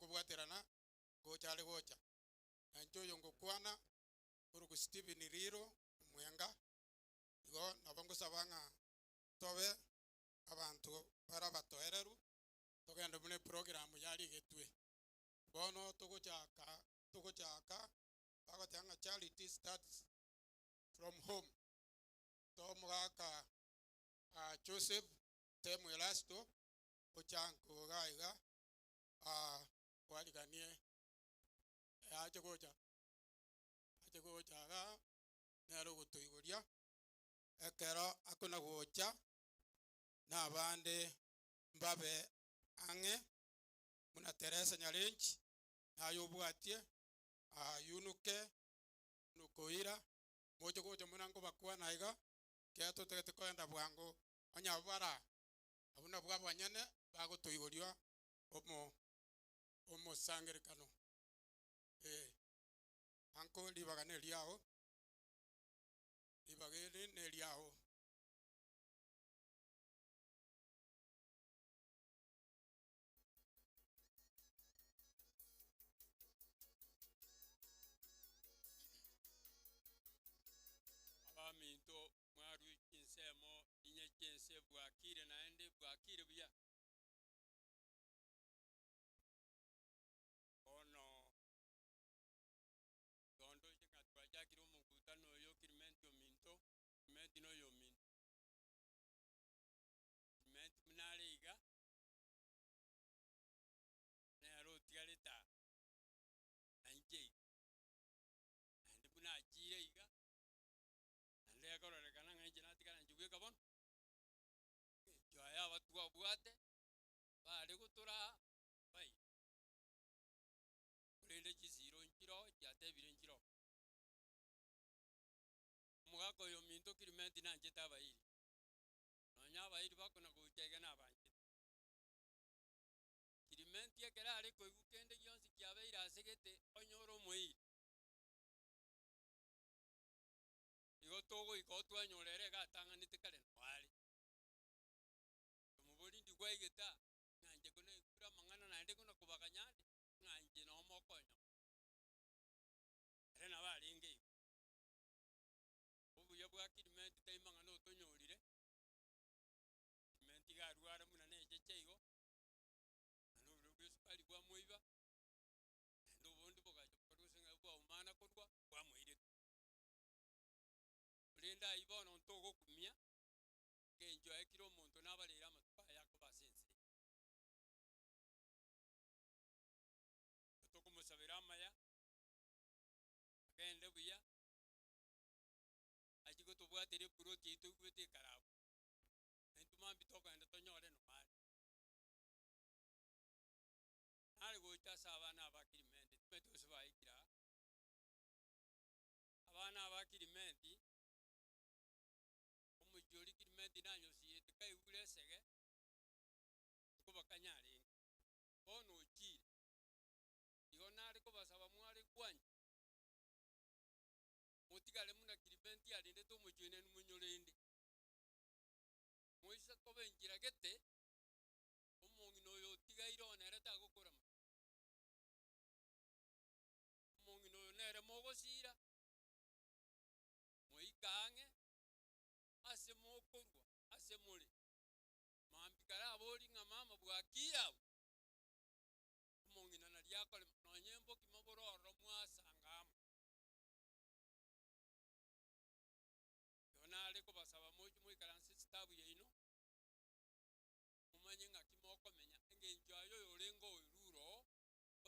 kubwaterana gochale gocha ancho yongo kwana urugu Stephen Riro mwenga igo nabongo sabanga tobe abantu bara batoereru togenda mune program yali getwe bono tugochaka bagotanga charity starts from home to mwaka Joseph temu elasto ochanko gaiga waliganie aje gocha ga nero gutuigoria ekero akona gocha na bande mbabe ange muna Teresa Nyarenchi na yobwatie yunuke nukoira mojo gocha munango bakwa naiga keto tete kwenda bwango onyabara abuna bwa banyane bagotuigoria omo sangerikano anko libagane liao libagene ne liao abaminto mwaru kinsemo inye kinse bwakire naende bwakire bya ono dondo chinga twajakiro mukutano yo kirimenti ominto kirimenti no yo minto kirimenti mnale iga nero tigaleta anje ande buna ajire iga ande akorore kana ngai na tikana njugwe kabon joya batwa bwate bari gutura bai kurende chiziro nchiro yatebire nchiro mugako yo minto kirimenti na njeta bairi nonya bairi bakona guchega na banje kirimenti ekera ari koigukende yonsi kyabeira asegete onyoro mwiri igo togo ikotwa nyorere gatanga nitikare nwari mubori ndigwa igeta nganje kone ikura mangana naende kuna kubaganyande nganje no mokonyo rena baringe ubu yabwa kirimenti taimanga no tonyorire kirimenti garwara muna neje cheigo anu rubis kali kwa moiba ndo bondi bogaje producinga kwa umana kodwa kwa moire Linda ibono ntogo kumia kenjo ekiro muntu nabalira amatuka yako basense toko musabira amaya agende buya ajigo tubwatere puro kito gwete karabu entuma bitoka ndo tonyore no mali ari gocha sabana abakirimenti tumeto sibaikira abana abakirimenti omujoli kirimenti nanyo siyete kai ulesege kuba kanyari bono chire yonari ko basaba mwari kwanje mutigale muna kirimenti alinde to mujone n'umunyolende moisa ko bengira gete omongi no yo tigairo nere ta gukora omongi no nere mogosira moikange ase mokorwa ase muri mambikara abori nga mama bwakira mongina na lyakole no nyembo kimobororo mwasangamo yona ale ko basaba moju mwikaranse stabu yeino umanye nga kimoko menya engenjo ayo yorengo iruro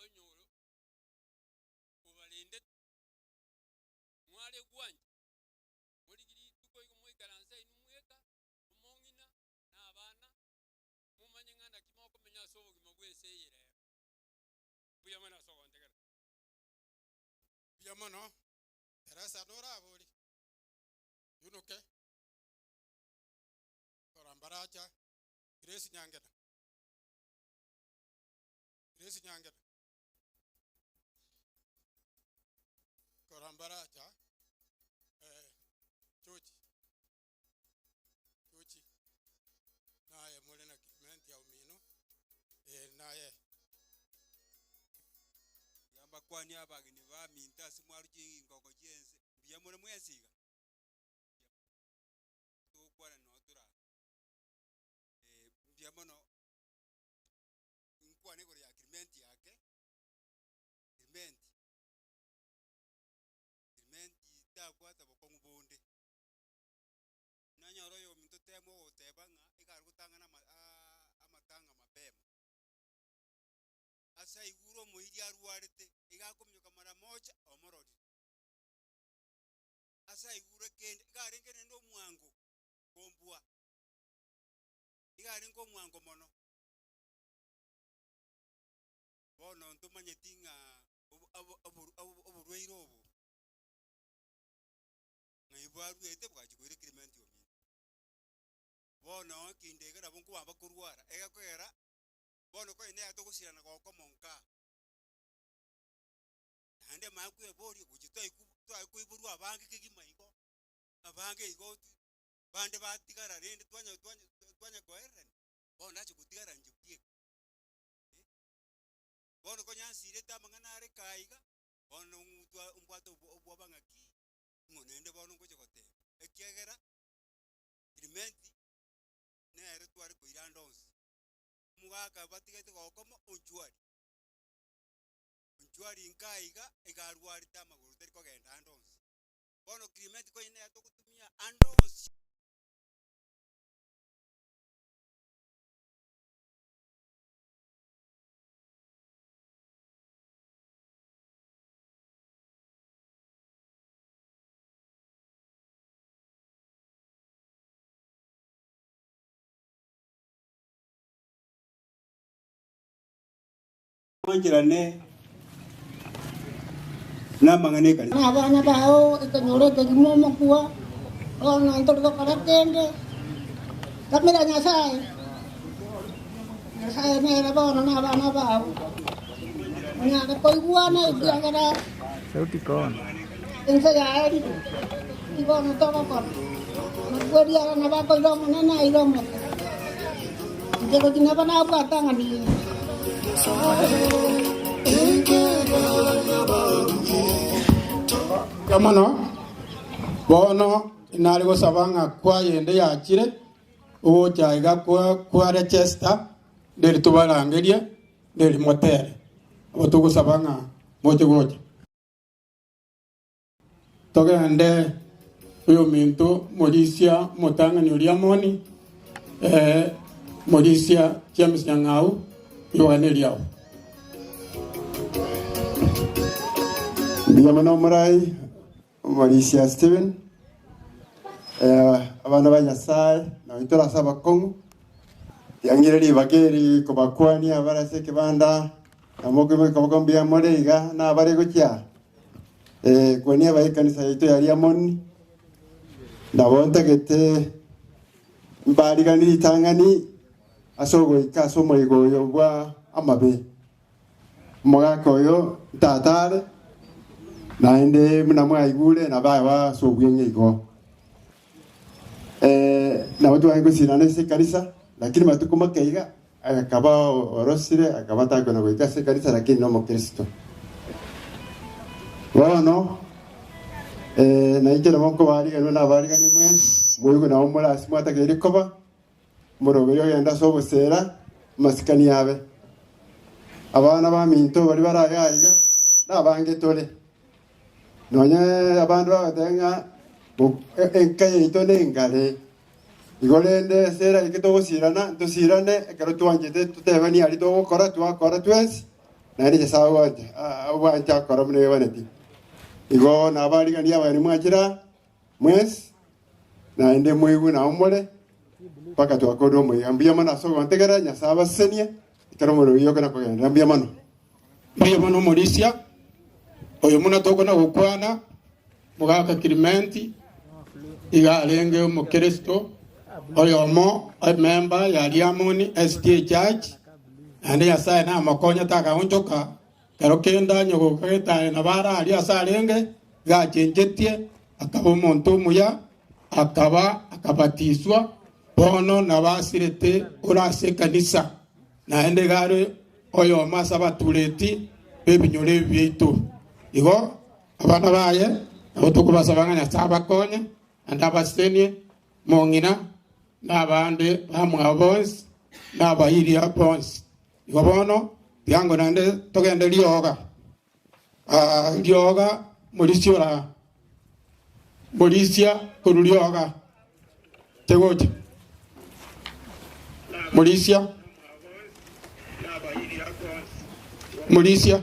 onyoro ubalinde mwale gwanje muri giri tuko mwikaranse inu mweka umongina na abana mumanye nga na kimoko menya sobo kimogwese yire buya mana sogo ntegera buya mono Teresa dora abori yunuke korambaracha Grace Nyangena korambaracha chochi naye mule na kirimenti ya umino naye kwani abageni ba minta simwaru ingoko jense biya muri mwesiga to kwara no tura biya mono inkwane gore agreement yake agreement ta kwata bokongu bonde nanyoro yo minto temo otebanga igaru gutangana amatanga mapema asa iguro muhiri arwarite igakomyoka mara moja omorori asa iguro kende igarengene ndo mwango kombua igarengo mwango mono bono ntumanye tinga oburweiro obu ngaibaru ete bwachigwire agreement yo minto bono kindegera bonku bamba kurwara egakwera bono ko ine atogusirana goko monka ande makwe bori kujitoi kuiburu abange kigimaigo abange igo bande batigara rende twanya goerren bono achi kutigara njipie bono ko nyansire tamangana are kaiga bono umbwato obwabangaki ngonende bono ngoje gote ekiegera agreement nere twari kuirandonse mugaka batigete gokomo unchuari nkaiga igarwari tamaguru teri kogenda andonse bono agreement ko ine atokutumia andonse Manjirane na mangane kali na bana bao ikanyore tegimo makua ona antor to karatende kamera nyasai ne na bao na bana bao nya ka koi buana igara sauti kon ensayo di bono to ko gua dia na ba ko ro na na iro mo de ko dina bana ba tangani Kamano bono inaligo sabanga kwa yende ya chire uwo chaiga kwa register deli tubarangeria deli motere otugo sabanga moche togende uyo minto modisia motanga ni uliamoni modisia James Nyang'au yoaneliao Biyamano Murai, Mauricia Steven, abana b'Nyasaye na witora saba Kongo yangireri bageri kubakwani abarase kibanda amogwe kabagombia morega na abare gukya kwani abayikanisa yito yari amoni ndabontegete mbariganiri tangani asogo ikaso moyigo yobwa amabe mogakoyo tatare naende muna mwaigure na baba sobwenge iko na watu wangu sinane se kanisa lakini matuko makaiga akaba orosire akaba tako na kuika se kanisa lakini no mkristo wano na ikira moko bari na bari kani mwe na omora asimata gere koba murobero yenda sobosera masikani yabe abana ba minto bari barayaiga na bange tole nonya abantu batenga enkaye itone ngale igolende sera ikitogosirana tosirane ekero twangete tutebani ali togokora twakora twesi na ndi sawa abanja kora mune baneti igo na bali gani abani mwakira mwesi na ende mwigu na omole paka twakodo mwe ambia mana so wantegera nya saba senia ikero muro yoka na kugenda ambia mano Mauricia oyo muna toko na gukwana mugaka kirimenti igarenge umukristo oyo mo member ya Liamoni SDA Church ande yasaye na makonya taka untoka kero kenda nyogo keta na bara ali asarenge gachenjetie akaba umuntu muya akabatiswa bono nabasirete urase kanisa na ende gare oyo masaba tureti bebinyore bieto igo abana baye abo tukubasabanga Nyasaye akonye andabasenie mongina n'abandi bamwe bonse n'abahiria bonse igo bono byango nande togende lioga lioga Morisia kurulioga tegoje Morisia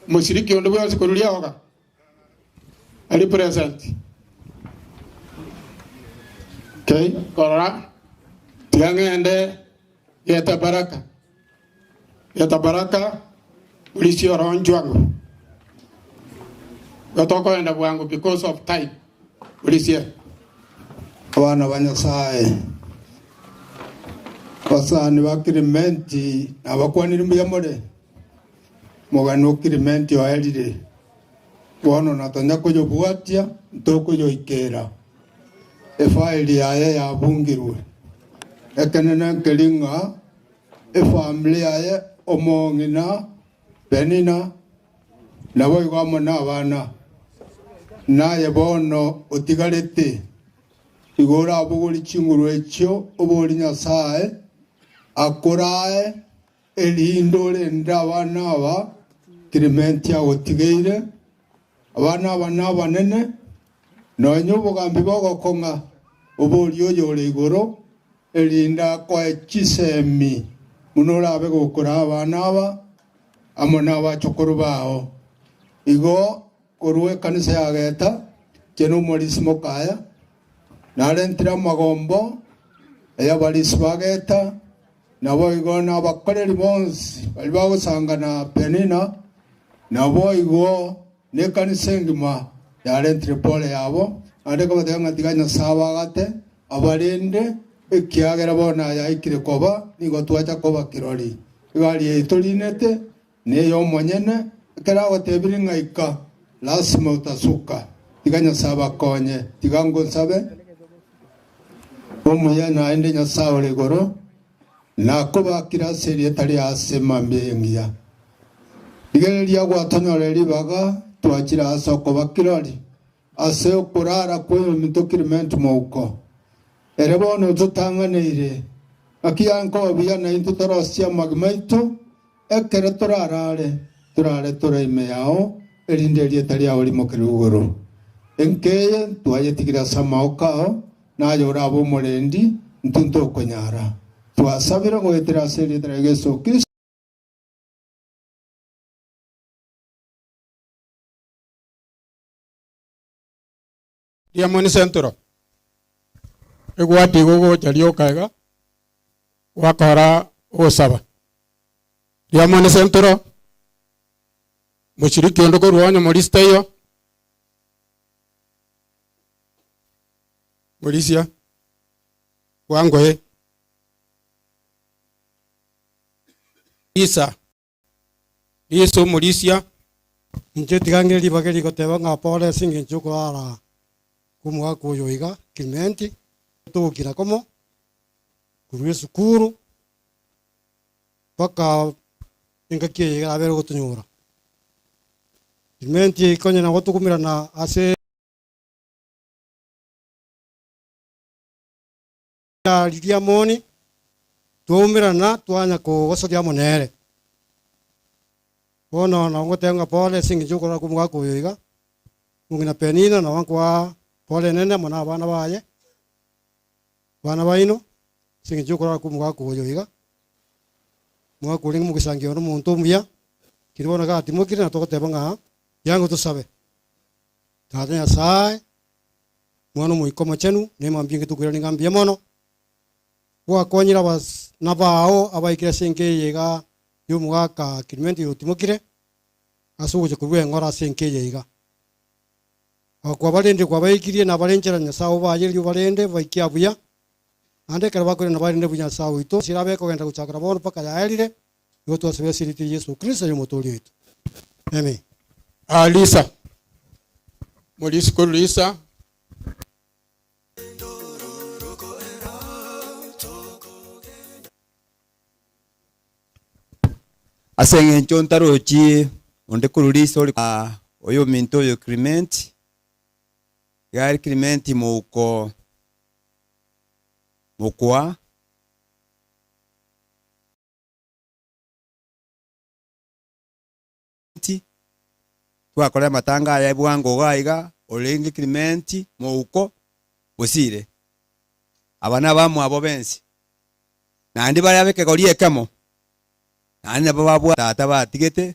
mushiriki ondo bwose kurulioga ali present. Okay, kora tiangende yeta baraka Morisia ronjwangu gatoko enda bwangu because of time. Morisia abana ba Nyasaye basani ba Kirimenti abakwanira mbiyamore mugano Kirimenti waelire bono natanya kujo buatia ntoko yo ikera efaili yaye yabungirwe ekenena kelinga efamily yaye omongina benina nabo igwamo n'abana naye bono otigarete igora abuguri chinguru ekyo obori Nyasaye akorae elindole ndabana aba Kirimenti agotigeire abana banene nonyo bugambi bogokonga obori oyo igoro elinda kwa chisemi munora abe gukora abana aba amona abachokuru bao igo korwe kanisa yageta keno morisimo kaya narentira magombo eya balisi bageta nabo igo n'abakoreri bonsi bali bagusangana penina nabo igo ne kanisa ngima yarentire pole yabo ande ko batanga tiganya sabagate abarende ekiagera bona yaikire koba nigo twacha koba kirori igali etolinete ne yo monyene kera watebiri ngaika lasima utasuka tiganya saba konye tigango sabe omuya naende Nyasaye legoro nakoba kiraseri etali asema mbengia igere lya gwatonore libaga twakira asoko bakirori ase okurara kweyo mitokirimentu mouko erebono tutanganire akiyanko biya na intutorosia magmaito ekere turare turaime yao elinde lietali yao limokirugoro enkeye twayetigira samaokao nayo rabo morendi ntunto konyara twasabira goetera seri trageso Kristo Diamoni centro egwati gogo jalio kaiga wakora osaba Diamoni centro mushiriki ondoko ruonyo moristeyo Morisia wangoe Yesu Morisia nje tigangeli bageli goteba nga pole singi nchuko ara kumwa kuyoiga Kirimenti tukira komo kuruye sukuru paka ingakie yega abere gotunyura Kirimenti konye na gotukumira na ase ya Diamoni tuumira na twanya ko gosodia monere bono na ngotenga pole singi nchuko kumwa kuyoiga mungina penina na wankwa pole nene mona abana baye bana baino singi chukura kumwa kuyoiga mwa kulinga mugisangio no muntu muya kiribona ga timokire na tokoteba nga yango tusabe tata Nyasaye mwana muikomo chenu ne mambingi tukira ngambia mono wa konyira bas nabao abaikira singe yega yumwaka Kirimenti yotimokire asuje kubwe ngora singe yega kwa balende kwa baikirie na balenjera Nyasaye bayiri balende baikia buya ande kera bakore na balende buya Nyasaye ito sirabe ko genda kuchakara bono paka yaelire yoto asibesiriti Yesu Kristo yomotori yetu amen. Lisa Morisi Lisa asenge nchontaro chi onde kurulisa oli oyo minto yo Clement gari Clement moko mokwa twakora matanga ya bwango gaiga olenge Clement moko bosire abana bamu abo bensi nandi bari abeke gorie kamo nandi abo babwa tata batigete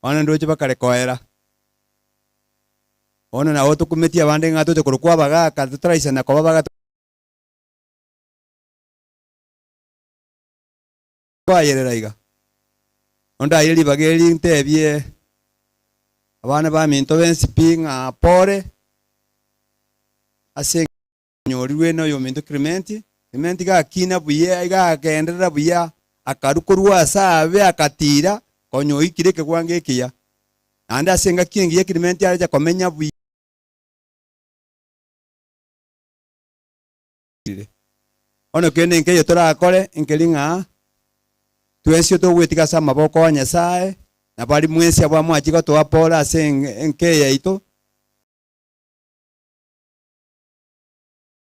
ona ndoje bakare koera ona na oto kumetia bande ngato te kurukwa baga ka tutraisa na kwa baga kwa yereraiga onda yeli bageli ntebye abana ba minto bensi pinga pore ase nyoriwe no yo minto Clement ga kina buye ga kendera buya akarukorwa sabe akatira konyo ikireke kwange kiya anda senga kingi Clement aje komenya buye ono kene nke yotora akore enkelinga twensio to gwetika sa maboko wa Nyasaye na bali mwensi abwa mwachiko to apora ase nke yaito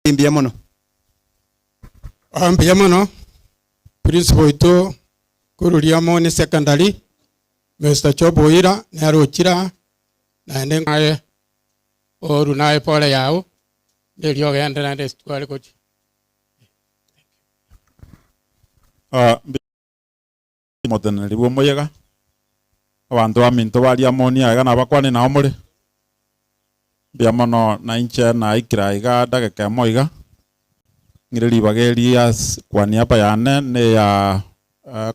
imbia mono Ambia mono principal ito kurulia moni secondary Mr. Choboira narochira na ndengaye oru nae pole yao ndelio genda na ndestwale kochi moteneri bwo moyega abantu baminto bali amoni aga na bakwane na omore bia mono na inche na ikira iga dageke moiga ngireli bageli as kwani hapa yane ne ya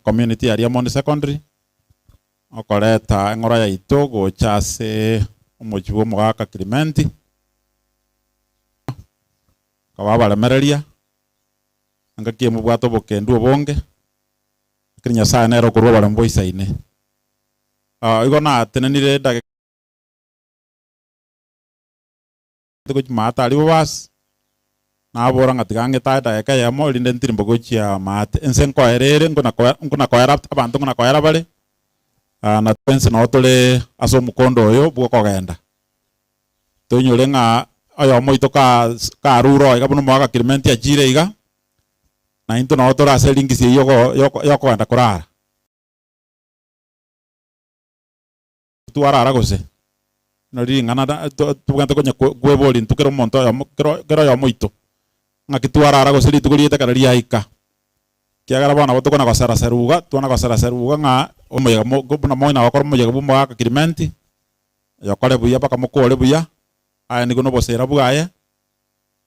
community area Amoni secondary okoreta ngora ya ito go chase omochibo mogaka Clement kababa lemereria ngakie mubwato bokendu obonge krinya sa nero kurwa bara mboisa ine igona tenenire dage ko mata ali bas na bora ngatigange taida eka ya mo linde ntirimbo gochia mate ensen ko erere ngona ko era abantu ngona ko era bale na pense no tole aso mukondo oyo bwo kogenda tonyole nga ayo moito ka ruro iga buno mwaga Clement ajire iga na into no tora selingisi yoko anda kurara tuarara gose no ringana tugante konya gweboli ntukero monto kero ya moito ngakitwarara gose lituguriete kana riaika kiagara bana botokona gosara seruga tuana gosara seruga nga omoyega buna moina wakora moyega bumo aka Clement yakore buya baka mukore buya aya niguno bosera bugaye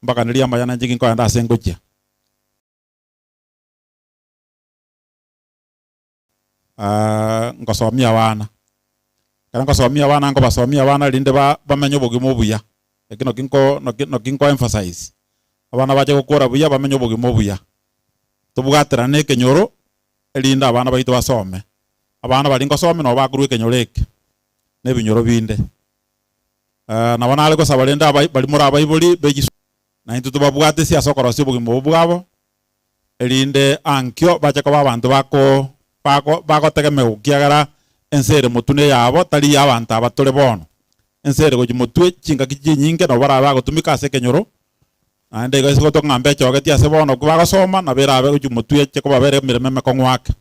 mbaka niria mayana njigi ko anda sengochia ngosomia wana kana ngosomia wana ngo basomia wana linde bamenyo bogimo buya ekino kinko emphasize abana baje gukora buya bamenyo bogimo buya tubugatira ne kenyoro elinda abana baito basome abana bali ngosome no bakurwe kenyoreke ne binyoro binde na bana ale ko sabalenda bali muri abayibuli beji na into tubabwate sia sokoro sio bogimo bwabo elinde ankyo baje ko abantu bako tegeme ukiagara ensere mutune yabo tali yabantu abatole bono ensere go jimutwe chinga kiji nyinge no bara bago tumika ase kenyoro ande go isko to ngambe chogeti ase bono ko bagasoma na bera abe go jimutwe che ko babere mireme ko ngwaka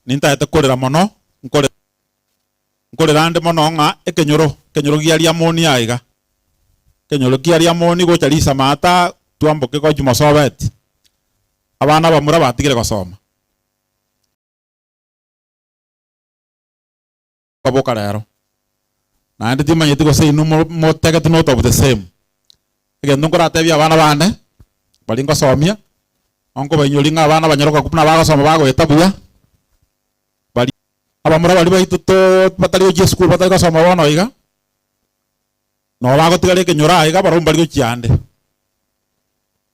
ninta ete korera mono nkore rande mono nga kenyoro giaria moni aiga kenyoro giaria moni go chalisa mata tuamboke ko jumosobet abana bamura batigire gosoma boka rero na ndi timanyete go sei no mo tege to not of the same again ngora tebya abana bane bali ngosomia onko banyoli nga abana banyoroka kupna bagasoma bago etabuya bali abamura bali baito to batali go school batali gosoma bono iga no bago tigale kenyora iga baro bali go chiande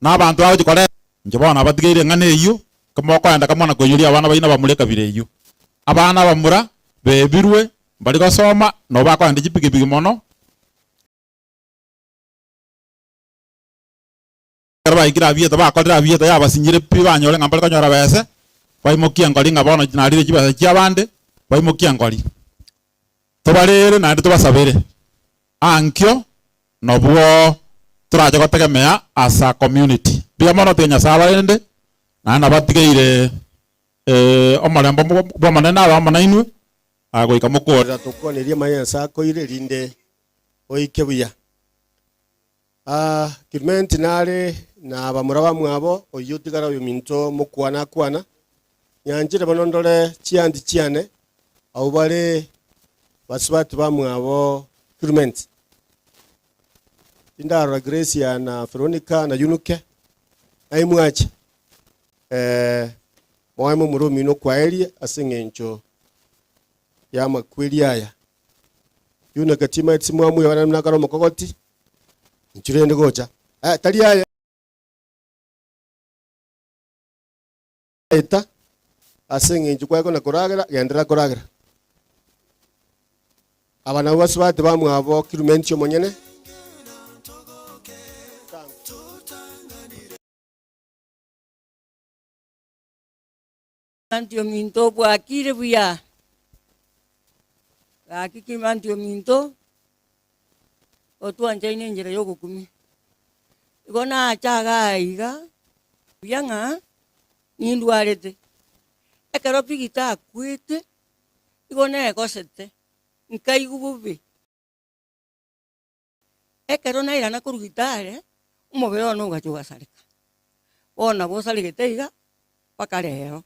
na abantu abo chikore njibona batigire ngane iyo kamo ko anda kamona ko yuri abana bayina bamuleka bireyo abana bamura bebirwe bali gosoma no bako andi jipigipigi mono karba igira bieta ba kodra bieta ya basinyire pi banyole ngambal kanyora bese baimukia ngori ngabono narire kibasa kia bande baimukia ngori tubarere na tubasabire ankyo nobwo turaje gotegemea as a community bia mono tenya sabarende na batigeire omarembo bwa manene aba manainwe agoika mukora tukoneria mayensa koire rinde oike buya Kirmenti nare na bamuraba mwabo oyutigara uyu minto mukwana nyanjire banondole chiandi chiane au bare basubati bamwabo Kirmenti indara Gracia na Veronica na Yunuke aimwache moimo murumi no kwaeli asengencho ya makweli aya yuna katima tsimu amu yana nakaro mokogoti nchirende gocha tali aya eta asengencho kwako na koragera gendera koragera abana basubate bamwabo Kirmenti monyene Mantio minto bwakire buya. Akiki mantio minto. Otu anjaine njira yoko kumi. Igona achaga iga. Buyanga. Ninduarete. Ekero pigita kwete. Igona ekosete. Nkai gububi. Ekero na irana kurugitare. Umobero no gachuga sarika. Ona bosaligete iga. Pakarero.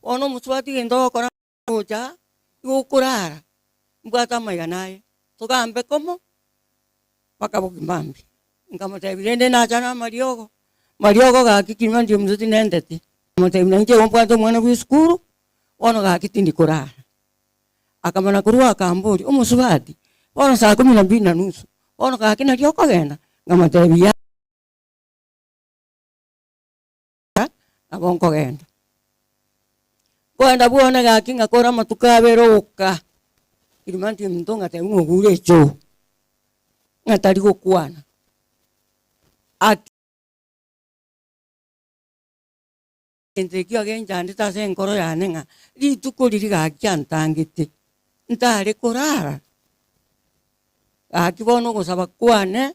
Ono muswati gendo kora oja yokurara mbata mayanaye togambe komo pakabugimambi ngamotebirende na jana mariogo ga kikima ndio mzuti nendete motebina nje ompwato mwana w'isukuru ono ga kitindi kurara akamana kurua akamburi umuswati ono saa 12:30 ono ga kina ryoko genda ngamotebia abonko genda kwenda buona gaki ngakora matukabero uka Kirmenti mtonga te ngugure cho ngatari gukwana ati enteki agenja ndita se nkoro yanenga ritukuriri gaki antangite ntare korara akibono gusaba kwane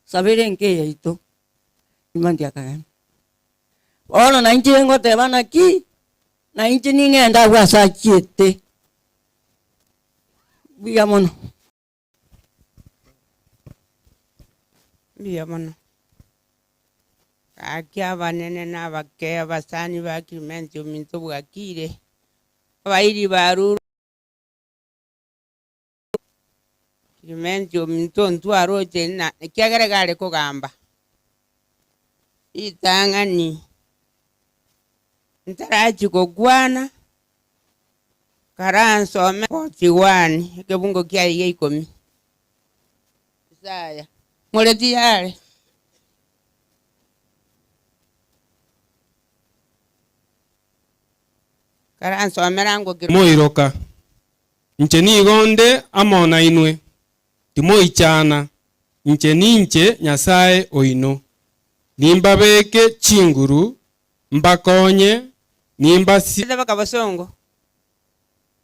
sabere nke yaito Kirmenti akagana ono na njengo te bana ki na inchi ningenda gwasa chiete biamono akia banene na bakea basani ba Kirmenti minto bwakire abairi baruru Kirmenti minto ntwaro tena kiageregare kugamba itangani ntaraji kogwana karansome kotiwani kebungo kia ye 10 saya moleti yale karansome rango moiroka ncheni gonde amona inwe timoichana nche nyasaye oino nimbabeke chinguru mbakonye nimba si bakabasongo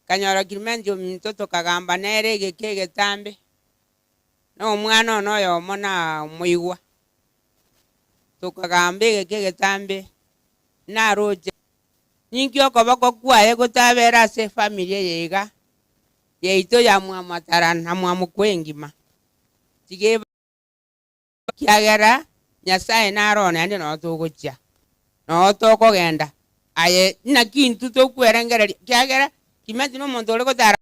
kanyara Kirmenti mtoto kagamba nerege kege tambe no mwana no yo mona muigwa tukagambe kege tambe na roje ninkyo kobako kwaye gotabera se familia yega yeito ya mwamatara na mwamukengima tige kiagera nyasaye narone ande no tugocha no toko genda aye na kintu to kwerengera kiagera Kirmenti no muntu ole gotara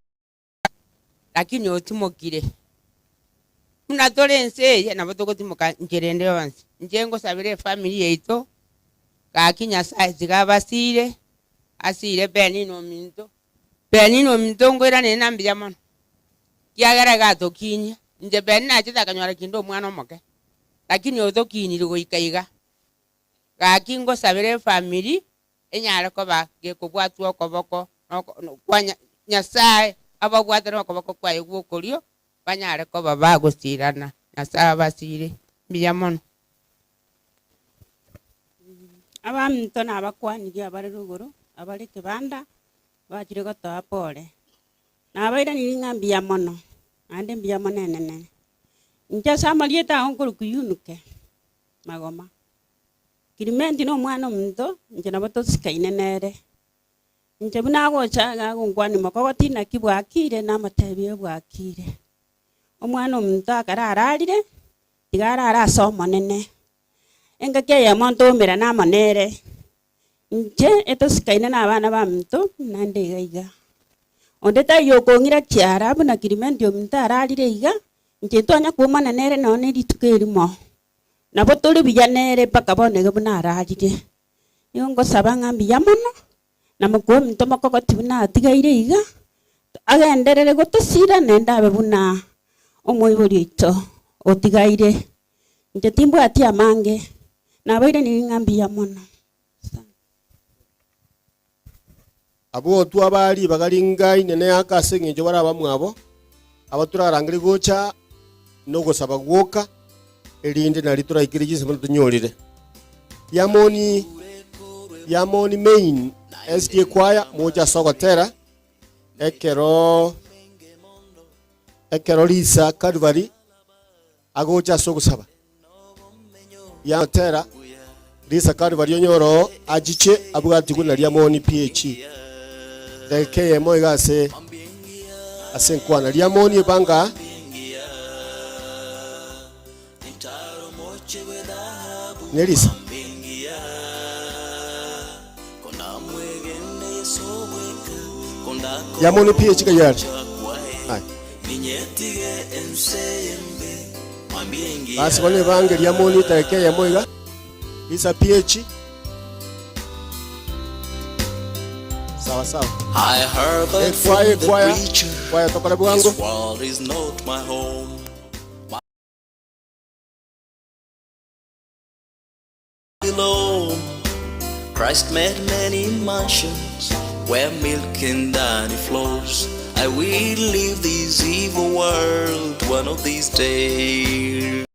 lakini otimokire muna tolense ye na botogotimoka ngerende yonse njengo sabire family yeito ka Nyasaye zigabasire asire benino minto ngwera ne nambya mono kiagera gato kinya nje benina chita kanyora kindo mwana omoke lakini otokinire goikaiga ga kingo sabire family enyara ko ba gekobwatu okoboko kwa Nyasaye abagwatera okoboko kwa igwokorio banyare ko baba gusirana Nyasaye basire mbiya mono Abaminto nabakwanirie abare ruguru abare kibanda bachire gotoa pole nabairanirie ng'a mbuya mono naende mbuya monene inche ase amariete ago nkorokuyunuke magoma Kilimenti na omwana omonto inche nabo tosikaine nere inche buna agocha agonkwania mokogoti naki bwakire namotebi bwakire omwana omonto akare ararire tiga arara ase omonene engaki eyemo ntoomera namonere inche etosikaine na abana baminto naende iga iga onde taiyo okong'ira kiara buna Kilimenti omonto ararire iga inche ntonya kuomana nere nonye rituko erimo nabo tori buya nere mpaka bono iga buna ararire igo nkosaba ng'a mbuya mono namokwa omonto mokogoti buna atigaire iga agenderere gotosira naende abe buna omoibori oito otigaire inche timbwati amange nabairanirie ng'a mbuya mono. Abo otu abari bagari ngai nene akase ng'encho bara abamwabo abo turarangire gocha nogosaba gwoka erinde nari turaikire jinsi bono tunyorire yamoni main SDA kwaya moja sogotera ekero Lisa Calvary agocha sogosaba yatera Lisa Calvary onyoro ajiche abugati guna Yamoni PH deke moiga ase nkwana Yamoni banga Nelisa Yamoni PH kayari basi bone bange Yamoni take yamoiga Lisa PH sawa sawa. I heard that from the preacher, this world is not my home. Below, Christ made many mansions where milk and honey flows. I will leave this evil world one of these days.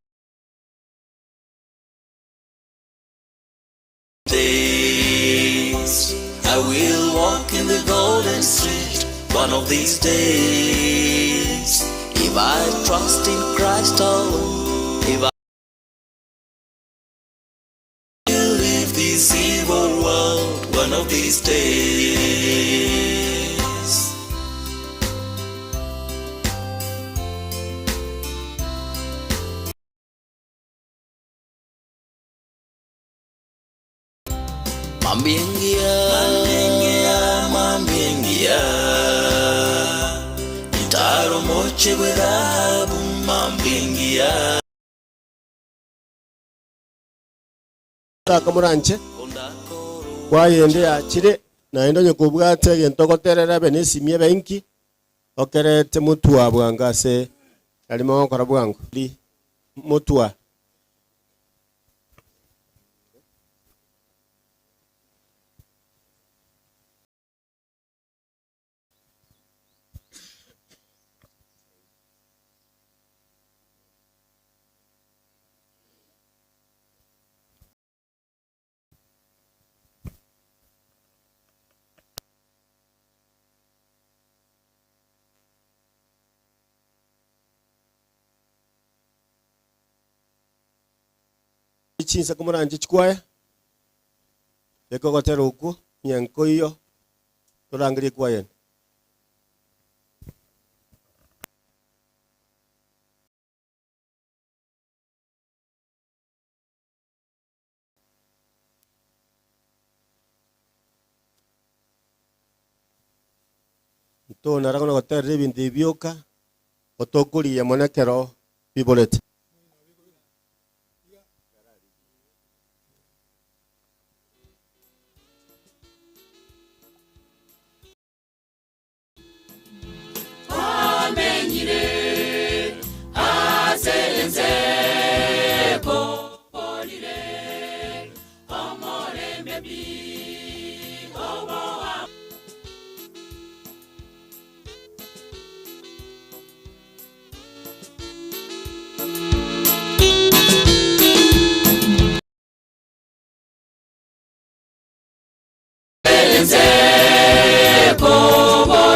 I will walk in the golden street one of these days. If I trust in Christ alone, if I will leave this evil world one of these days. Mambiengia Itaro moche bwerabu mambiengia Kamuranche kwayende achire naendo nyokubwate gentogoterera benesimie benki okerete mutua bwangase alimo kora bwangu li mutua chinsa kumuranje chikwaya ekogotera oku nyanko iyo turangire kwaya to naragona gotera ebintu ebioka otokuria monekero bibolete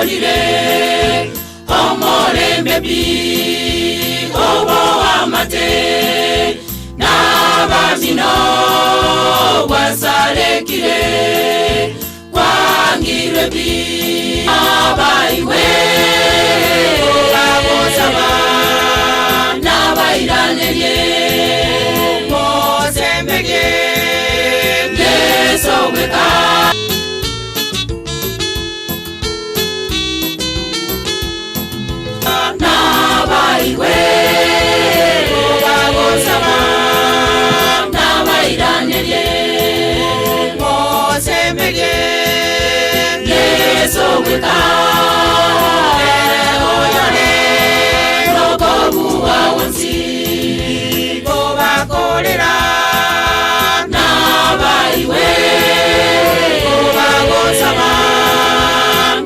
Olire Omorembe bi Obo amate Nabamino Wasarekire Wangire bi Abaiwe Obagosaba Nabairaneye Mosembege Yeso weka Nabaiwe Obagosaba Nabairaneye Mosembege Yeso weka Oyone Nokobu awansi Obakolera Nabaiwe Obagosaba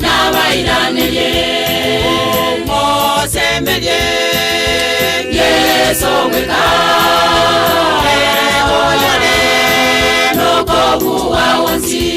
Nabairaneye Mosembege Yeso weka Oyone Nokobu awansi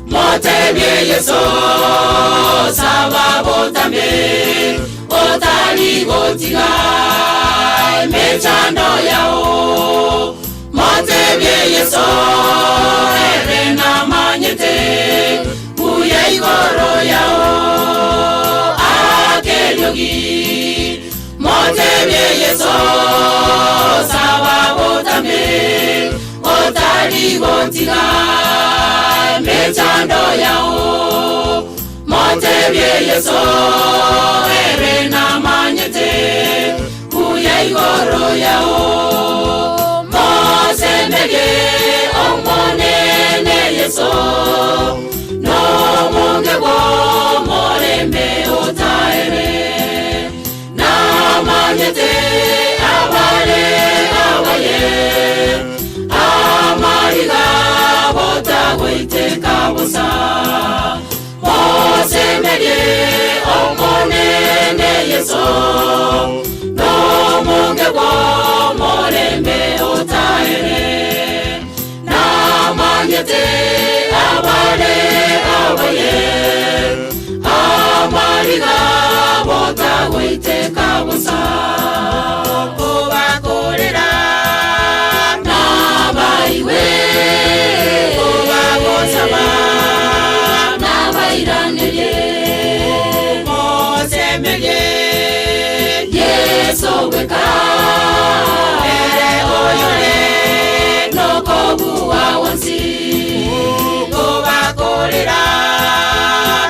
Motebye Yeso Sababu tambe Otali gotiga Mechando yao Motebye Yeso Erena manyete Uye igoro yao Akelyogi Motebye Yeso Sababu tambe Otali gotiga Mechando yao Motebye Yeso Erena manyete Uye igoro yao Mosembege Omonene Yeso No munge wo morembe otaere Na manyete Awale awaye Amariga Botagwite kabusa Mosembege Omonene Yeso No munge wo morembe otaere Na manyete Awale awaye Amariga Botagwite kabusa Obakolera Nabaiwe Obagosaba Nabairaneye Mosembege Yeso weka Ere oyone Nokobu awansi Obakolera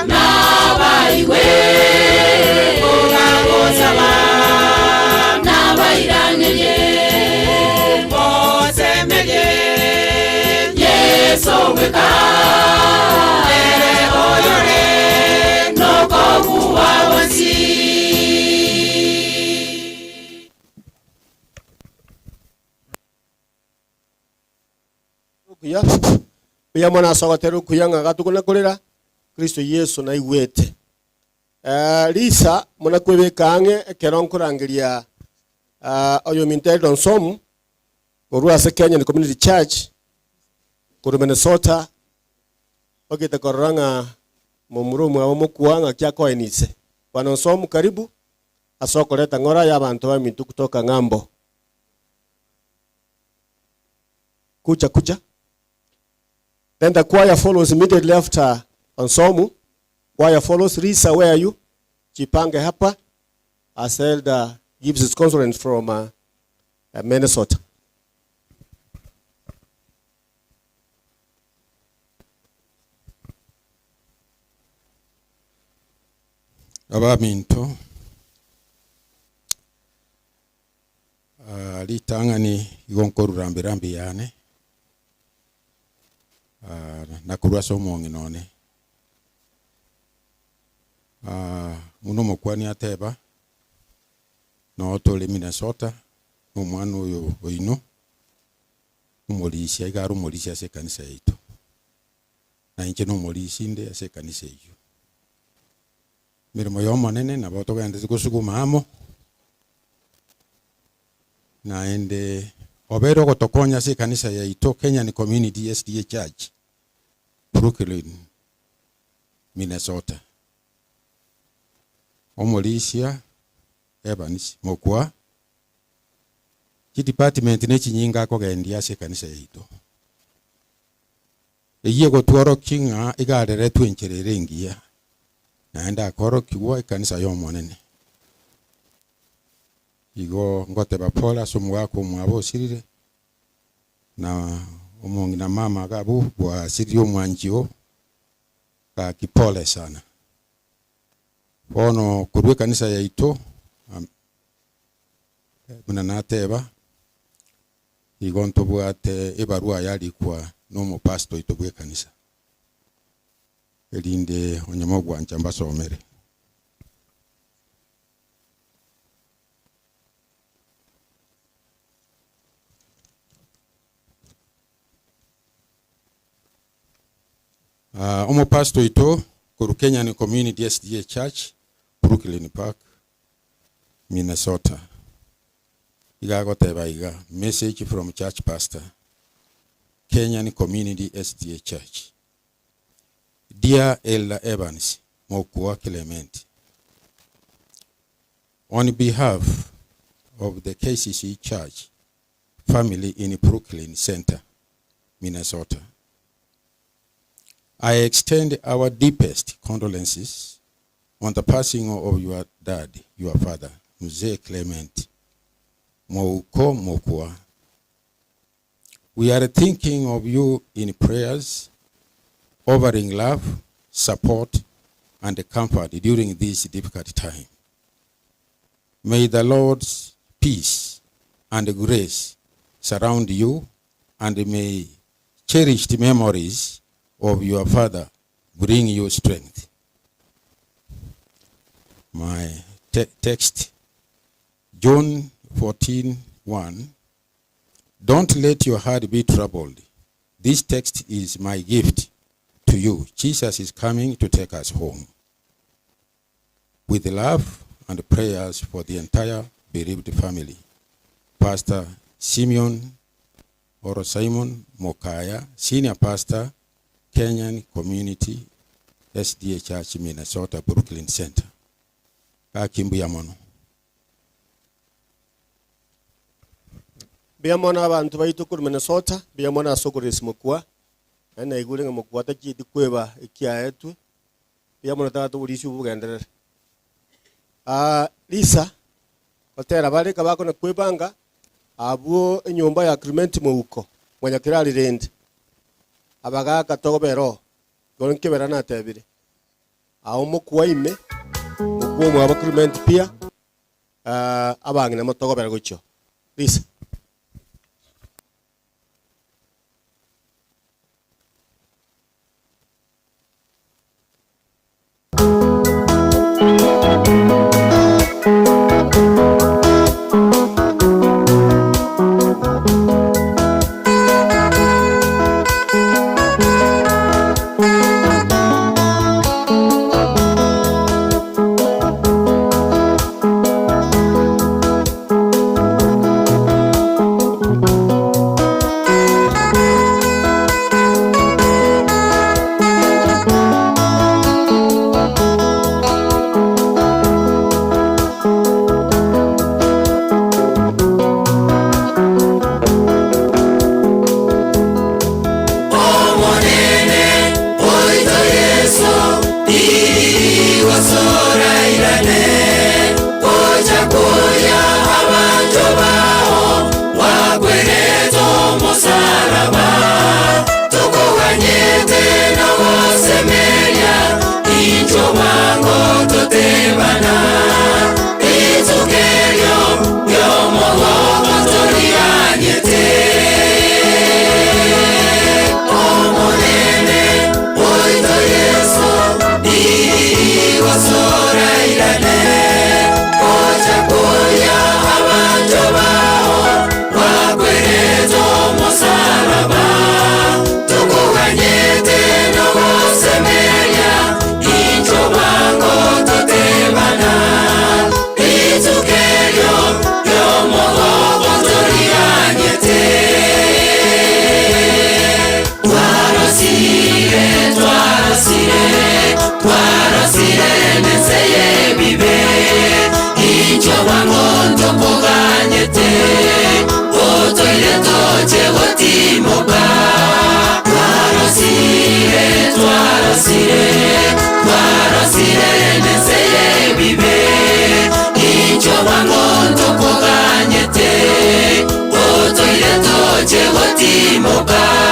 Nabaiwe Obagosaba Nabairaneye Mosembege Yeso weka Ere oyone Nokobu awansi Kuya Pia mwana asogotero kuyanga gatukuna kolera Kristo Yesu na igwete Lisa mwana kwebekange keronkorangiria oyo mintedo nsomu Korua se Kenya ni Community Church Kuru Minnesota Ogita koranga Mumurumu wa mukuanga kia koenise Wanonsomu karibu Asokoleta ngora ya bantu wa mintu kutoka ngambo Kucha Then the choir follows immediately after Onsomu. Choir follows. Risa, where are you? Chipange hapa. As elder gives his conference from Minnesota. Abaminto litangani igonkorura rambi yane nakurwa somongi none muno mokwani ateba no tole Minnesota omwana oyo oino umulisi igaro umulisi ase kanisa yetu na inche no umulisi inde ase kanisa yetu mirimo yomonene nabo togende gusuguma amo naende obero gotokonya ase kanisa yetu Kenyan Community SDA Church Brooklyn Minnesota omulisia Evans mokwa ki department ne chinyinga ko gendia ase kanisa yetu eye gotworo kinga igarere twencherere ngia naenda koro kiwa kanisa yomonene igo ngote bapola somwako mwabo sirire na omongi na mama gabu bwa sirio mwanjio ka kipole sana bono kurwe kanisa yetu muna nateba igonto bwate ebarua yali kwa no pastor itobwe kanisa elinde onyamo gwanja mbasomere omo pastor ito kuru Kenyan Community SDA Church Brooklyn Park Minnesota igago tebaiga message from church pastor Kenyan Community SDA Church. Dear Elder Evans Mokua Clement, on behalf of the KCC Church family in Brooklyn Center, Minnesota, I extend our deepest condolences on the passing of your dad, your father, Mzee Clement Mouko Mokua. We are thinking of you in prayers, offering love, support, and comfort during this difficult time. May the Lord's peace and grace surround you, and may cherished memories of your father bring you strength. My text, John 14:1. Don't let your heart be troubled. This text is my gift to you. Jesus is coming to take us home. With love and prayers for the entire bereaved family, Pastor Simon Mokaya, Senior Pastor, Kenyan Community SDA Church, Minnesota, Brooklyn Center. Kakimbuya mono. Biamona abantu baitu kuri Minnesota, biamona sokores mukwa. Na igule nga mukwa ta kiti kweba ikia yetu. Biamona ta to ulisi ubugendere. Lisa otera bale kabako na kwebanga abuo nyumba ya Clement Mouko. Mwanya kirali rende. Abaga katogo bero. Gonke berana tebire. Aho mukwa ime. Mukwa mwa Clement pia. Abangi na motogo bero gocho. Lisa. toche gotimoka.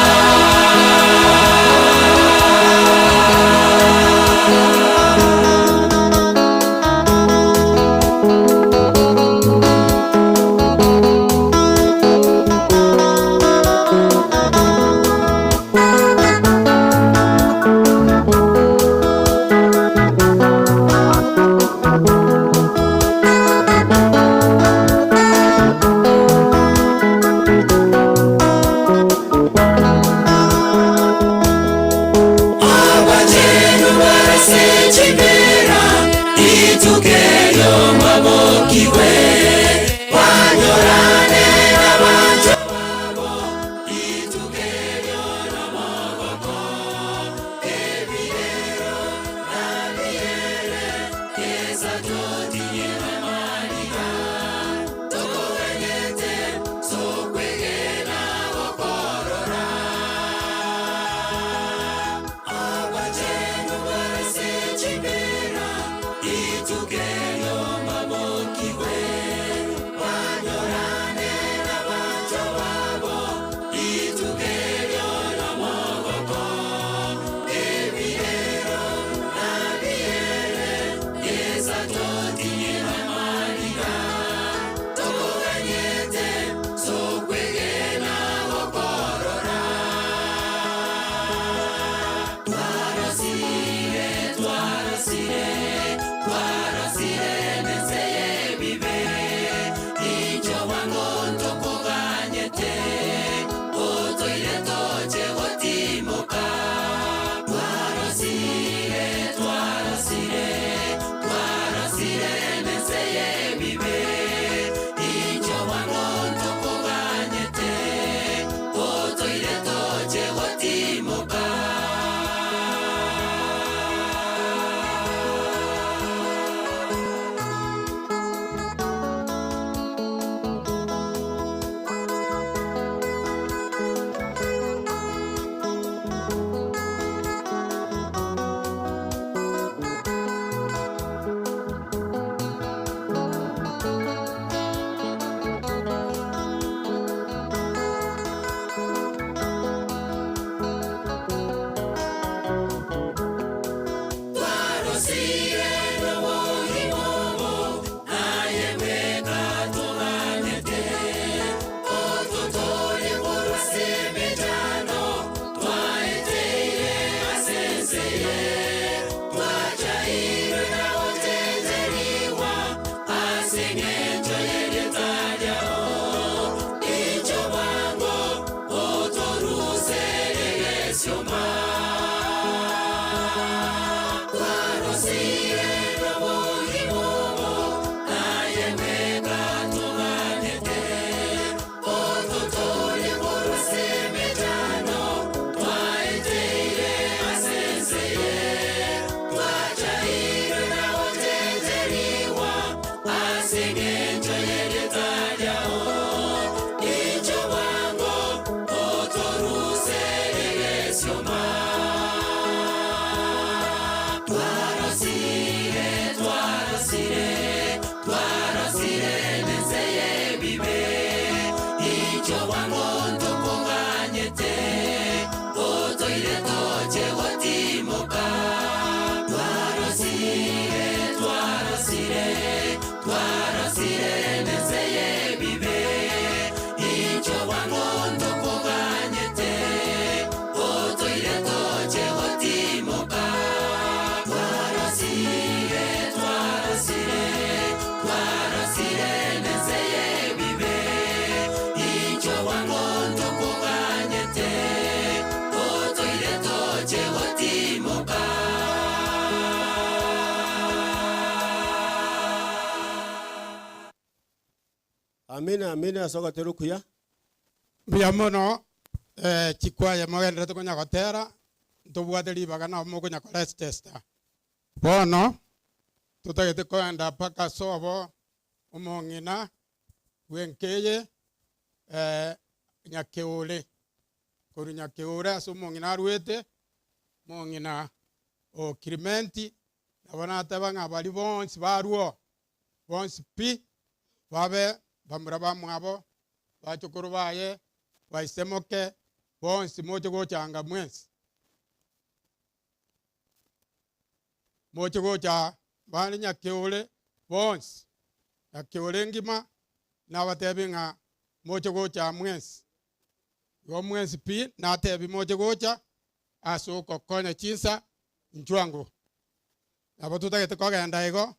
Amina amina asoka terukuya. Biamono chikwaye mogendere tukonya gotera tubwatheri bagana mukonya collect tester. Bono tutagete kwenda paka sobo umongina wenkeye nyakeule kuru nyakeule aso umongina ruete mongina o Kirimenti nabona tabanga bali bonsi baruo bonsi pi babe bamura bamwabo bachukuru baye waisemoke bonsi moche gochanga mwensi moche gocha bali nyakeole bonsi nyakeole ngima na watebi nga moche gocha mwensi yo mwensi pi na tebi moche gocha aso kokonya chinsa nchwango abo tutagete kogenda igo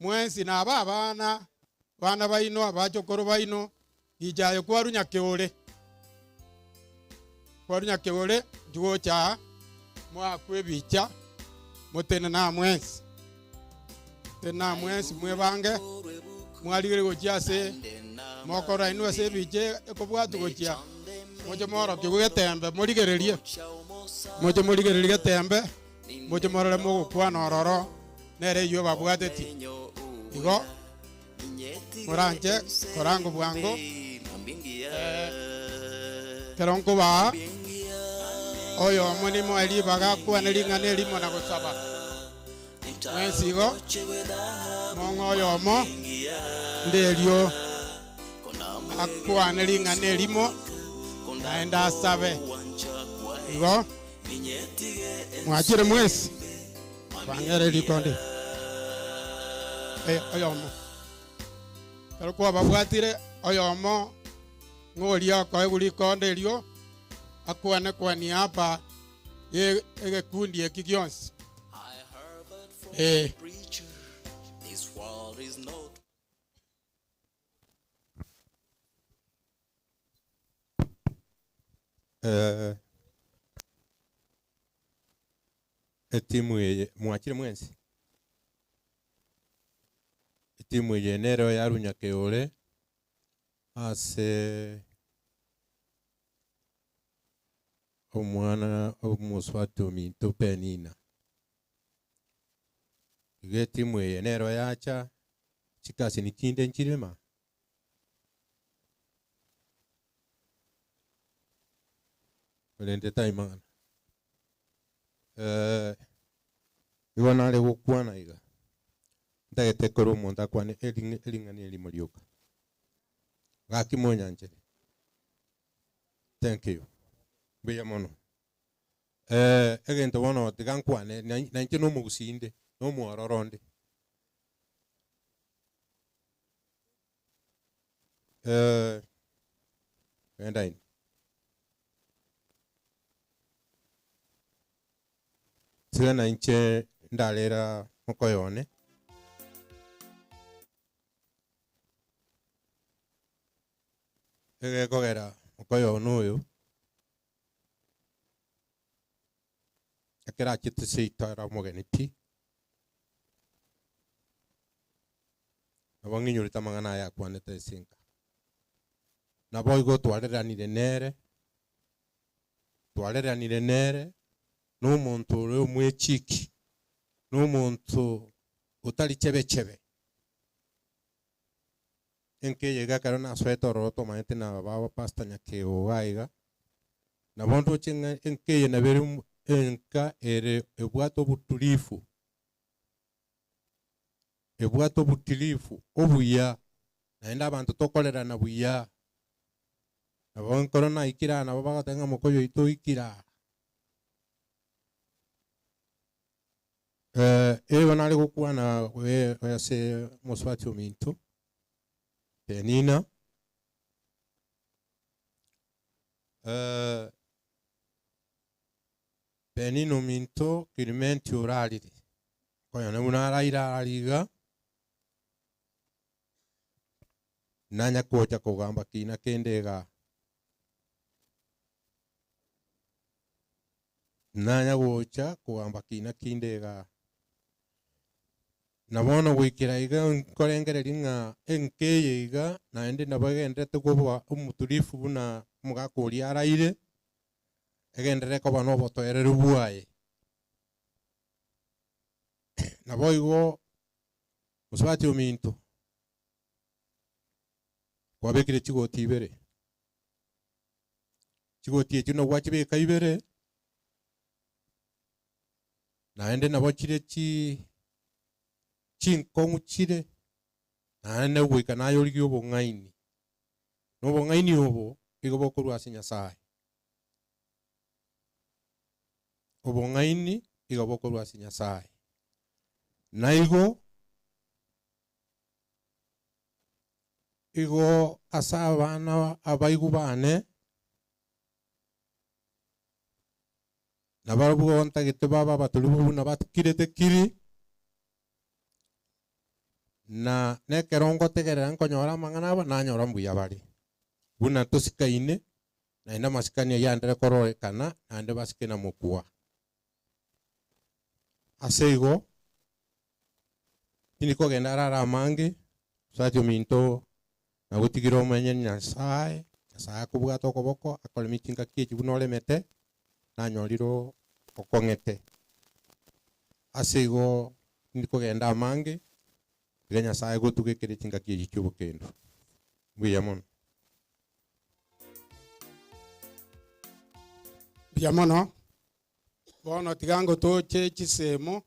mwensi na bana baino abachokoro baino ijayo kwaru nyakeole jugocha mwa kwebicha mutene na mwensi tena mwensi mwebange mwaligere gochiase mokora inu ase biche ekobwatu gochia moche moro kigugetembe morigererie getembe moche morore mogokwana ororo nere iyo babwateti igo moranje korango bwango keronko ba oyo monimo eli baga kwana lingane elimo na gosaba mwensigo mongo yomo ndelio akwana lingane elimo naenda sabe igo mwachire mwesi bangere likonde oyomo kalikuwa babwatire oyomo ngolia kwa eguli konde lio akwane kwa niapa egekundi ekigionsi This world is not etimu ye mwachire mwensi etimu ye nero ya runyakeole ase omwana omuswatu minto penina etimu ye nero yacha chikasi nitinde nchirema olende taimana iwana le gukwana iga ndagete koro monda kwane elingani elimorioka gaki monyanjere thank you beya mono egento bono tigankwane nanche no mugusinde no muororonde endain sina nche ndalera mokoyone kogera mokoyono uyu akera chite seitara mogeni abangi nyurita mangana ya kwanete sinka na boigo twareranire nere n'umuntu uri umwechiki n'umuntu utari chebe enke yega karona sweto roto maente na baba pasta nyake oaiga na bondo chenga enke ye na beri enka ere ebwato butilifu obuya naenda abantu tokolera na buya na bon corona ikira na baba tenga mokoyo ito ikira banali gukwana we se moswati ominto penina penino minto kilimenti oralire koyone munaraira aliga nanya koja kugamba kina kendega nanya gocha kugamba kina kindega nabono gwikira iga nkorengereria enkeye iga naende nabagendete kubwa umutulifu buna mugakuri araire egendere ko bano botoerere buaye naboigo muswati ominto kwabekire chigoti ibere chigoti ekino gwachibeka ibere naende nabochire chinkongu naende gwika nayo ligyo bong'aini no bong'aini obo igo bokorwa ase Nyasaye. Obong'aini igo bokorwa ase Nyasaye. Naigo igo ase abana abaigu bane nabarabwo ntagete baba batulubu na batkirete kiri na nekerongo tegerera nkonyora mang'ana aba nanyora mbuya bari buna tosikaine na ina masikania yandere kororekana nande basike na mukua aseigo tiniko genda rara mangi satyo minto na gutigira omenye Nyasaye Nyasaye kubwata okoboko akole mitinga kiechi bunolemete nanyoriro okong'ete aseigo tiniko genda amangi tiga Nyasaye gotugekere tinga kiechi kyobokendo mbuya mono. Biamono bono tigango toche chisemo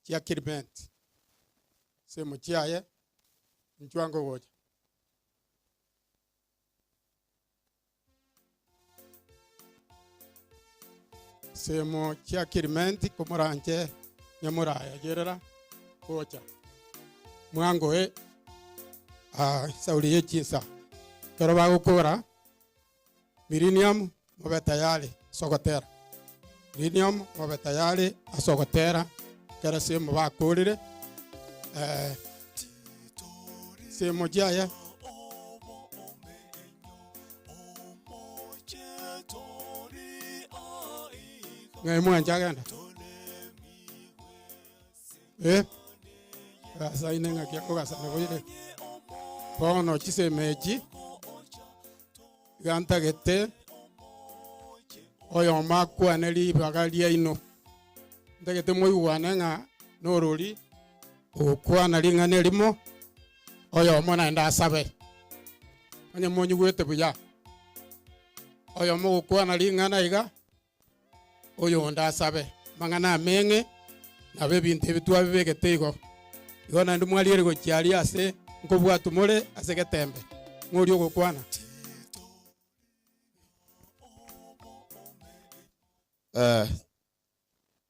chia Kiribenti semo chiaye nchwango goja semo chia Kiribenti komoranje nyamuraya gerera gocha mwango sauri yechisa kero bagukora millennium mobe tayari sogotera millennium mobe tayari asogotera kera semo bakurire semo jaya ngai mwanja ganda asa inenga kia kugasa nagoire bono chisemeji ganta gete oyo makwane libaga liaino ndagete moigwane ng'a norori okwana ling'ane limo oyo mona enda asabe onye monyugwete buya oyo mogokwana ling'ana iga oyo nda asabe mang'ana ameng'e nabe bintu bitwa bibegete igo igo nandi mwaliere gochiari ase nkobwatu more ase getembe ng'ori ogokwana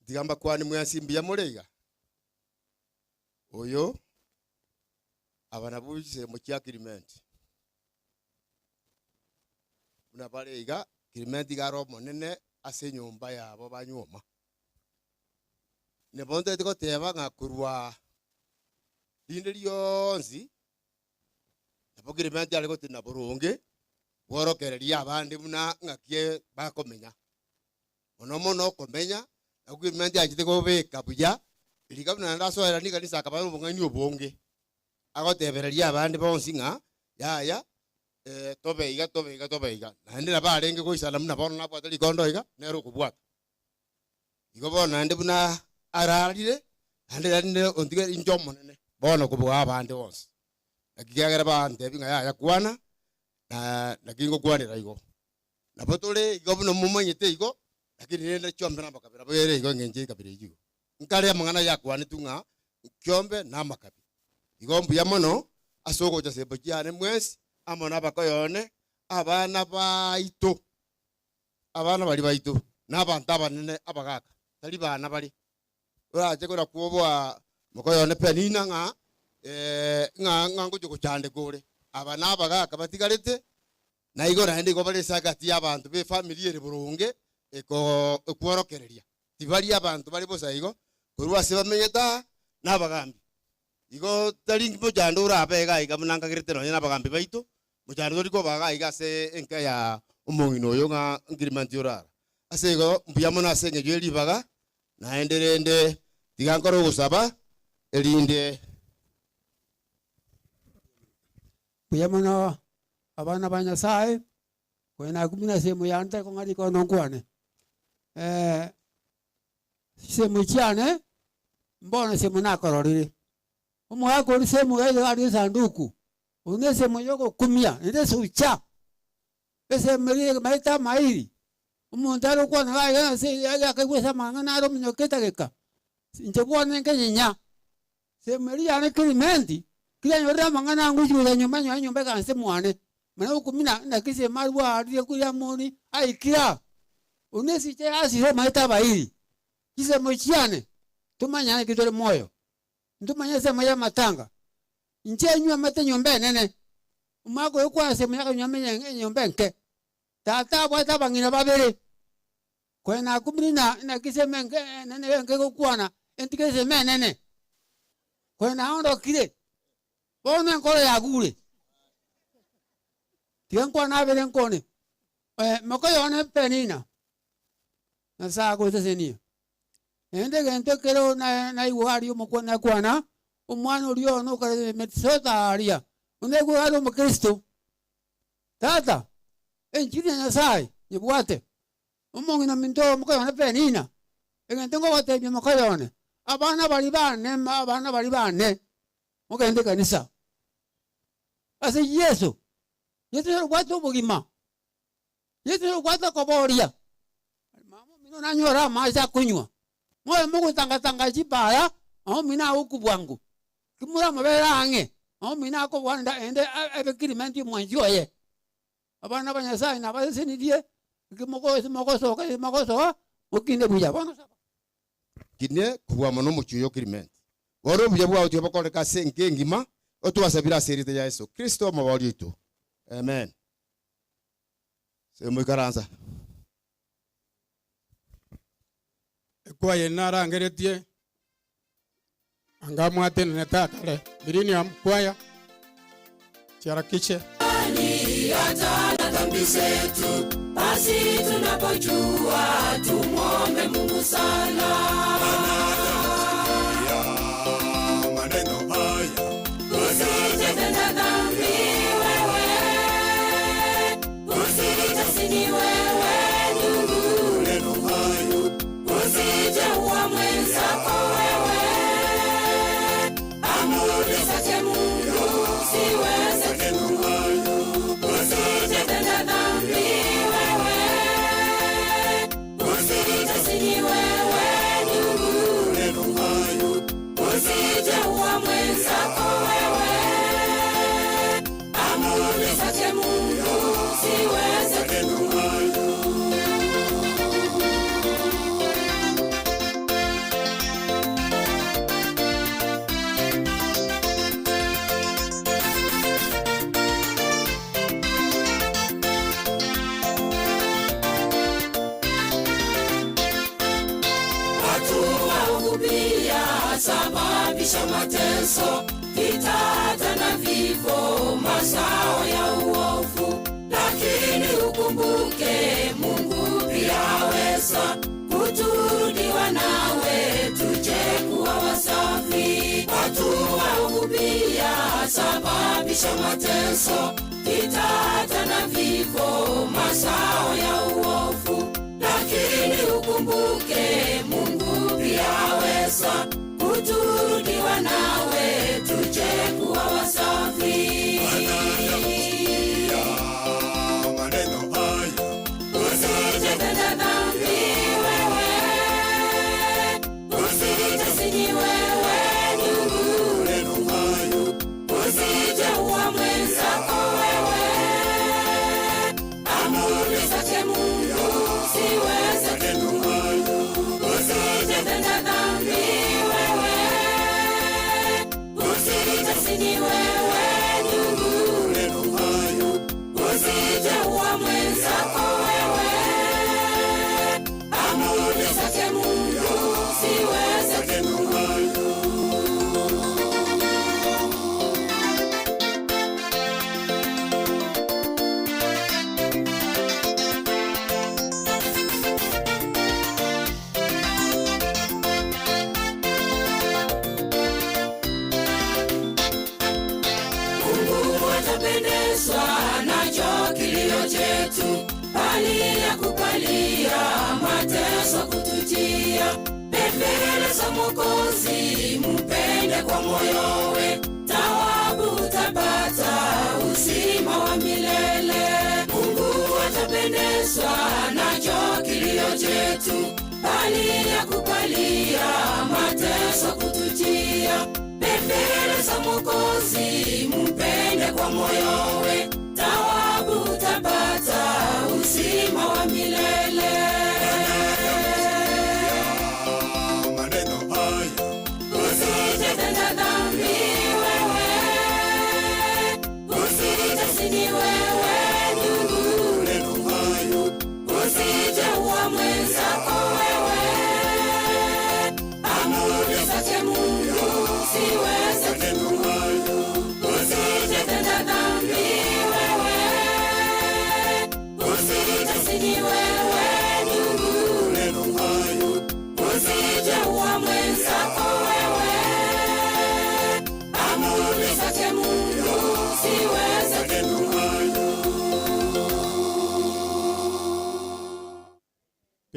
digamba kwani mwasimbia mureiga oyo abana bujise mu kya Kiribenti una bareiga Kiribenti garo monene ase nyumba yabo banyoma ne bonde tiko teba ngakurwa linde lyonzi nabo Kiribenti ali gotina burunge borokereria abandi buna ngakie bakomenya mono komenya na Kiribenti ajite gobeka buya ilikabuna ndasoera ni kanisa akabana ubung'ani obonge agotebereria abandi bonsi ng'a yaya tobeiga nandi nabarenge goisana muna bono nabwata likondo iga nero kubwata igo bono nandi buna ararire nandi ontige injomo nene bono kubwa abandi bonsi nakigagera bande binga yaya kwana na kingo kwanira igo nabotole igo buno mumanyete igo lakini nenda chombe namba kabira bwere igo ngenje kabira igo nkale amang'ana yakwane tunga kyombe na makabi igo mbuya mono asoko cha sebo cyane mwesi amona bakoyone abana baito bali baito n'abantu abanene abagaka tali bana bali uraje kora kuobwa mukoyone penina ng'a ngujo kuchande kore abana abagaka batigarete na igo rande igo bale sagati y'abantu be family ere burunge ekworokereria tibali abantu bali bosa igo kurwa se bamenyeta n'abagambi igo talingi mojando urabega iga munanga kiretero nyina bagambi baito mojando riko baga iga se enka ya umongino yo nga Kiribenti urara ase igo mbuya mona senge jeli baga na enderende tigankoro gusaba elinde buya mona abana ba Nyasaye kwena kumina semo yante ko ngari ko nonkwane semo cyane mbona semo nakororire umwako uri semo gaga ari sanduku une semo yoko kumia ende sucha ese meri maita mairi umuntaro kwa ngaga se yaga kagwesa mangana aro minyoketa geka nje bwana ngenya se meri ane Kiribenti kila nyora mangana nguju za nyumba kanse mwane Mana ukumina na kise marwa adiye kuya moni aikira. Unesi che asiro maita bairi. Kise mochiane. Tumanya kitole moyo. Tumanya sema ya matanga. Nche nywa mate nyombe nene. Umako yokwa sema ya nyombe nke. Tata bwata bangina babere. Kwena kumina na kise menge nene nke kokwana. Entikese nene. Kwena ondo kire. Bono nkole ya gure. Tiangkwa na bere nkone. Mako yone penina. Na saa ko sesenia. Ende gente kero na iwari mko na kwana. Umwana ulio no kare metsota aria. Unde guaro mo Kristo. Tata. Enchiri na sai. Yebwate. Umongi na minto mko yone penina. Engente ngo wate bi mko yone. Abana bali bane. Mko ende kanisa. Ase Yesu. Yesu watu bugima. Yesu watu koboria. Mama mino nanyora maisha kunywa. Moyo Mungu tanga chibaya, au mina huku bwangu. Kimura mabera ange. Au mina ko wanda ende ebekirimenti mwanjio ye. Abana banyasai na base nidie. Kimoko soka mukinde buja bana saba. Kine kuwa mono muchuyo kirimenti. Woro buja bwa uti bakole ka senke ngima, otu wasabira serite ya Yesu Kristo mabali tu. Amen. Semo ikaranza. Kwa yenara ngeretie angamwate netakale birini amkwaya charakishe Ni hata dhambi zetu basi tunapojua tumwombe Mungu sana. Maneno haya usitende dhambi wewe, usitesini wewe ndugu. Maneno haya usijeua mwenzako wewe, amri zake Mungu siweze tu. Usitende dhambi wewe, usitesini wewe ndugu. Maneno haya usijeua mwenzako wewe, amri zake Mungu siweze tu. Sababisha mateso, vitata na vifo, mazao ya uovu. Lakini ukumbuke Mungu pia aweza kuturudiwa nawe, tuje kuwa wasafi. Watu wahubia sababisha mateso, vitata na vifo, mazao ya uovu. Lakini ukumbuke Mungu pia aweza kuturudiwa nawe, tuje kuwa wasafi. Maneno haya usitende dhambi wewe, usitesini wewe ndugu. Maneno haya usijeua mwenzako wewe, amri zake Mungu siweze tu. Usitende dhambi wewe, usitesini wewe ndugu. Maneno haya usijeua mwenzako wewe, amri zake Mungu siweze tu. Nacho kilio chetu, bali ya kupalia mateso kutujia. Mbele za Mwokozi mpende kwa moyowe, thawabu utapata uzima wa milele. Mungu atapendezwa nacho kilio chetu, bali ya kupalia mateso kutujia. Mbele za Mwokozi mpende kwa moyowe, thawabu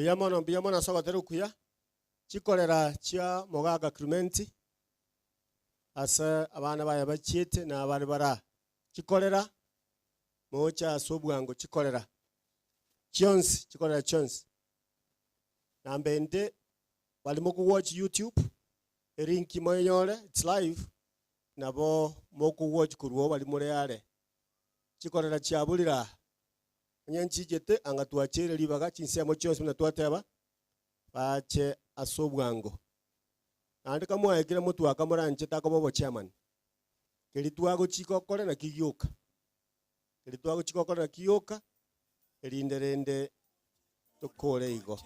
Biyamono sogoteru kuya. Chikorera chia mogaga Clementi. Asa abana baya bachiete na abari bara. Chikorera mocha sobwango chikorera. Chikorera chionsi. Na mbende balimo ku watch YouTube. Erinki moyole it's live. Nabo moku watch kuruo bali mureyale. Chikorera chiabulira. Nyanchi jete angatuachere libaga chinsemo chionsi na twateba. Bache asobwango. Andi kamwa ekira mutu akamura ncheta kobo chairman. Kelitwago chikokore na kiyoka. Kelitwago chikokore na kiyoka. Erinderende tokore igo.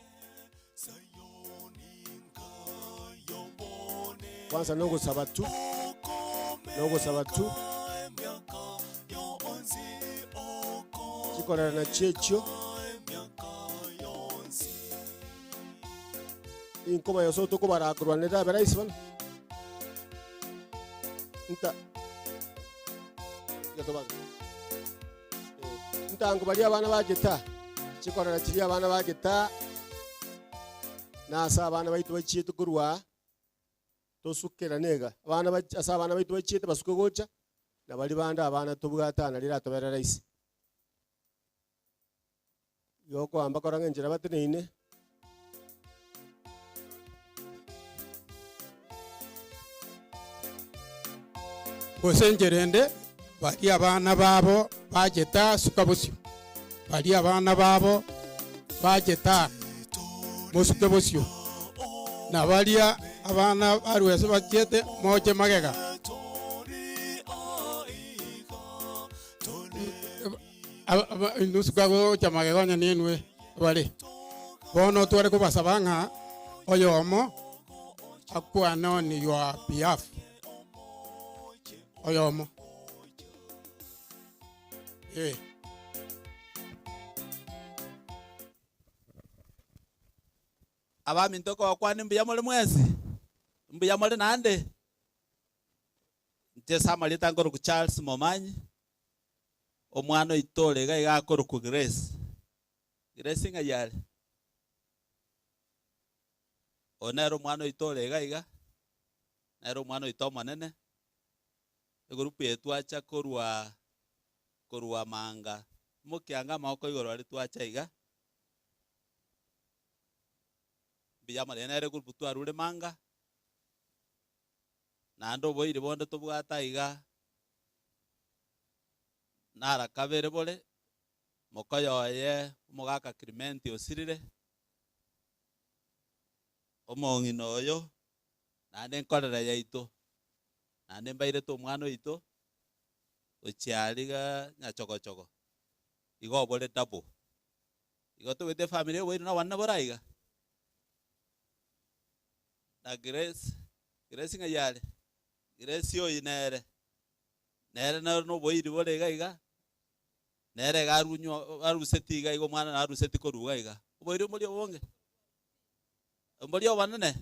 Kwanza nongo sabatu. Chikora na checho. Inkoma yoso toko barakurwa neda beraisi bana. Nta. Yatobaga. Ntango bali abana bageta. Chikora na chiri abana bageta. Nasa abana baitu bachiye tukurwa. Tosukera nega. Abana baitu bachiye basuke gocha. Na bali banda abana tubugata lira tobera raisi. Yoko ambakora ngenjira batenine. Osenjerende bali abana babo bajeta sukabusyo. Bali abana babo bajeta musukabusyo. Na bali abana barwese bakete moche magega. Nusukago chamagego nyanenwe bali. Bono tware ko basabanga oyomo akwana ni your behalf. Oyomo. Abami ntoko kwani mbiyamole mwezi. Mbiyamole nande. Ntesa malita ngoro ku Charles Momanyi. Omwana itole ga igakoro ku Grace. Grace nga yale. Onero mwana itole ga iga. Nero mwana itoma nene. Egrupu yetu acha korwa manga. Mukianga mako igoro ali twacha iga. Biyama nere grupu twarure manga. Nando boire bonde tobwata iga. Nara kabere bole. Mokoyo ye umugaka Clementi osirire. Omongino oyo. Nande nkorera yaito. Nande mbaire to mwana oito. Ochialiga nyachokochoko. Igo bole tapo. Igo to wete family we na wanna boraiga. Na Grace nga yale. Grace yo inere. Nere no boiri bole gaiga. Nere garunyo aruseti gaigo mwana na aruseti ko rugaiga. Boiri muri obonge. Muri obanene.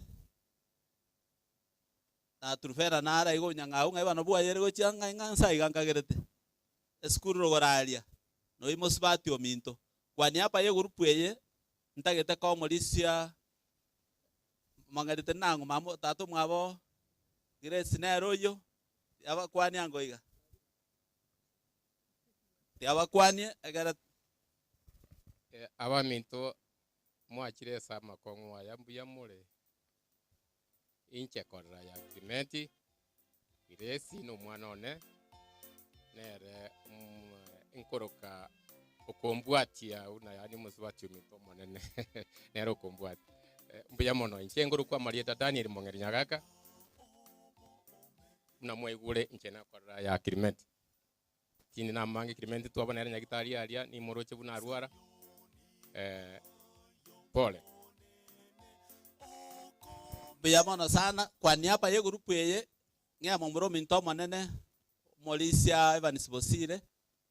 Na trufera nara igo nyanga unga ibana bua yere go changa ingansa igankagerete. Eskuru goralia. No imosbati ominto. Kwani hapa ye grupu eye ntagete ko molisia mangarite nangu mamo tatu mwabo Grace nero yo yaba kwani ango iga. Yaba kwani agara abaminto mwachire sama kongwa yambuya mure inche korra ya Clementi Grace no mwana one nere inkoroka okombwatia una yani muswati mito monene nero kombwati mbuya mono inche ngoro kwa Marieta Daniel Mongeri nyagaka na mwegure inche na korra ya Clementi kini na mange Clementi twabona nere nyagitari alia ni moroche buna ruara pole Biyamono sana kwani hapa ye grupu eye ngea mombro minto manene Molisia Evans Bosire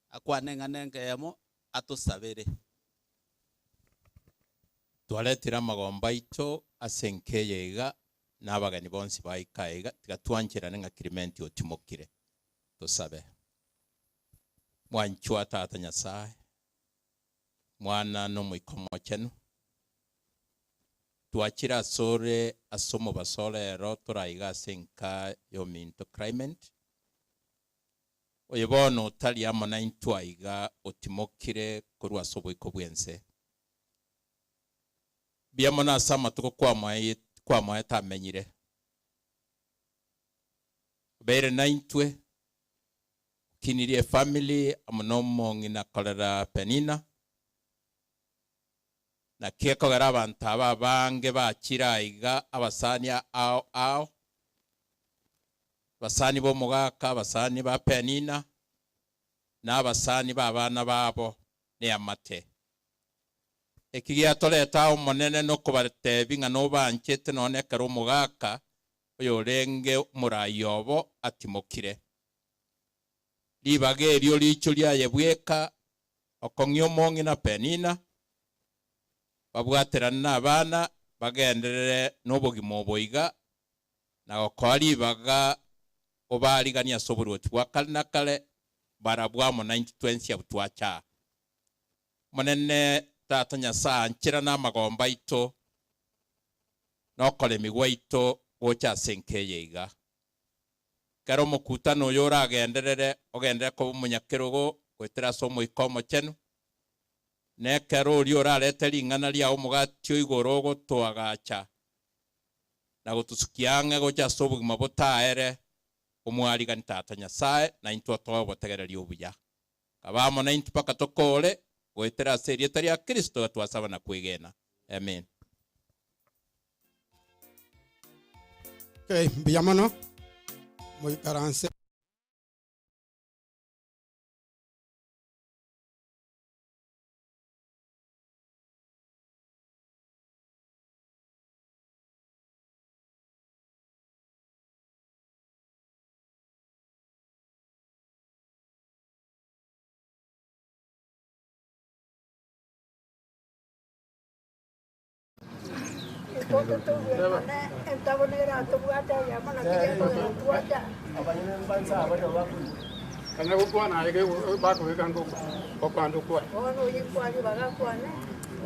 akwanenga nengemo atosabere twaletera magomba ito asenkeyega n'abagani bonsi bayikayega tigatwanjirane nka Clementi otimokire tosabe mwanchu atata Nyasaye mwana no mwikomo chenu twachira sore asomo basolero turaiga senka yo minto climate oyebono tali amona intwaiga otimokire kurwa sobo ikobwense biamona sama tuko kwa mwa tamenyire bere naintwe kinirie family amonomo ngina kolera penina na keko gara abantu aba bange bakiraiga abasania ao basani bo mugaka basani ba penina na basani ba bana babo ne amate ekigia toleta omonene no kubatebi nga no banchete none karo mugaka oyo renge murayobo atimokire libage elio licho lya yebweka okongyo mongi na penina babwaterana n'abana bagenderere n'obugimo oboiga na okwali baga obaligania soboroti wakali na kale barabwamo 1920 abutwacha monene tata Nyasaye nchira n'amagomba ito nokole migwa ito gocha senkeyeiga karo mukutano yora agenderere ogendere ko munyakerogo gwetera somo ikomo chenu ne karo lyora leteri ngana lya omugati igorogo twagacha na gutusukianga gocha sobugima botaere omwali kan tata Nyasaye na into to botegera lyobuya kabamo na into paka tokole gwetera serie tari ya Kristo twasaba na kwegena amen. Okay, biamono muy caranse Kana kwa na yake ba ko kan ko kwa ndo kwa. Ono yikwa ni baga kwa ne.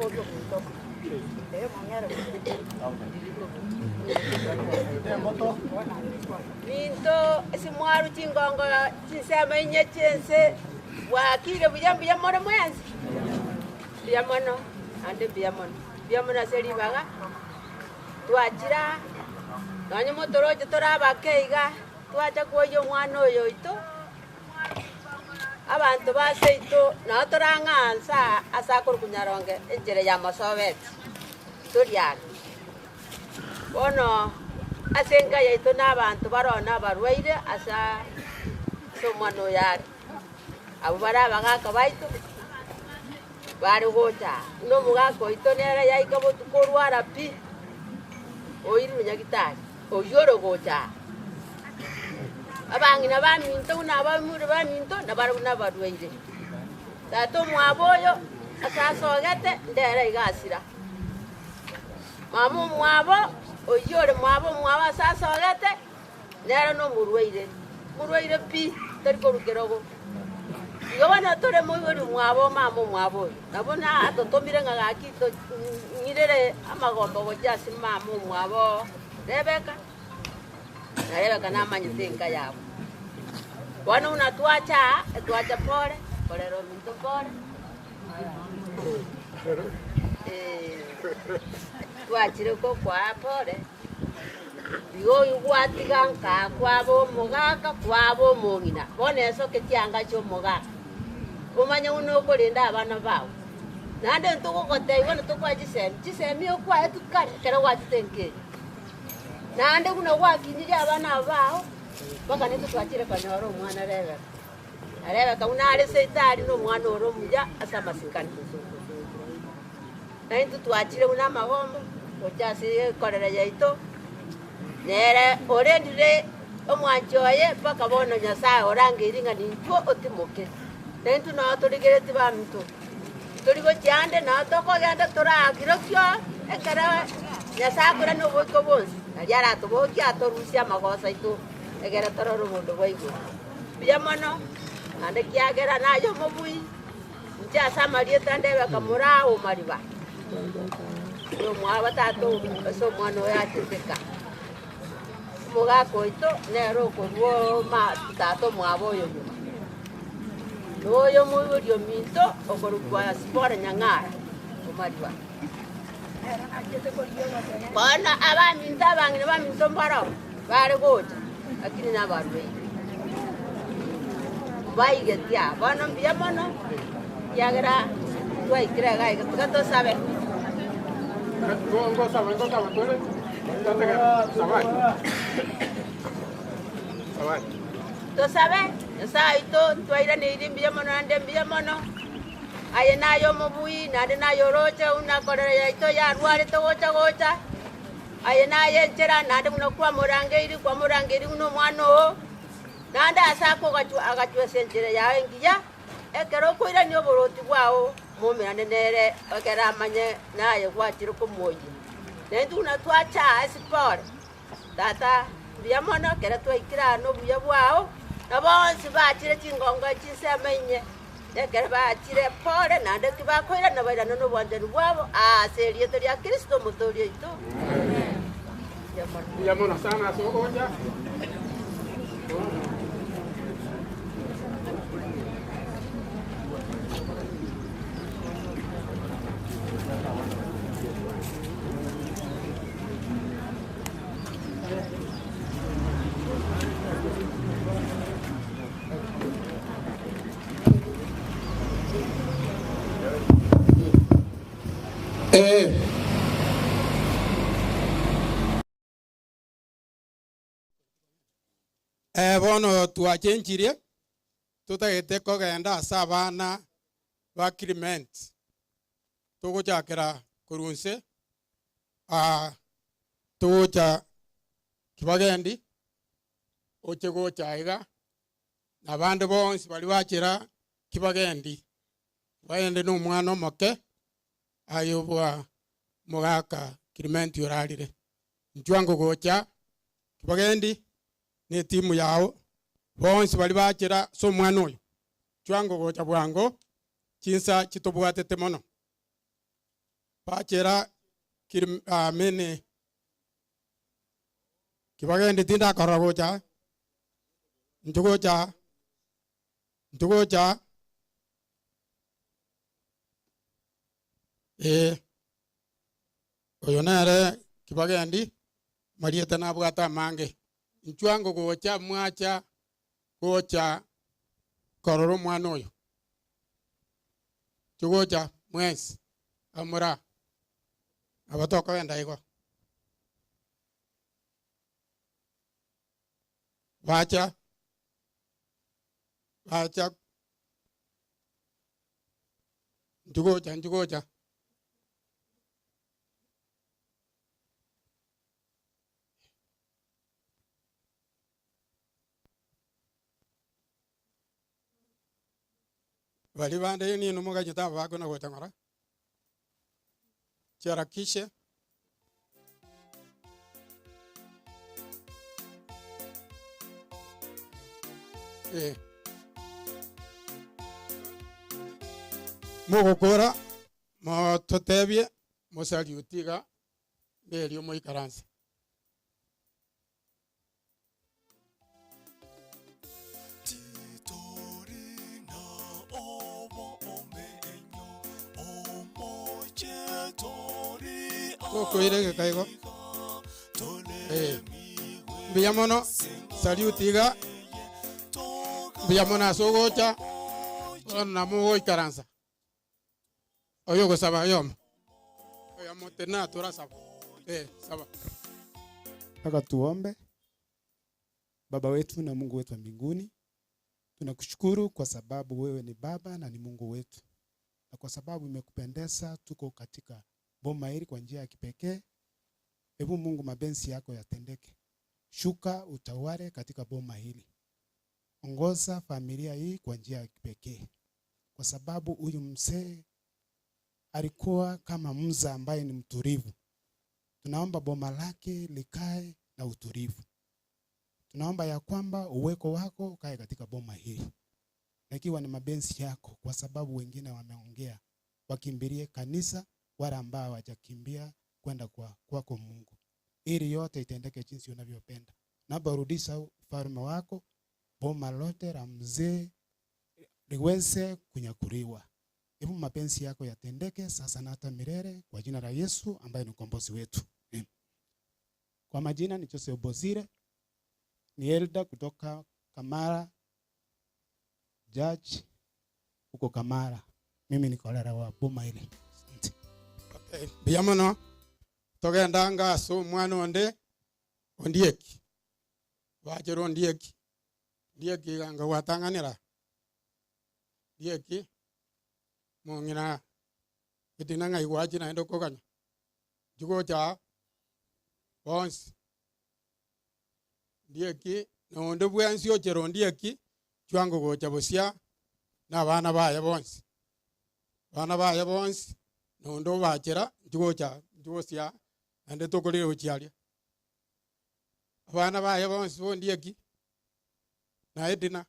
Ojo kuto. Mongera. Minto simwaru chingongo chisema inyechense wakire bujambu mora mwenzi. Biamono ande biamono seri baga. Twachira nanye motoroje torabakeiga twacha koyo mwana oyo ito abantu baseito na torangansa asakor kunyaronge enjere ya masovet turiana bono asenga yaito n'abantu barona barwaire asa somano yari abo barabagaka baito bari gocha no mugako ito nera yaika botukorwara pi oiru nyagitari oyoro gocha abangina baminto na bamuri baminto na baru na barweire tato mwaboyo asasogete ndera igasira mamu mwabo oyore mwabo asasogete ndera no murweire pi tari korukerogo yobana tore moyori mwabo mamu mwabo nabona atotomire ngagakito ngirere amagombo gojasi mamu mwabo Rebeka na manyitinga yabo wana unatuacha pole rominto pole tuachire ko kwa pole yo yuwatiganka kwabo mugaka kwabo mongina bone so ketianga cyo mugaka umanya uno kolinda abana bawo nande ntugokote ibona tukwagisemi okwa etukare kera watitenke nande kuno wakinjira abana bawo baka netu twachire kanyoro mwana Rebeka unale seitari no mwana oromuja asama sinkani na intu twachire una magombo ojasi korera yaito nere orendire omwanjoye baka bono Nyasaye orangiringa nintuo otimoke na intu na torigereti bantu torigo cyande na tokogenda turagirokyo ekara Nyasaye kora no boiko bonsi yara to boki atorusia magosa itu egera tororo bondo boigo biamono ande kiagera nayo mobui nja samarie tandebe kamura o mariba Yo mwa tato so mwana ya teka. Moga koito nero ko wo ma tato mwa boyo. Yo mo yo minto okoro kwa sport nyangara. Omadwa. Bana abaminta bangine baminto mbaro. Bare goja. Akini na barwe. Vai getia, bana mbia mono. Yagra tuai kira gai gato sabe. Ngo sabe tuele. To sabe, sa ito tuaira ni mbia mono ande mbia mono. Ayena yo mobui na de na yorocha una korera ya ito ya ruare to gocha. Ayena ye chera na de uno kwa morangeri uno mwano. Nanda asako agachwa senjere ya engiya. Ekero koira ni oboroti gwao. Mume anenere okera manye naye gwachiro komoyi. Nendu na twacha esport. Tata biamono kera twaikira no buya bwao. Na bonse bachire chingongo chisemenye. Ekera bachire pore nande kibakoira na baira no bwanderu bwabo. Serie to ya Kristo mutorio itu. Biamono sana sogoja. Bono twachenjirie tutagete kogenda asa abana ba Clement tuguchakira kurunse tugucha kibagendi oche gochaiga na bande bonsi bali bachira kibagendi baende n'umwana omoke ayobwa mugaka Clement urarire ntwango gocha kibagendi ni timu yao bonsi bali bachira so mwana oyo twango gocha bwango chinsa chitobwatete mono bachira mene kibagende tinda kora gocha ntugocha oyo nare kibagendi marieta na bwata mange nchwango gocha mwacha gocha kororo mwana oyo chugocha mwezi amura abatoka wenda igo bacha nchugocha bali bande ni no muga jita bako na gocha ngara charakishe mogokora mo totebye mosali utiga beri mo ikaranse koire kaigo biyamono saliutiga biyamona sogocha na mo ikaransa oyo go saba yom oyo motena tora saba saba. Nataka tuombe. Baba wetu na Mungu wetu wa mbinguni, tunakushukuru kwa sababu wewe ni Baba na ni Mungu wetu, na kwa sababu imekupendeza tuko katika boma hili kwa njia ya kipekee. Hebu Mungu, mapenzi yako yatendeke. Shuka utawale katika boma hili. Ongoza familia hii kwa njia ya kipekee, kwa sababu huyu mzee alikuwa kama mza ambaye ni mtulivu. Tunaomba boma lake likae na utulivu. Tunaomba ya kwamba uweko wako ukae katika boma hili. Na ikiwa ni mapenzi yako, kwa sababu wengine wameongea wakimbilie kanisa, wale ambao hawajakimbia kwenda kwako Mungu, ili yote itendeke jinsi unavyopenda. Naporudisha ufalme wako, boma lote la mzee liweze kunyakuliwa. Hebu mapenzi yako yatendeke sasa na hata milele, kwa jina la Yesu ambaye ni mkombozi wetu. Kwa majina ni Joseph Bosire, ni elder kutoka Kamara Judge huko Kamara. Mimi ni kolera wa boma ile. Okay. Biamono togenda ngaso mwana ondieki. Wajero ondieki. Ndieki ganga watanganira. Ndieki mongina itinanga iwaji na endo kokanya. Jugo cha once. Ndieki no ndo bwansi ochero ndieki chwango gocha bosia na bana baye bonse. Bana baye bonse no ndo bachera jugocia ande tokolire uchialia. Bana baye bonse bondieki na edina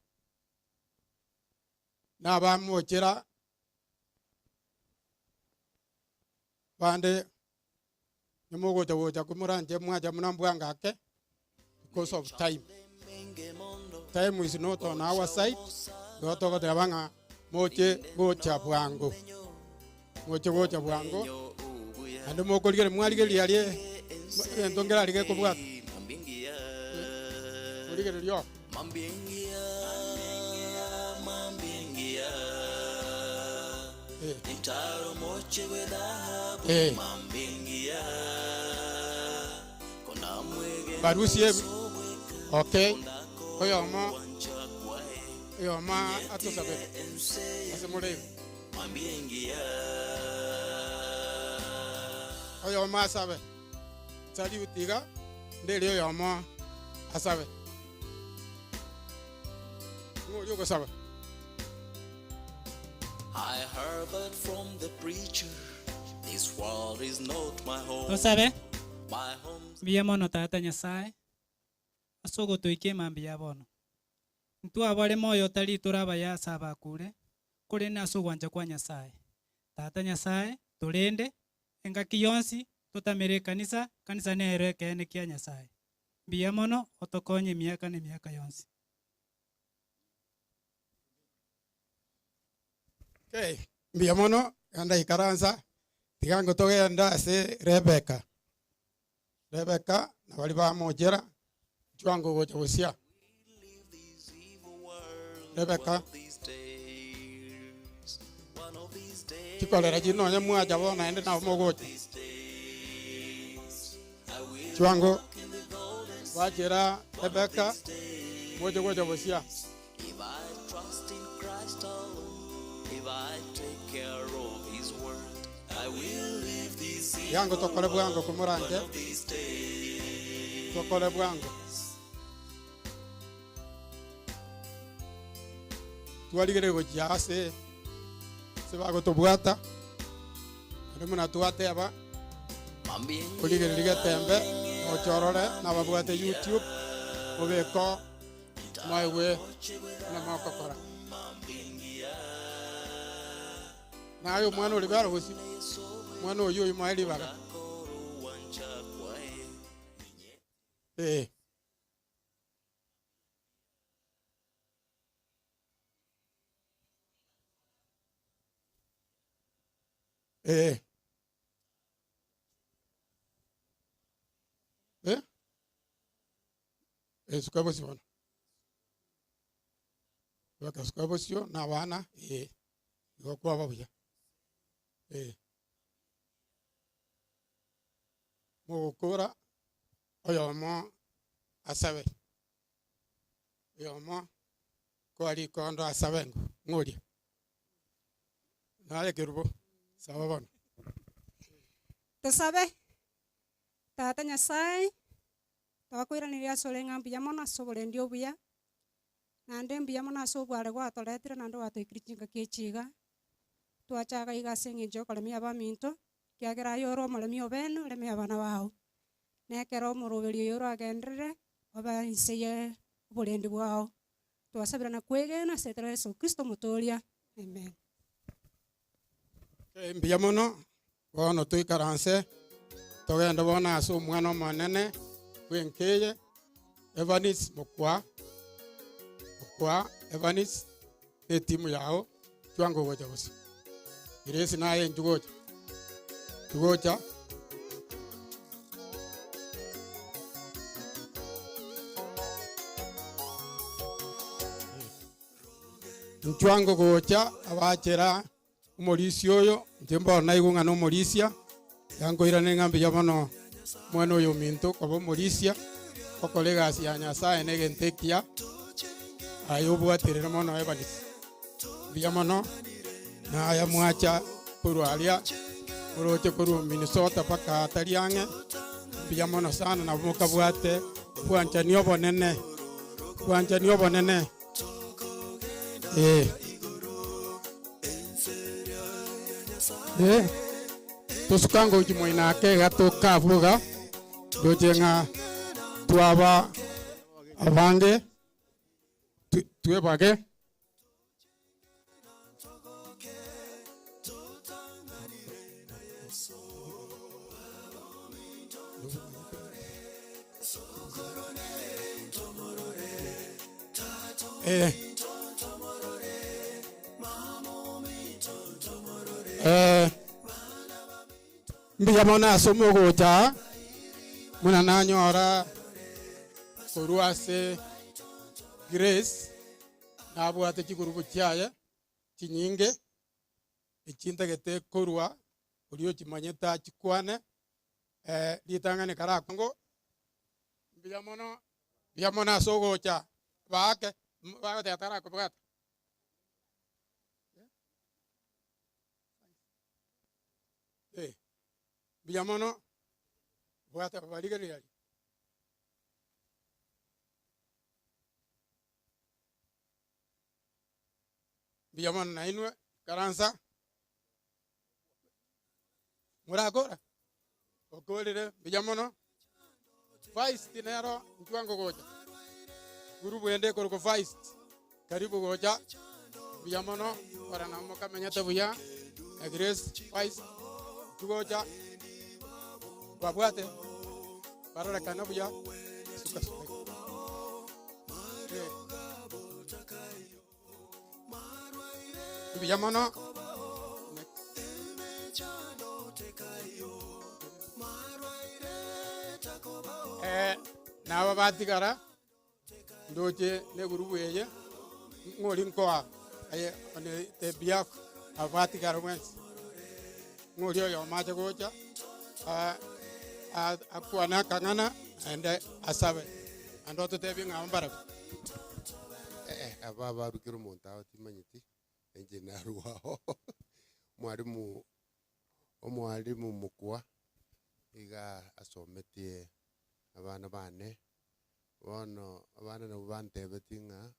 na bamochera bande nimogocha kumuranje mwaja munambwanga ake because of time. Time is not on our side. Goto gote banga moche gocha bwango. Moche gocha bwango. Ando mokoligere mwaligere yalie ndongera lige kubwata. Muligere lyo. Intaro moche weda mambingia. Kona mwege. Barusie. Okay. Oyo ma atosabe. Asemole. Mambingia. Oyo ma sabe. Sali utiga ndeli oyo ma asabe. Ngo sabe. I heard from the preacher, this world is not my home. Osabe. My home. Biamono tata Nyasaye. Asogo toike mambia bono. Ntu abale moyo tali turaba ya saba kure. Kure na sugwanja kwa Nyasaye. Tata Nyasaye tulende engaki yonsi tutamere kanisa nereke ene kia Nyasaye. Biamono otokonye miaka ne miaka yonsi. Okay, biamono anda ikaranza tigango togenda se Rebecca na bali ba mojera chwango gocha bosia Rebecca kikolera jino nya mwaja bona ende na mogocha chwango wajera Rebecca moja gocha bosia. If I trust in Christ alone, if I take care of His word, I will live this yango tokole bwango kumuranje tokole bwango tualigere gocha se bago tobwata ndimo na tuate aba kuligere ligatembe ochorore na babwate YouTube obeko maiwe na makokora na ayo mwana olibara hosi mwana oyo imaili baga sukabo sibona waka sukabo sio na wana kwa babuya mukura oyo mo asabe oyo mo kwali kondo asabengo ngori naye kirubo sawa bana tusabe tata Nyasaye twakwiraniria asore ng'ambi ya mona sobore ndio buya na ndembi ya mona sobware gwatoretire na ndo watwikirikinga kichiga twachaga igase jokole mi abaminto kiagera yoro molemi obeno lemi abana bao nekero murubiri yoro agendere oba inseye oburendi bwao twasabira na kwegena setere Yesu Kristo mutoria amen. Mbiya mono bono tuikaranse togenda bona ase omwana omonene bwenkeye Evanis Mokwa Evanis ne timu yao chwango gocha gosi iresi naye njugocha nchwango gocha abachera umorisi oyo njembona igunga no morisia yangoira nengambi yabono mwana oyo minto kobo morisia okolegasi ya Nyasaye negentekia ayo bwaterera mono Evanis biyamono na ya mwacha kurwalia uroche kuru Minnesota paka atariange biyamono sana na muka bwate bwanja niyo bonene tusukango jimoina ke gato kavuga dojenga tuaba abange tuebage mbiyamona somo gocha muna nanyora koruase Grace nabwate chigurubu chiaye chinyinge echintagete korwa orio chimanyeta chikwane litangane karakongo mbiyamona sogocha baake tetara kubwata biyamono bwata baligari yali biyamono nainwe karansa murakora okolere biyamono Feist nero nchwango goja guru bwende korko Feist karibu goja biyamono para namo kamenyata buya Grace Feist tugoja babwate barora kanabuya suka biyamono na babatigara ndoje ne gurubu yeye ngori nkoa aye one te biaf abatigara wens ngori yo maje gocha akwana kangana ende asabe andoto tebi ngambara ababa rukiro montaho timanyiti engineer wao mwarimu mukwa iga asometie abana bane bono abana nabo bantebetinga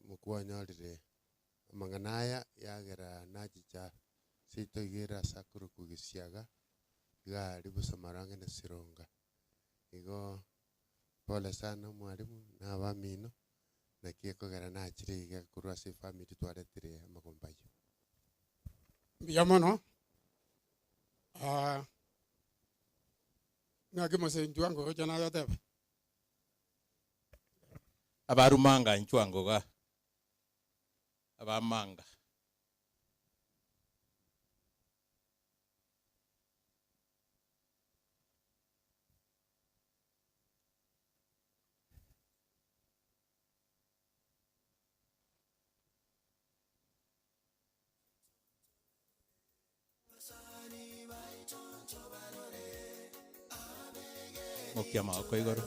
mukwa nyorire amanganaya yagera nachicha sitoigera sakuru kugisiaga iga ribusomarange na sironga igo pole sana mwarimu na abamino na kiekogera nachire iga kurwa se family twaretire amagombayo biyamono ngakimose nchwango gocha na yotebe abarumanga nchwango ga abamanga mokia mako igoro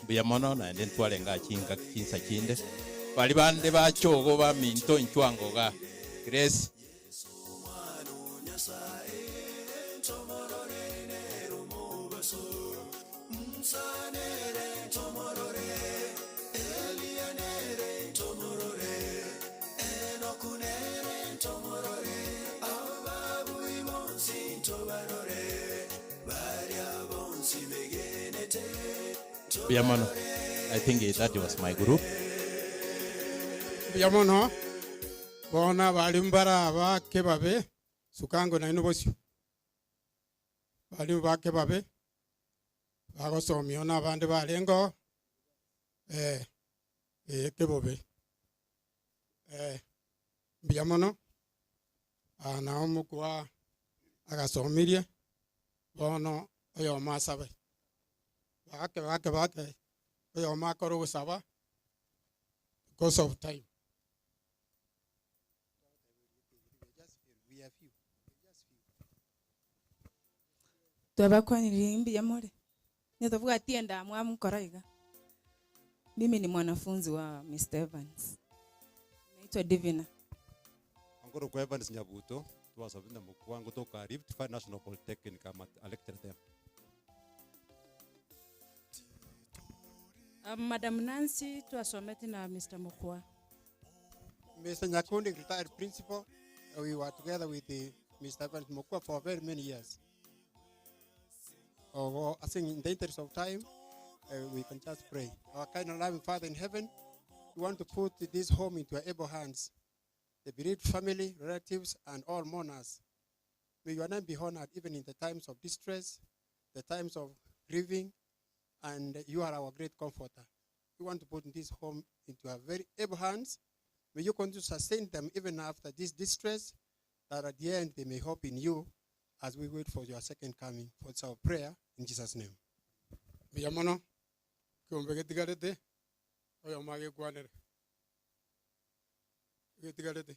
biyamono na ende twalenga chinga kinsa chinde bali bande bachogo ba minto nchwango ga Grace biyamono I think that was my group biyamono bona bali mbara ba kebabe sukango na inobosio balimu bake babe bagosomio n'abandi barengo kebobe mbia mono nao mukwa agasomirie bono oyo masabe bake oyo makoro gusaba because of time. Twabakwaniriria mbia more nitavuga tienda mwamu koraiga. Mimi ni mwanafunzi wa Mr. Evans. Naitwa Divina. Angoro kwa Evans Nyabuto, tuwasabinda mkwangu toka Rift Valley National Polytechnic kama lecturer there. Madam Nancy tuwasometi na Mr. Mukwa. Mr. Nyakundi, retired principal, we were together with Mr. Evans Mukwa for very many years. I think in the interest of time, we can just pray. Our kind and loving Father in heaven, we want to put this home into your able hands. The bereaved family, relatives, and all mourners. May your name be honored even in the times of distress, the times of grieving, and you are our great comforter. We want to put this home into your very able hands. May you continue to sustain them even after this distress, that at the end they may hope in you as we wait for your second coming. For it's our prayer in Jesus' name. Biyamono, kumbe getigarete, oyo mage kwanere. Getigarete.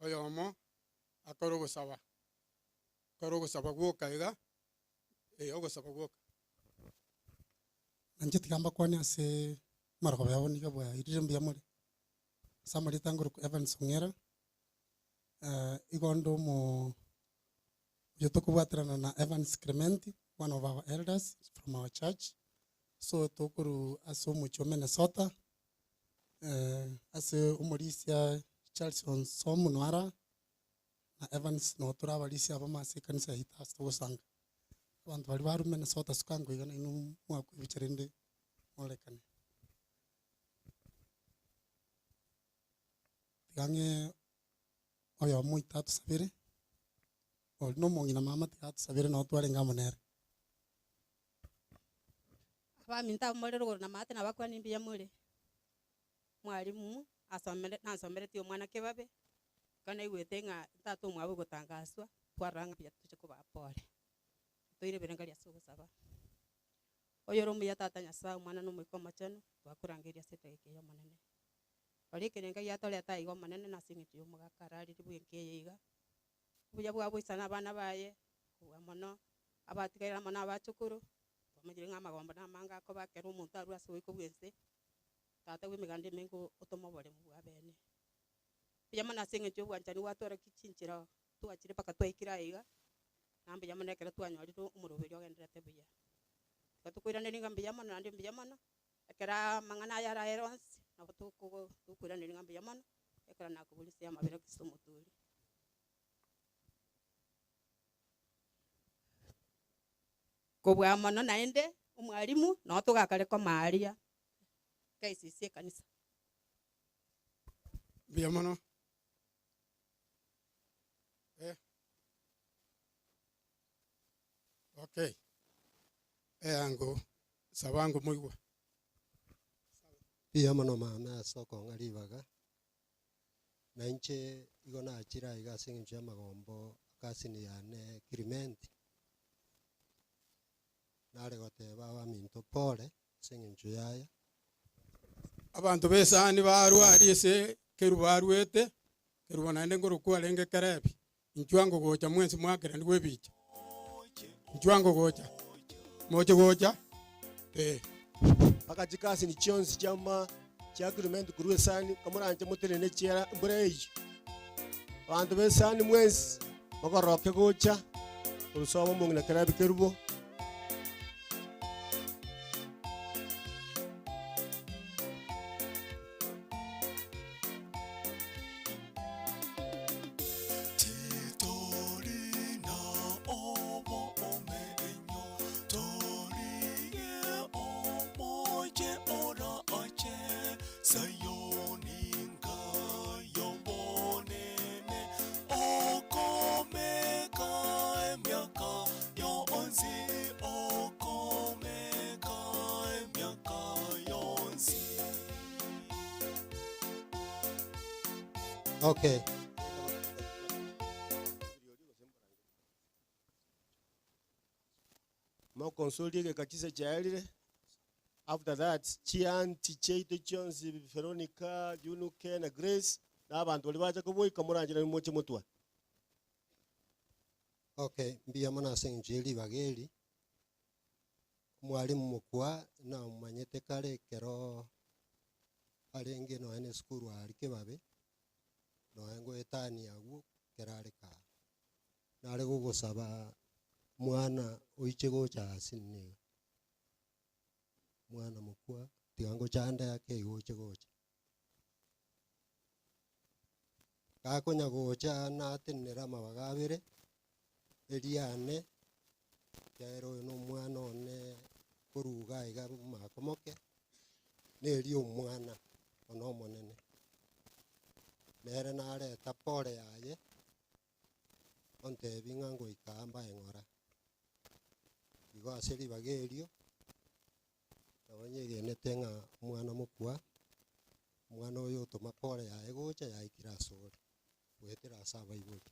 Oyo mo, akorogo saba. Korogo saba guoka ega. Ogo saba guoka. Anjiti kamba kwani ase maroko yabo ni kabo irire mbiyamore. Samari tangoro Evans Ongera. Igondo mo yotokubatrana na Evans Clementi, one of our elders from our church. So tokuru aso mucho Minnesota. Ase umorisia Charleston Somunwara na Evans no turabalisia abamase kanisa hitas togosanga. Abantu bari baru Minnesota sukango igana inu mwako bicherende molekane. Tigange oyo muita tusabire. No mongina mama tiga tusabire no twarenga monere. Abaminta morero na mate na bakwani mbia muri. Mwalimu asomere tio mwana kebabe. Kana igwete nga tatu mwabo gutangaswa twaranga pia tuche kuba pole. Toire berengaria sugo saba. Oyo romu ya tata nyasa mwana no mwiko machano twakurangiria seteke yo manene. Olike nenga ya tole ata igo manene na singiti yo mugakarari ribwenge yiga. Buya bwa bwisana abana baye uwamono abatigaira mona abachukuru bamugire ngamagomba namanga ko bakera umuntu aru asowe ko bwese tata wimigande mengo otomobore mu abene buya mona singe cyo bwanjani watora kichinchira tuachire paka twikira iga nambe yamona kera twanyori to umuroberi ogendera tebuya katukwirane ningambe yamona ndi mbe yamona ekera mangana yara erons na tukwirane ningambe yamona ekera nakubulisi amabera kisomoturi. Kubwa mono naende umwalimu no tugakare ko Maria KCC kanisa biyamono okay ango sabango muigwa biyamono mama soko ngalibaga na inche igona achira igasinje amagombo akasini yane Clementi nare gote baba minto pole singinju yaya abantu besani barwariese kerubarwete kerubona ngoro kwalenge karebi inchwango gocha mwezi mwakera ndwe bicha inchwango gocha mocho gocha akajikasi ni chionsi chama cha Clementi kuruwe sani kamuranje mutelene chera mbreyi abantu besani mwezi bakoroke gocha urusomo mungina karebi kerubo Yo Okay. Mokonsoli ke kakise chairire. After that, Chianti, Cheito Jones, Veronica, Junuke, na Grace, na abantu bali baje kuboyika murangira muche mutwa. Okay, mbia mana senjeli bageli. Mwalimu mukwa na umanyete kale kero alenge no ene skuru alike babe. No engo etani agu kerareka. Nare gugusaba mwana oiche gocha sinne. Mwana mukwa tigango chanda yake igoche gocha. Kakonya gocha na tenera mabagabire. Eliane kero no mwana one kuruga iga makomoke neri omwana ono monene nere nare tapore yaye onte bingango ikamba engora igo aseri bagerio abanye gene tenga mwana mukwa mwana oyo tomapore yaye gocha yaikira sore wetera saba iboki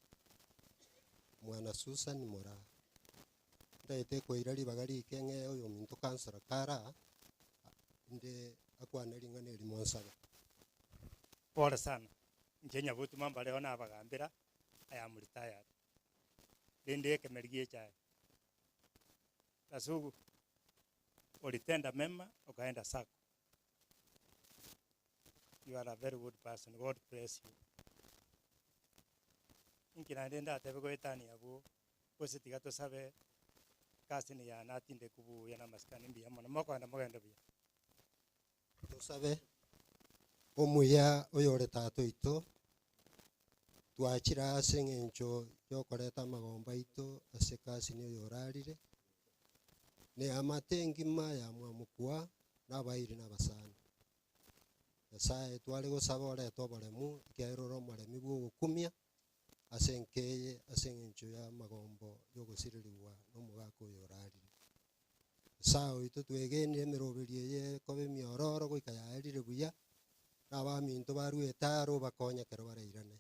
mwana Susan Mora ndete koirari bagari kenge oyo minto kansara kara inde akwaneri ngane limonsaga. Pole sana njenya butu mamba leo na bagambira I am retired dende kemerigie chai tasugu ulitenda mema ukaenda sako. You are a very good person. God bless you. Inkina ndenda atebe ko etani yabo kose tigato sabe kasi ni ya natinde kubu ya na maskani mbiya mona moko anda mogenda biya. Tusabe omuya oyore tato ito twachira asengencho yokoreta magomba ito asekasi ni yorarire ne amatengi maya mwamukwa nabairi nabasana Nyasaye twali gusaba ore toboremu keroro maremi bwo gukumia asenkeye asengencho ya magombo yogosiririwa nomugako yorarire sao ito twegene emeroberie ye kobe miororo goika yaerire buya nabaminto baruetaro bakonya kero bareirane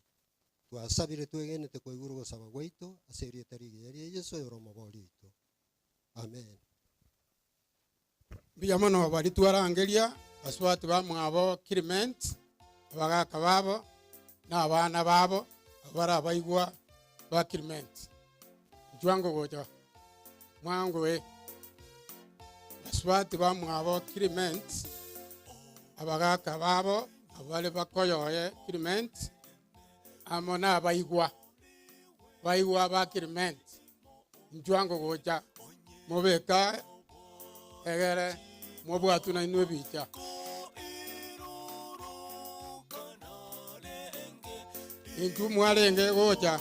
twasabire twegenete koiguru gosaba gwaito aserie tarige Yesu yoromo bori ito amen. Biyamono bari twarangeria aswati bamwabo Clement abagaka babo n'abana babo abara abaigwa ba Clement jwango goja mwango we aswati bamwabo Clement abagaka babo abale bakoyoye Clement amona abaigwa ba Clement jwango goja mobeka egere mobwatu na inwe bicha intu mwarenge gocha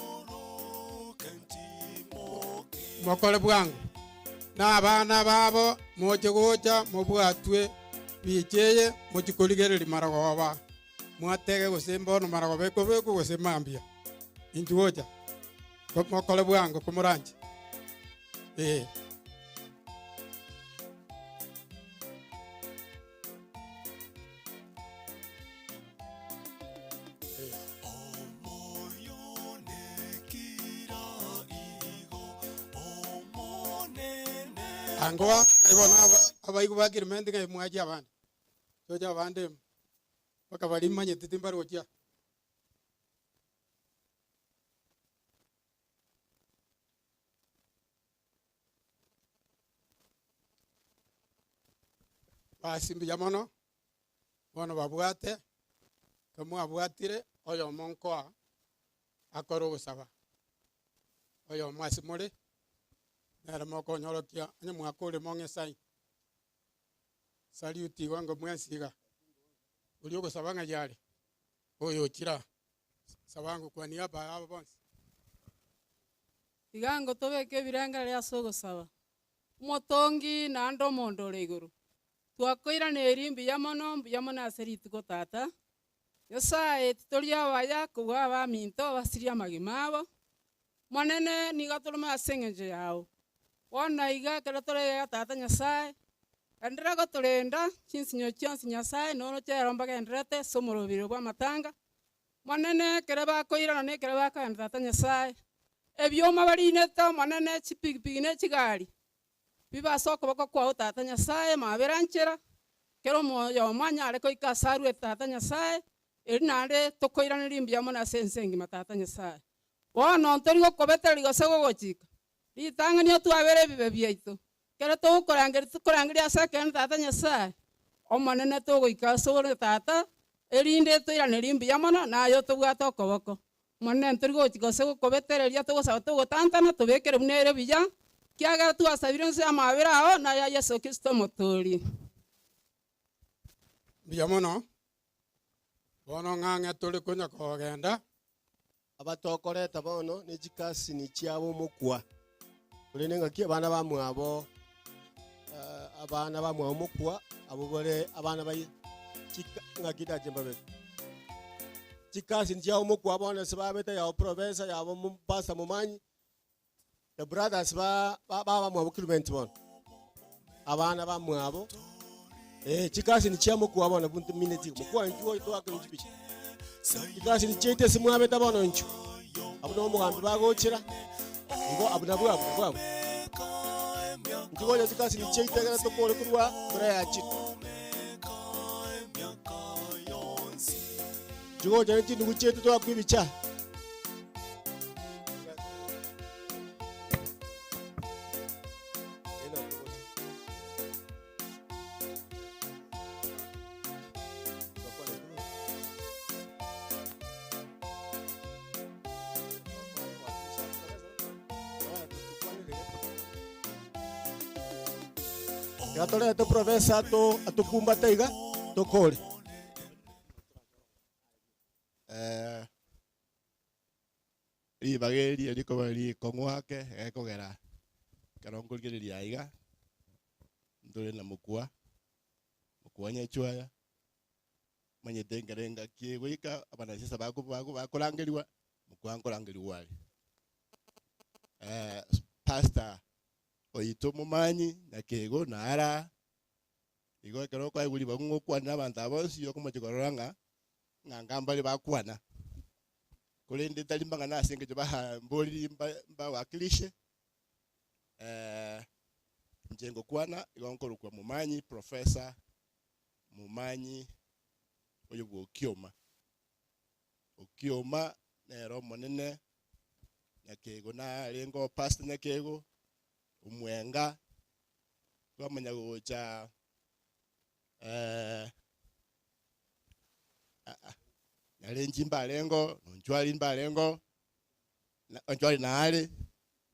mokole bwangu n'abana babo moche gocha mobwatwe bicheye mochikoligereri maragoba mwatege gosemba no maragobe kobeko gosemambia intu gocha mokole bwangu kumuranje Angoa ibona abayigu bagire mende ngai mwaji abandi toja abandi bakabali manye titimba roja basimbi yamono bono babwate kamu abwatire oyo monko akoro gusaba oyo mwasimore nere moko nyorokia anye mwakore monge sai saluti wango mwensiga ulio gusabanga yale oyo chira sabangu kwa niaba yabo bonse igango tobeke biranga lya sogo saba motongi na ndo mondore iguru twakoira nerimbi yamono aserituko tata yosae titoria waya kuwa ba minto basiria magimabo monene nigatuluma asengenje yao wona iga kero tore ya tata Nyasaye endera gotulenda chinsinyo chionsi Nyasaye nono cheromba gendrete somorobiro bwa matanga monene kere bakoirana na ekere bakaenda tata Nyasaye ebyoma barinete monene chipigipigi na chigari bibasa okoboko kwao tata Nyasaye maberanchera kero moyo manyare koika sarwe tata Nyasaye eri nare tokoirana rimbia mona sensengi matata Nyasaye bono ntori gokobeteri gose gogochika ritang'ania twabere bibe biaitu kero tukorangeri ase kende tata Nyasaye omonene togoika sore tata erinde toirane rimbia mono nayo tobwate okoboko monene ntori gochika gose gokobetereria togosaba togotantana tobekere buna ere biya kiagera twasabire nse amabere ao na ya Yesu Kristo motori Biya mono bono ng'ang'e turi kunya kogenda abatokoreta bono ne chikasi ni chiabo mokwa kuri ngaki abana bamwabo abana bamwabo mokwa abo bore abana bai ngaki da jembabe chikasi ni chiabo mokwa bono sebabeta ya province ya bo pasta mumanyi the brothers ba bamwabo kilomita bono abana bamwabo chikasi ni chiamo kwa bona buntu minute mukwa njuo to akero chipichi chikasi ni chete simu abeta bona nchu abuno mugambi bagochira ngo abuna bwa njuo ya chikasi ni chete gara to kore kurwa kura ya chi njuo ya nti ndugu chete to akwibicha Gatore to profesa to kumba teiga to kore. Bageri aliko bali kongwake ekogera. Karongolgeria iga. Ndore na mukwa. Mukwanya chwaya. Manye tengerenga kiwika abana sisa bakolangeliwa mukwankolangeliwa. Pastor oito mumanyi na kego nara igo kero kwa guli bango kwana abantu abonsi yo kumachikoranga ngangambali bakwana kulende talimbanga nasenge baha mboli mba wakilishe njengo kwana igo kwa mumanyi professor mumanyi oyo okioma nero monene na kego na lengo pastor na kego umwenga kwamanya gocha nalenji mbalengo nchwali mbalengo nchwali naale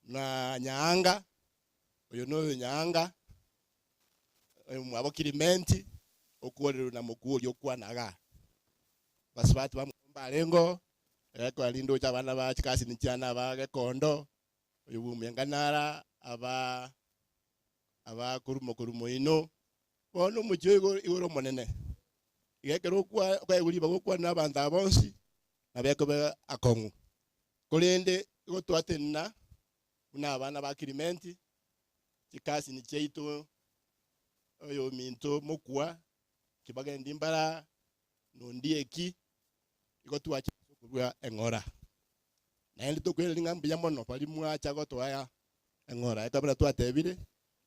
na nyanga oyo no nyanga mwabo kilimenti okuolero na mukuli okwanaga basibati bambalengo eko alindo cha bana ba chikasi ni chana ba kondo oyo bumyenga nara aba kurumo ino bono muchego igoro monene igekero kwa iguri bagokwa n'abantu abonsi nabeko be akongu kulende igotwatenna una abana ba kilimenti chikasi ni cheito oyo minto mokwa kibaga ndimbara nondieki igotwa chikubwa engora na ndi tokwele ngambi mono pali mwacha gotwaya engora etabana twatebire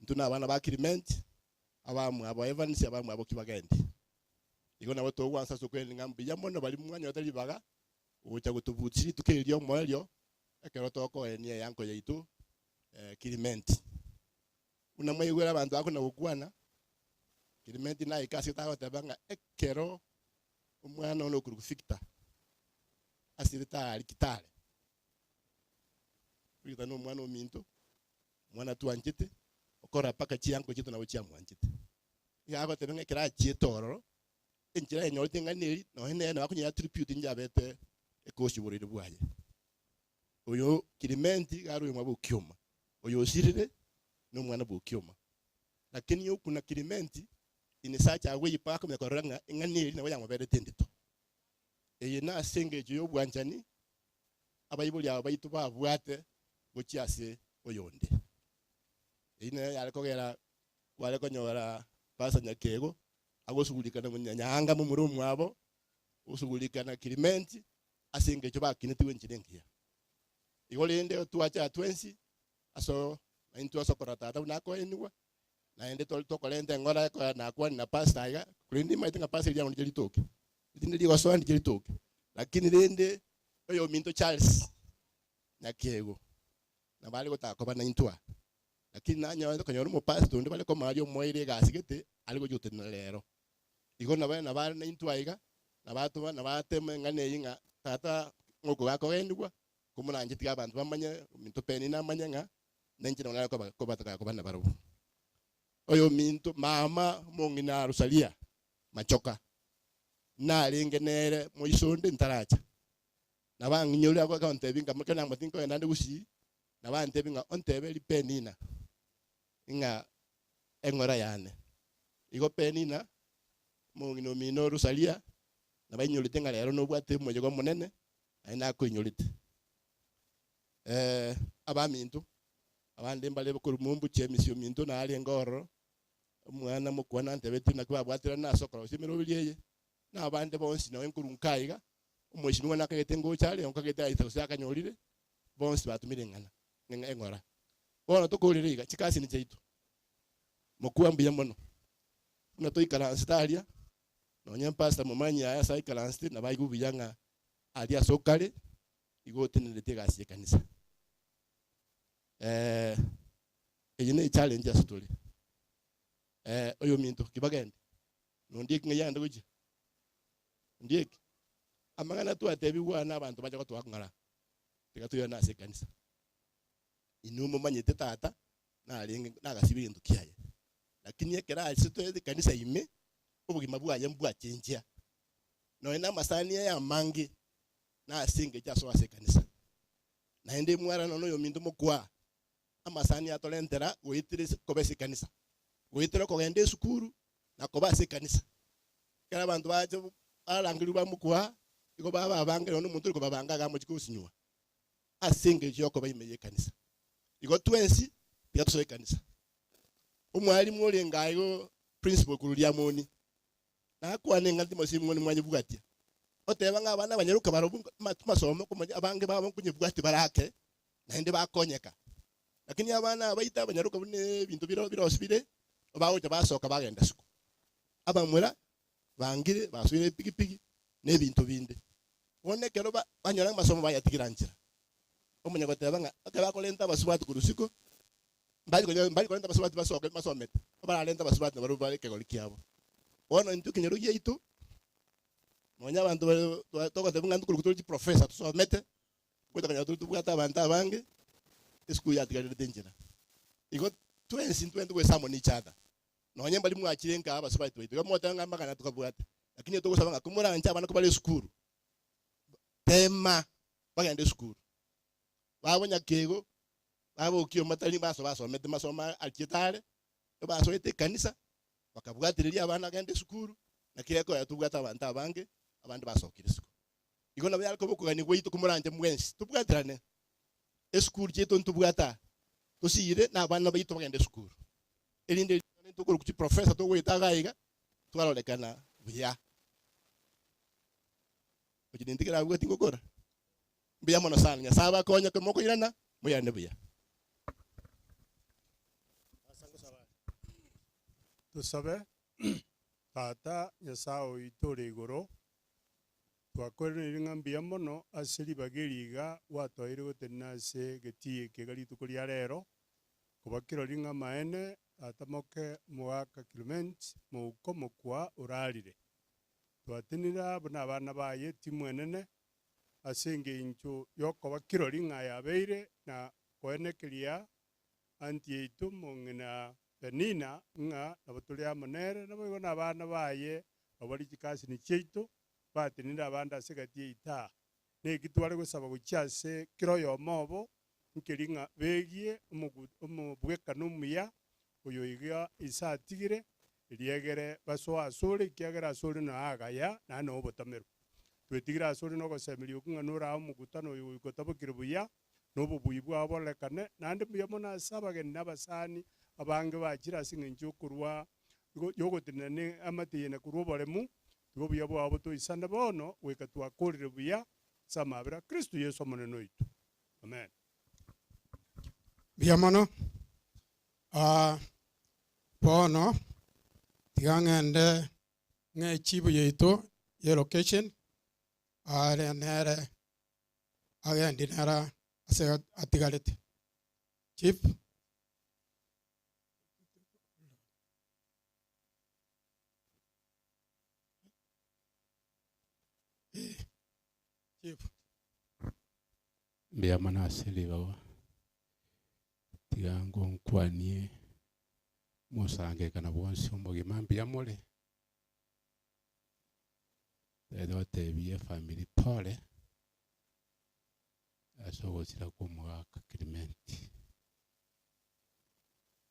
ntuna abana ba kilimenti abamwe abo Evans abamwe abo kibagende igo nabo to wansa sokwele ngambi mono bali mwanya otali baga ucha gutubutsi tukelio mwelio ekero toko enie yanko yaitu kilimenti una mwegwera abantu ako na gukwana kilimenti na ikasi tawo tabanga ekero umwana ono kurufikta asirita alikitale bita no mwana ominto mwana tuanjete okora paka chianko chito na uchi amwanjete ya ba tebenge kira chitoro enjira enyo tinga neri no hene na akunya tribute njabete ekoshi burire bwaye oyo kilimenti garu mwa bukyoma oyo sirire no mwana bukyoma lakini yo kuna kilimenti inisacha agwe yipaka myakoranga nganeri na wayangwa bere tendito eye na senge yo bwanjani abayibuli abayitu babwate gochiase oyonde ine yalikogera wale konyora pasa nyakego agosugulikana munyanyanga mu murumu abo usugulikana kilimenti asinge cho bakinete wenchirengia igolende tuacha twensi aso into aso korata na ko enwa na ende to kolende ngora ko na kwa na pasta iga kulindi maitinga pasta ya onje litoke ndinde liwa so ndije litoke lakini rende oyo minto Charles na kiego na bali ko ta ko bana intwa lakini na nyawo ko nyoru mo pasta ndo bali ko mario moire ga sigete ali ko jote na lero igo na bali na intwa iga na batu na bateme ngane yinga tata ngoko bako endwa kumuna njiti abantu bamanya minto peni na manyanga nenje na ko bataka ko bana baro oyo minto mama mongina Rosalia machoka na lingenere moisonde ntaracha na banginyole ako ka ontebinga makana matinko enda ngusi na bantebinga ontebe li penina inga engora yane igo penina mongino mino Rosalia na bainyolite nga lero no bwate moje go monene aina ko inyolite abamintu abandi mbale bakuru mumbu chemisyo mintu na ali ngoro umwana mukwana ntebeti na kwa bwatira na sokoro simiro biliye na abandi bonsi nawe nkuru nkaiga umwishimwa nakagete ngo cyale onkagete ahita usaka nyolire bonsi batumire ngana ngora bona tukolire iga chikasi ni chaitu mukuambia mono na toikala staria no nyempasta mumanya ya saikala sti na baigu biyanga alia sokale igote ne tegasi kanisa ejine challenge asitoli oyo minto kibagende no ndiek ngayanda goje ndiek amangana tu atebi wana abantu baje ko ngala tigatuyo na se kanisa inumo manyete tata na alinge na gasibi ndu kiyaye lakini ekera asito kanisa ime ubugima bwaye mbwa chenjia no ina masani ya mangi na asinge chaso ase kanisa na ende mwara no yo minto mokwa amasani atolentera uitire kobese kanisa uitire ko gende sukuru na kobase kanisa kera abantu baje alangiri bamukwa iko baba abange no muntu ko babanga ga mu kikusinywa asinge cyoko bayimeye kanisa iko twensi yatusoye kanisa umwali mwole ngayo principal kurulia moni na kwa nenga ndimo simoni mwanye bugati oteba nga abana banyaruka barobu masomo ko abange babo kunye bugati barake na ende bakonyeka lakini abana abaita banyaruka bune bintu birosibire obawo basoka bagenda suko abamwera bangire basubire pigipigi ne bintu binde wone kero banyora masomo bayatigirangira omunya goteba nga akaba kolenta basubati kurusiko mbali kolenta basubati basoka masomete abalenta basubati baru bale ke golikiabo wono ntu kinyeru yeito monya abantu toko tebunga ntu kurukutori professor tusomete kweta kanya tu bwata abantu abange esku yatigarire denjera igo twensi ntwendu we samoni chata no nyemba limu achirenga aba subati wetu gamota ngamba kana tukabwata lakini toko sabanga kumura ncha abana kubale skuru tema bagende skuru babonya kego babo kiyo matali baso mete masoma alkitale baso ete kanisa bakabwatiriria abana gende skuru na kireko yatubwata abantu abange abandi basokire skuru igo nabo yariko bokugani weito kumuranje mwensi tubwatirane eskuru cheto ntubwata tosire na abana baito bagende skuru elinde tukuru kuti professor to weta gaiga twalolekana buya kujindikira bwo tingokora biya mono sana saba konya ko moko irana muyane buya tusabe tata nyasao itore igoro twakorera ngambia mono asiri bagiriga watwaire gotenase getie kegali tukoria rero kubakiro ringa maene atamoke mwaka Clement muko mukwa urarire twatinira bana abana baye timwenene asenge incho yoko bakiro ringa yabeire na koenekeria anti itu mongena penina nga nabatulia monere nabo na abana baye abali kikasi ni cheito batinira abanda segati ita ne kitwale gusaba gucyase kiroyo mobo nkiringa begie umubweka numuya uyo iga isatigire iliegere baso asore kiagera asore na agaya na no botamero twetigira asore no gosemiri kunganura umugutano uyo gotabukire buya no bubuibwa abolekane nande muyamona sabage nabasani abange bakira singe njukurwa yogotinane amatiyene kuroboremu tubuya bwabo to isanda bono wekatwa korire buya samabira Kristo Yesu omonene oitu. Amen. Biamono. Bono. Tigangende nge chibu yeito ye location. Are nere. Agendi nera ase atigalete. Chief. Chief. Biamana asili bawa. Tigango nkwanie. Musange kana bonsi omugima mbiamole. Edo tebiye family pole. Asogosira kumwaka Clement.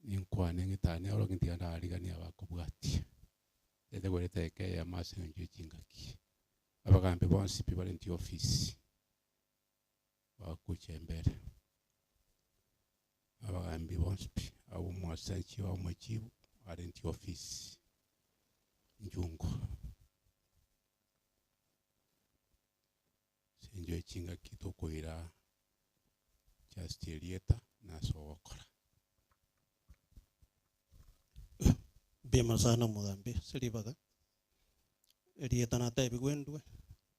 Ninkwane ngitane oro ngitigana aligani abakobwati. Ede gwereteke ya masenje chingaki. Abagambe bonsi pibale nti office. Wakuchembere. Abagambe bonsi abo mwasanchi wa mwachibu ari nti office. Njungo. Senje chingaki tokoira Chastelieta na sokora. Bema sana mugambi silibaga. Elieta na taibi gwendwe.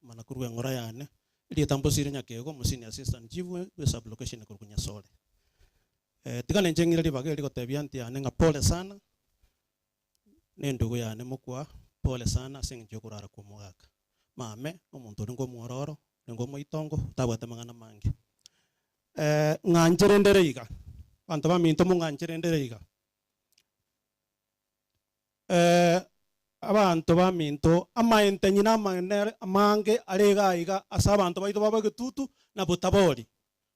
Manakuruwe ngora yane. Elieta mbosire nyakego musini assistant chief we sub location kurukunya sole. Tigane njengire libaga liko tebianti yane nga pole sana. Nendugu yane mukwa pole sana singi kurara kumugaka. Mame omuntu ngo muororo ngo moitongo tabwate magana mangi. Nganjerendereiga. Bantu baminto mu nganjerendereiga. Abantu baminto amaente nyina amange aregaiga asa abantu baito babagetutu na botabori.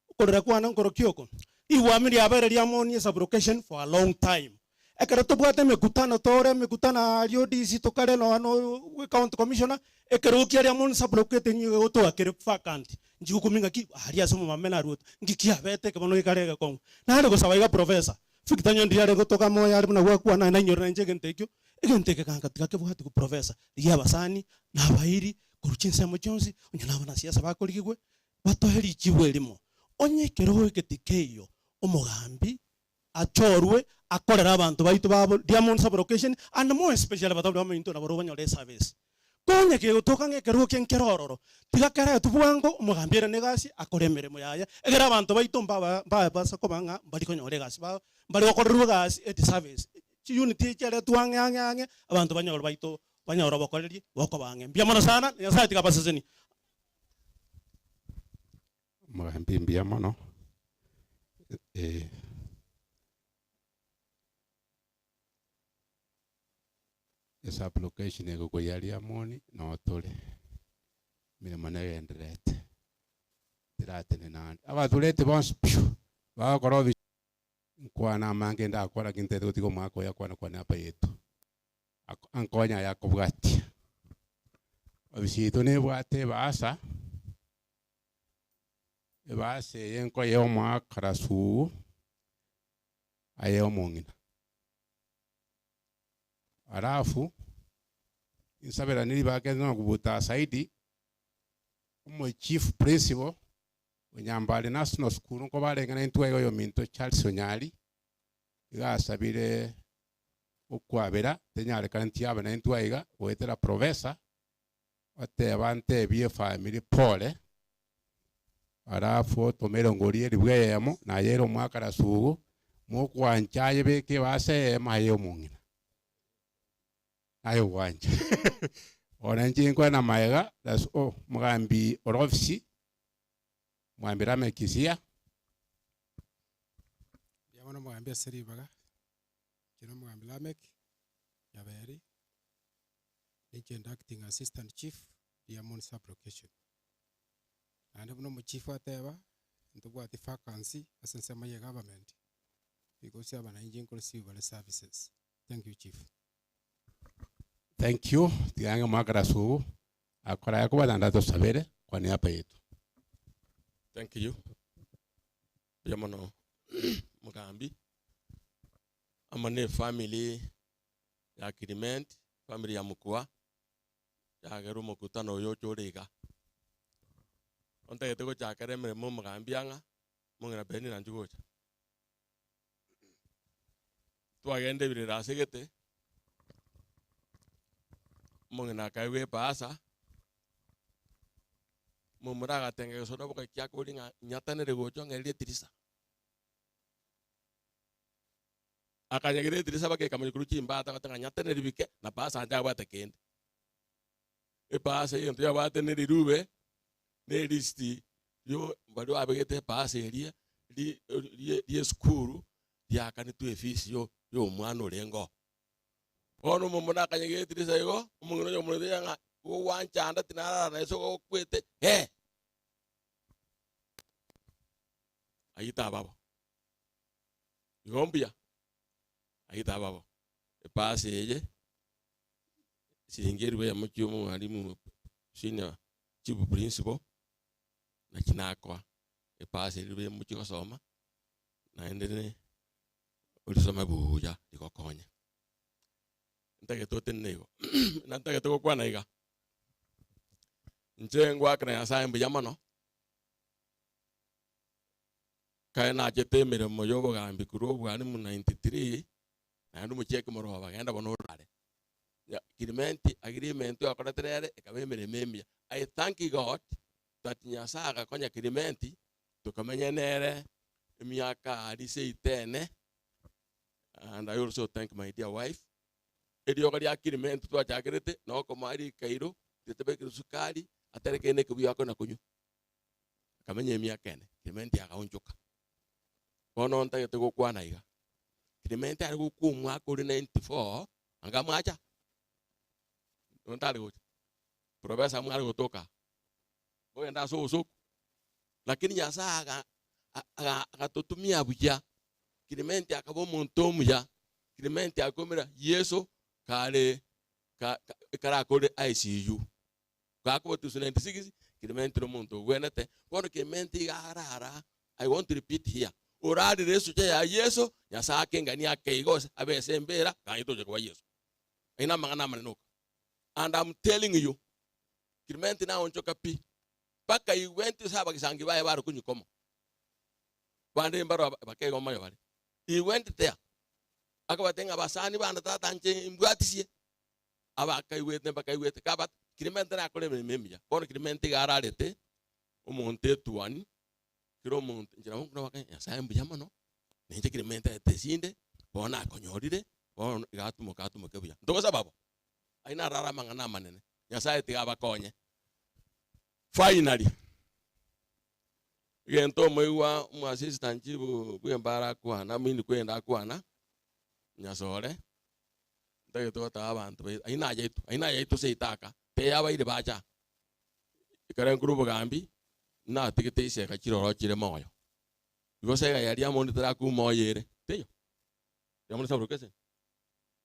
Ukorera kwana nkoro kyoko. Iwamiri abere liamoni sublocation for a long time. Ekere tobwate mekutano tore mekutana alio DC tokare no ano county commissioner ekere ukiari amon sublocate nyi goto akere vacant. Nji kuminga ki aria somo mamena ruto. Ngikia bete ke bono ikarega kongo. Na ndo sabaiga professor. Fikitanyo ndiare gotoka moya ari na kwa na nyoro nje gentekyo. Egenteke kanga tikake bwati ku professor. Liya basani na bairi kuruchinse mo chonsi unyana bana siasa bakoligwe batoheri chiwelimo. Onye kero eketikeyo omugambi achorwe akorera abantu baitu babo diamond sublocation and more especially batabu baminto na borobanya le service konye ke utoka ngekero kenkerororo tigakara tubwango omugambire negasi akoremere moyaya egera abantu baitu mbaba basa kobanga bali konyore gasi ba bali okorerwa gasi et service chi unity chere tuangangange abantu banyoro baitu banyoro bakoreri bokobange mbiamono sana yasa tikapaseseni mugambi mbiamono esa application ego ko yali amoni no tole mire manage endrete tirate ne nan aba tulete bons ba korovi kwana mange nda akora kinte tiko mako ya kwana kwana hapa yetu ankonya ya kubwati obisito ne bwate basa ebase yenko yo mwakarasu ayo mongina arafu insabera nili bake no kubuta saidi umo chief principal unyambale national school ko barengana intwe yo minto Charles Onyali igasabire okwabera tenyare kanti abana intwe iga wetera professor ate abante bie family pole arafu tomero ngorie libweyemo na yero mwakara sugu mukwanchaye beke base mayo mungina ayo wanje orange ngwa na maega das mugambi orofisi mwambira mekisia yabona mugambi aseribaga kino mugambi lamek yaberi legend acting assistant chief Diamond sublocation ande buno mu chief ateba ntubwati vacancy asensema ye government because abana injin receive services. Thank you chief. Thank you tianga mwakara sugu akora yakuba ndandato sabere kwa niaba yetu. Thank you yamono mugambi amane family ya Clement family ya mukwa ya geru mukutano yo chorega onta gete go chakere mere mo magambianga mongera beni na njugocha twagende birira segete mongena kaiwe pasa mumuraga tenge sono boka kya kulinga nyatanere gocho ngeli tirisa akanyegere tirisa bake kamanyukuru chimba ta katanga nyatanere bike na pasa anja bata kende e pasa yento ya bata ne dirube ne listi yo bado abegete pasa elia di skuru ya kanitu efisi yo mwana olengo ono mumuna akanyegere tirisa yo umungino yo muno yanga wo wanchanda tinara na eso kwete ayita babo yombia ayita babo e pase ye singeri ya mukimu alimu senior chief principal na kinakwa e pase libe mukiko soma na endene ulisoma buja ikokonya ntage tote nego na ntage to kwa na iga njengwa kana ya saimbu yamano kaya na jete mere moyo bogambi kuro bwani mu 93 na ndu mu check moro bagenda bono rare ya agreement akoratere ekabe mere memia. I thank God that nyasaga konya agreement tukamenya nere miaka alise itene, and I also thank my dear wife ediogari agreement twa chagerete no komari kairo tetebe sukari aterekene kubiyako na kunyu kamenya miaka ene agreement akaunjuka bono ntagete gukwana iga agreement ari gukumwa kuri 94 angamwacha ntari gocha professor mwari gotoka boenda so lakini nyasaga akatutumia buja agreement akabo montomu ya agreement akomera yeso kale kara kore ICU kako tu 96 agreement no monto wenete bono agreement garara. I want to repeat here. Oradi resu ya Yesu ya sake ngani yake igose abese mbera kanito kwa Yesu. Ina mangana maneno. And I'm telling you, agreement na onchoka pi. Paka you went to saba kisangi bae baro kunyu komo. Bande mbaro bakego mayo bale. He went there. Akabatenga basani banda tata nche mbwatisie. Abaka iwete baka iwete kabat agreement na kole memia. Bono agreement gararete umonte tuani. Kiro muntu njira ngo waka ya saimbu yamano. Nenje agreement etesinde bona akonyorire bono igatumo kebuya. Ndoko sababu aina rara mangana manene. Nyasaye tigaba konye. Finally, gento mwewa mu assistant chibu bwembara kwa na mini kwenda kwa na nyasore ndaye to ta abantu aina yaitu seitaka te yaba ile bacha ikare nguru gambi na tikete ise ka kiroro kire moyo bigose ga yari amondi tara ku moyere teyo yamondi sabro kese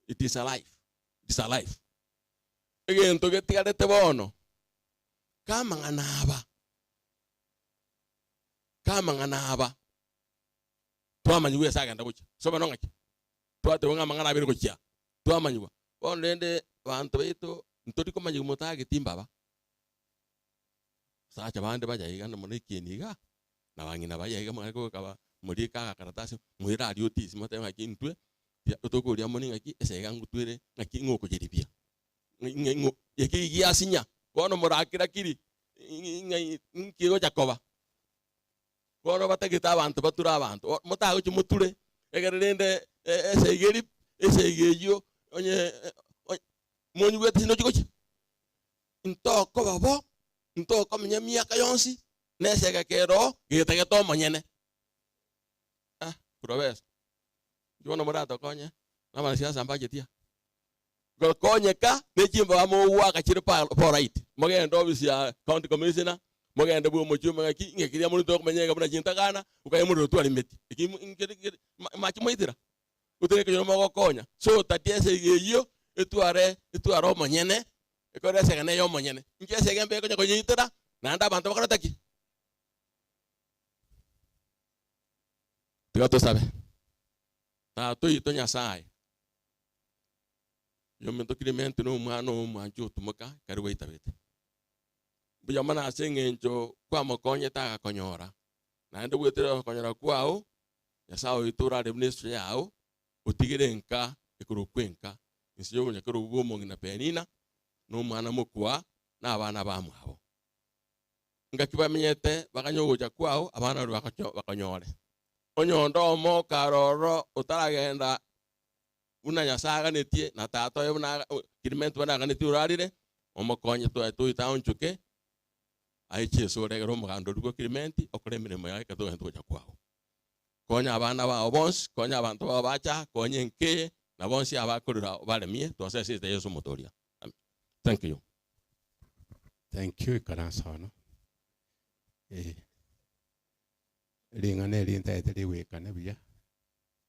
it is alive gento getigare te bono kama nganaba twamanywe saga ndabucha soba nongaki twate wanga mangana biri kuchia twamanywa bonende bantu beto ntori ko manyi mutage timbaba sacha bande baja igana munikiniga na bangina baja iga mwako kaba muri ka karatasi muri radio tisi mate ngaki ntwe totoko ria moni ngaki esega ngutwere ngaki ngoko jeribia ngo yeki yasinya bono murakira kiri nkigo jakoba bono batagita abantu batura abantu mutago chimuture egerende esegeyo onye monyu wete sino chikochi ntoko babo ntoko menya miaka yonsi nesega kero gitege to monyene professor jono murato konye na mara siasa ambaje tia konyeka nechimba amowa kachire pa right mogendo obisi ya county commissioner mogendo bu mochuma ngaki ngekiria muri to kumenyega buna chintagana ukaye muri to alimeti machi moitira utereke yo mogo konya so tatiese yeyo etuaro monyene ekore segane yo monyene ngese gembe konya konyitira na nda bantu bakora taki tigato sabe ta to itonya sai yo mento agreement no mano manjo tumuka kariwe itabete buyamana aseng'encho kwamokonyete agakonyora naende gwetera agakonyora kwao nyasaye oitora are ministry yao otigire nka ekoro kwenka nsiyo gonyakoro gomong'ina penina n'omwana mokwa n'abana bamwabo ngaki bamenyete bakanyogocha kwao abana bakonyore onyondo omo karoro utaragenda una nyasaga netie na tato ye buna kirimento bana ganetie urarire omokonye to itaonchuke aiche soregero omugando rugo kirimenti okore mirimo yake to hento ja kwao konya abana ba obons konya abantu ba bacha konya nke na bonsi abakorera baremie to asese de Yesu motoria. Thank you. Thank you Karansano. Ringane rinta eteri wekane biya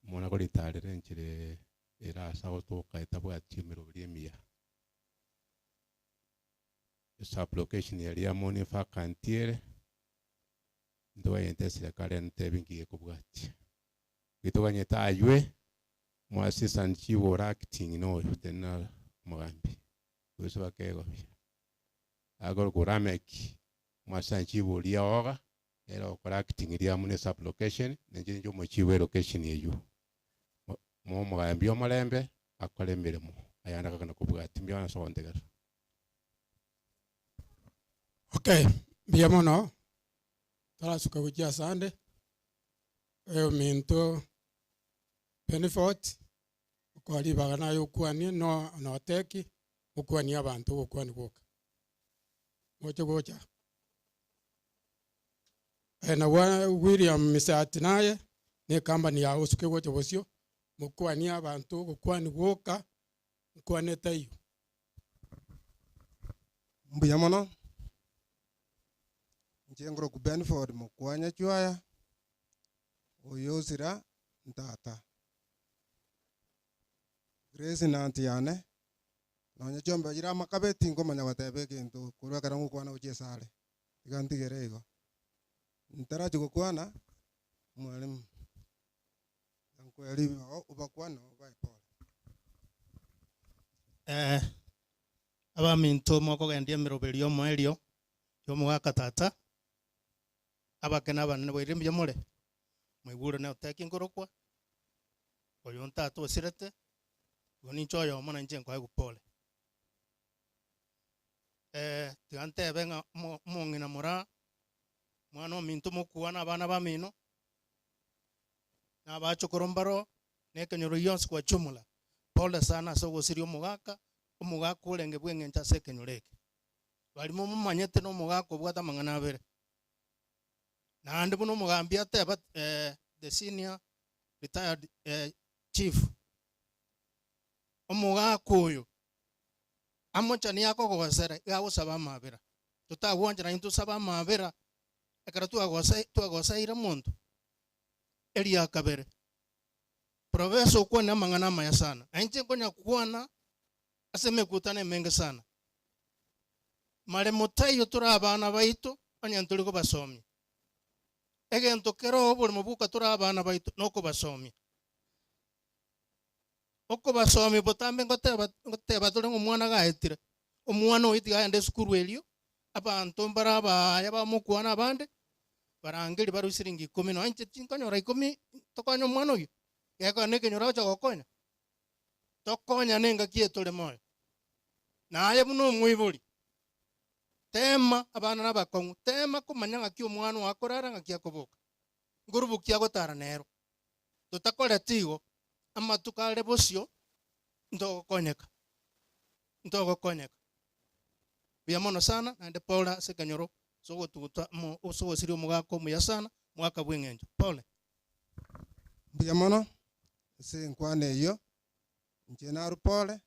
mona ko ritarere nchire era sawo to kaita bwa chimero biemia sub location ya moni fa kantiere ndo yente serikali ntebingi ekubwati bitoganye taywe mo assistant chief acting no tena mugambi uso bakego agor kurameki mo assistant chief ya oga era correcting ria mune sub location nenje njo mo chief location yeyu mo mugambi omalembe akole mirimo ayanda kana kubwati mbyana so ndegara. Okay, biamono tarasuka kujia sande minto benefit kwali bagana yokwani no teki ukwani abantu ukwani kuka mocho gocha na William Misati naye ne company ya usuke gocha bosio mukwani abantu ukwani kuka ukwani tayo mbuyamono njengro ku Benford mukwanya chwaya oyosira ntata Grace nanti yane nonya chombe jira makabeti ngomanya watebe kintu kurwa karangu kwana uchesale iganti gerego ntara chukukwana mwalimu yankweli ubakwana ubaipola abaminto moko gendie miroberio moelio yomugaka tata abakena banene boirimbi yamore mwigure na uteki ngorokwa oyo ntata osirete goni choyo mona nje kwa gupole tigante benga mongina mora mwana minto mokuana bana bamino na bachokorombaro nekenyoro yons kwa chumula pole sana sogo sirio mugaka umugaka urenge bwenge ntase kenyoreke barimo mumanyete no mugaka bwata mangana abere na ande buno mugambi ateba the senior retired chief omugaka uyu amochani yako gosere gagusaba mabera tutagwonjera into saba mabera ekara tuagosaira muntu elia kabere professor ukona mangana maya sana ainche konya kuona aseme kutane menge sana mare motayo tura abana baito anyanturi ko basomi egento kero obul mubuka tura abana baito noko basomi oko basomi botambe ngoteba turi ngumwana gaetire omwana oiti gaende skuru elio abantu mbaraba yaba mukwana abande barangiri barusiringi 10 no anche tinkanyora 10 tokonya omwana oyo yako nekenyora ocha gokonya tokonya nenga kietole moyo naye buno mwibuli tema abana nabakongu tema kumanya ngaki omwana wakorara ngaki akoboka ngurubuki agotara nero tutakore tigo amatukale bosio ndogokonyeka biamono sana nande Paula sekanyoro sogo tuguta sogo sirio mugako muya sana mwaka bwengenjo pole biamono se nkwane iyo njena rupole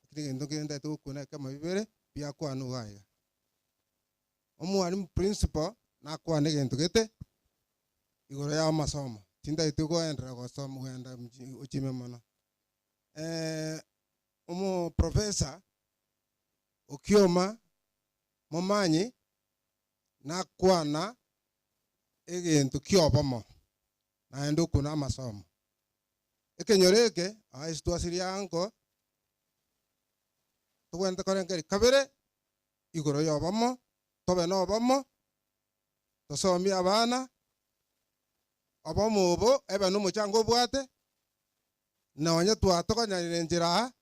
kigendo kenda tukuna kama bibere bya kwanu gaya omwalimu principal na kwane gento gete igoro ya masomo tinda itugo endra gosoma wenda uchime mono professor okioma momanyi na kwana egento kiobamo na endo kuna masomo ekenyoreke aistwasiria anko tuwenda korengeri kabere igoro yobamo tobe no bomo tosomi abana abomubo ebe no muchango bwate nonye twatoganya njira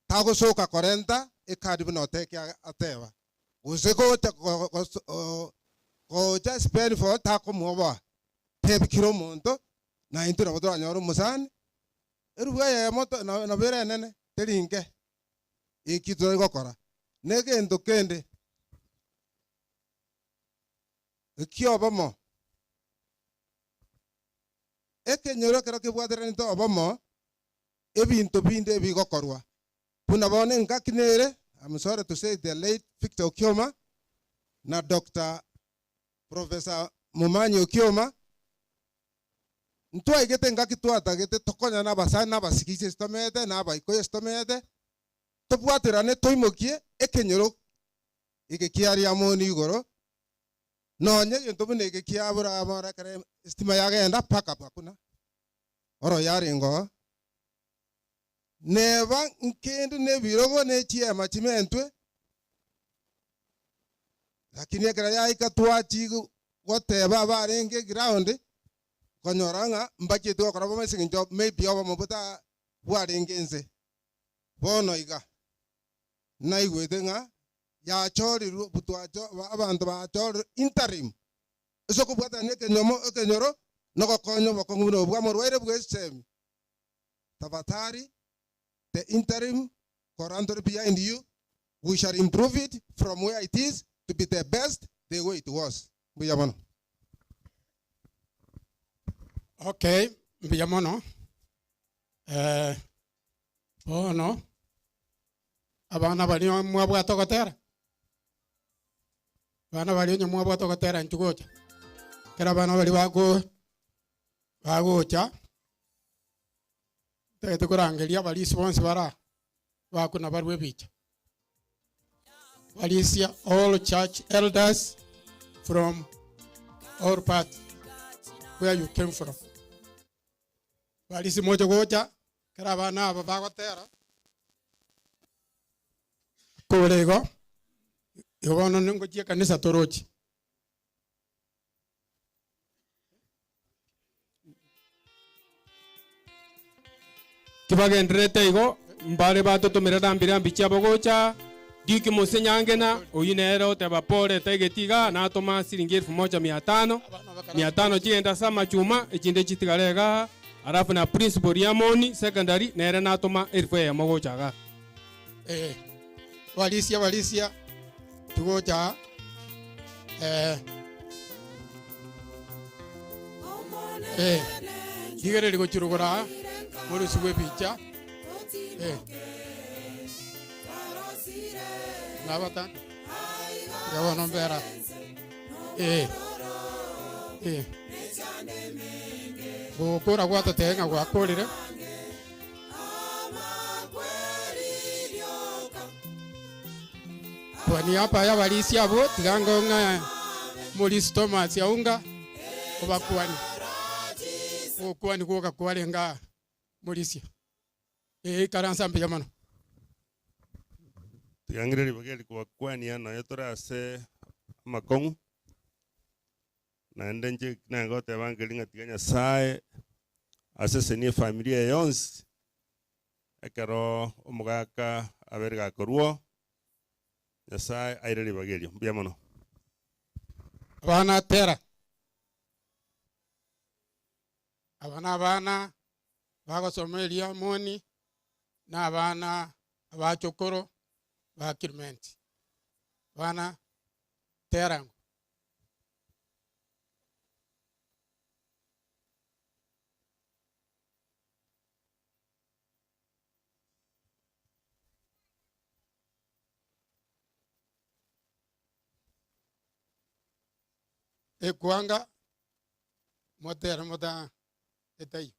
tagucoka korenta ikadi bino teke ateba usiko ko just spend for takomoba tebe kiro monto na intira bodora nyoro musani eruwa ya moto na bere nene teringe ikito gokora nege ndokende ekiobomo ekenyoro kero kibwadere nto obomo ebinto binde bigokorwa puna bone ngakinere. I'm sorry to say the late Victor Okioma na Dr. Professor Mumanyi Okioma ntwa igete ngakitwata gete tokonya na basana na basikise stomete na baikoye stomete tobwaterane toimokie ekenyoro igekiari amoni igoro nonye gento bune igekiabura amara kare stima yagenda paka pakuna oro yaringo neva nkende ne birogo ne chiema chimentwe lakini ekara yaika twachi goteba barenge ground konyoranga mbake to kora bome sinjo maybe oba mobuta bwarenge nze bono iga na igwete nga ya chori butwacho abantu ba chori interim eso kubwata ne kenyoro noko konyo bakonguno bwa morwaire bwesem tabatari the interim Korandor behind you, we shall improve it from where it is to be the best the way it was. Mbiyamono. Okay, mbiyamono. Oh no. Abana bali mwabwa tokotera. Bana bali mwabwa tokotera nchugocha. Kera bana bali wagocha. Tete kurangelia bali sponsor bara bakuna barwe bicha balisia all church elders from all parts where you came from balisi moja gocha kara bana aba bagotera kolego yobono ningo je kanisa torochi kibagendrete igo mbare batotomera dambira mbicha bogocha diki musenyangena oyinero tebapore tegetiga na toma siringi 1500 chienda sama chuma echinde chitigarega arafu na principal Riamoni secondary nere na toma 1000 ya mogochaga walisia tugocha digere ligo chirugora muri suwe bicha nabata yawa nombera bukura gwata tenga gwakurire kwani hapa ya walisia bo tigango nga muri stomach ya unga kubakwani ukwani kuoka kwalenga mulisia karansa mpiyamano tuyangire bageli kwa kwani ana yotorase makongu na ndenje na ngote bangeli ngatiganya sae asese ni familia yonsi ekero omugaka aberga koruo nyasaye aireli bageli mpiyamano abana tera abana bagosomeria moni na abana abachokoro ba kirmenti bana terango ekuanga motera mota etai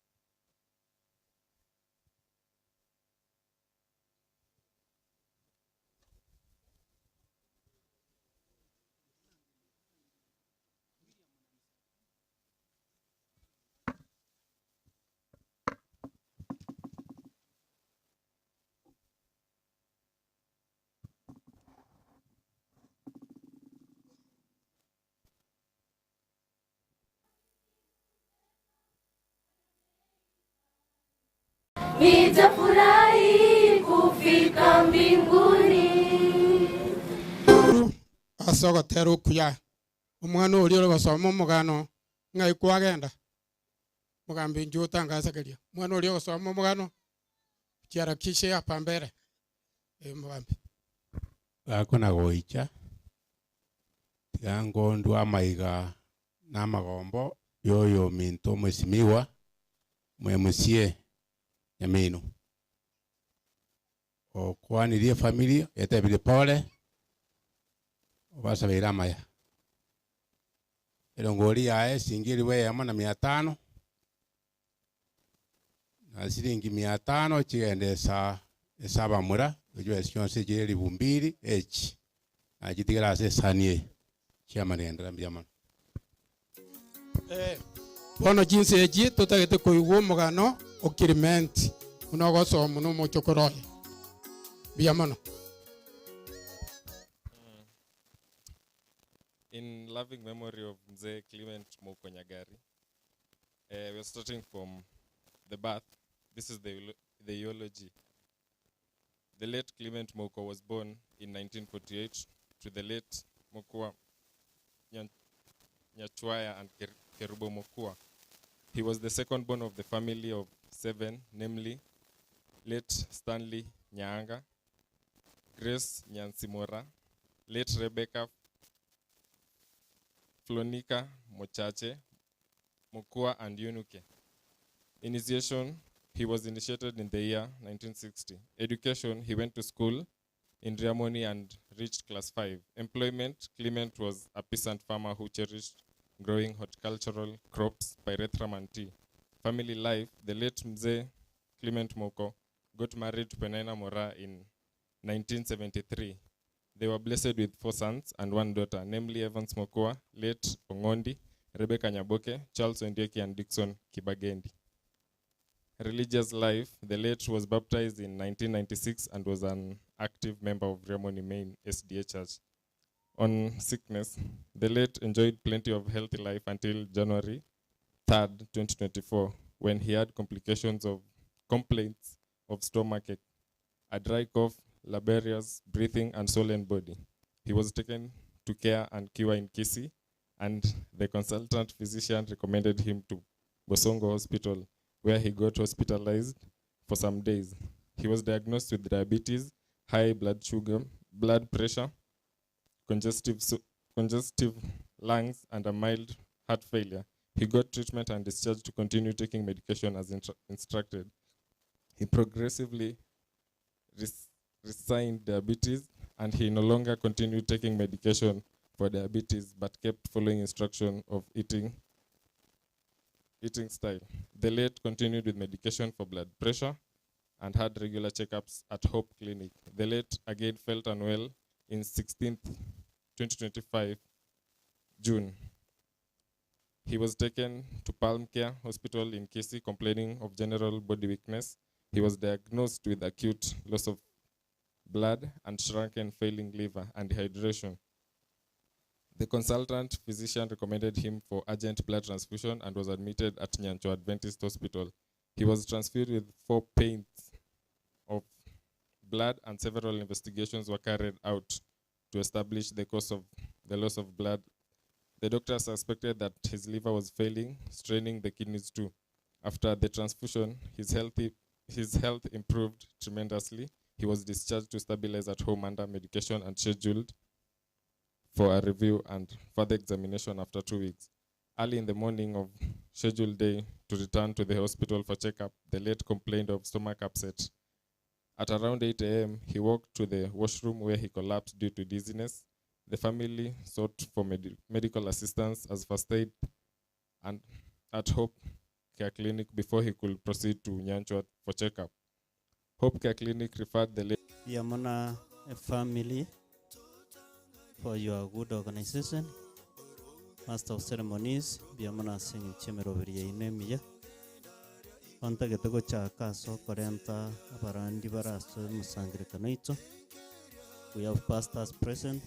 nitafurahi kufika mbinguni. Asogotero kuya umwana uri gusoma umugano ngai kwagenda mugambi njuta ngasageria mwana uri gusoma umugano kiara kishe hapa mbere mugambi gakona goicha tigango ndwa maiga na magombo yoyo minto mwesimiwa mwemusie Nyamino o kwanirie familia etebire pole obasabira maya erongori yae singiri we yama na 500 na siringi 500 chigendesa esaba mura ojo esionse jeri bumbiri echi ajitigera ase sanie chama nendra mbyama bono jinsi eji tutagete kuigwo mugano okirimenti unogosoma no muchokoroye biamono. In loving memory of Mzee Clement Moko Nyagari, we're starting from the birth. This is the eulogy. The late Clement Moko was born in 1948 to the late Mokua Nyachwaya and Kerubo Mokua. He was the second born of the family of 7, namely late Stanley Nyanga, Grace Nyansimora, late Rebecca Flonica Mochache, Mokua and Yunuke. Initiation, he was initiated in the year 1960. Education, he went to school in Riamoni and reached class 5. Employment, Clement was a peasant farmer who cherished growing horticultural crops, pyrethrum and tea. Family life, the late Mzee Clement Moko got married to Penaina Mora in 1973. They were blessed with 4 sons and 1 daughter, namely Evans Mokua, late Ongondi, Rebecca Nyaboke, Charles Ondieki and Dixon Kibagendi. Religious life, the late was baptized in 1996 and was an active member of Riamoni Main SDA Church. On sickness, the late enjoyed plenty of healthy life until January 3rd, 2024, when he had complaints of stomachache, a dry cough, laborious breathing, and swollen body. He was taken to care and cure in Kisii, and the consultant physician recommended him to Bosongo Hospital, where he got hospitalized for some days. He was diagnosed with diabetes, high blood sugar, blood pressure, congestive lungs, and a mild heart failure. He got treatment and discharged to continue taking medication as instructed. He progressively resigned diabetes, and he no longer continued taking medication for diabetes, but kept following instruction of eating style. The late continued with medication for blood pressure and had regular checkups at Hope Clinic. The late again felt unwell in 16th, 2025, June. He was taken to Palm Care Hospital in Kisii complaining of general body weakness. He was diagnosed with acute loss of blood and shrunken failing liver and dehydration. The consultant physician recommended him for urgent blood transfusion and was admitted at Nyancho Adventist Hospital. He was transfused with 4 pints of blood, and several investigations were carried out to establish the cause of the loss of blood. The doctor suspected that his liver was failing, straining the kidneys too. After the transfusion, his health improved tremendously. He was discharged to stabilize at home under medication and scheduled for a review and further examination after 2 weeks. Early in the morning of scheduled day to return to the hospital for checkup, the late complained of stomach upset. At around 8 a.m., he walked to the washroom where he collapsed due to dizziness. The family sought for medical assistance as first aid and at Hope Care Clinic before he could proceed to Nyanchwa for checkup. Hope Care Clinic referred the late Yamana family for your good organization. Master of Ceremonies, Biamana Singh Chemeroveria Inemia. Conta Getago Chakaso, Corenta, Aparandi Barasto, Musangre Canoito. We have pastors present.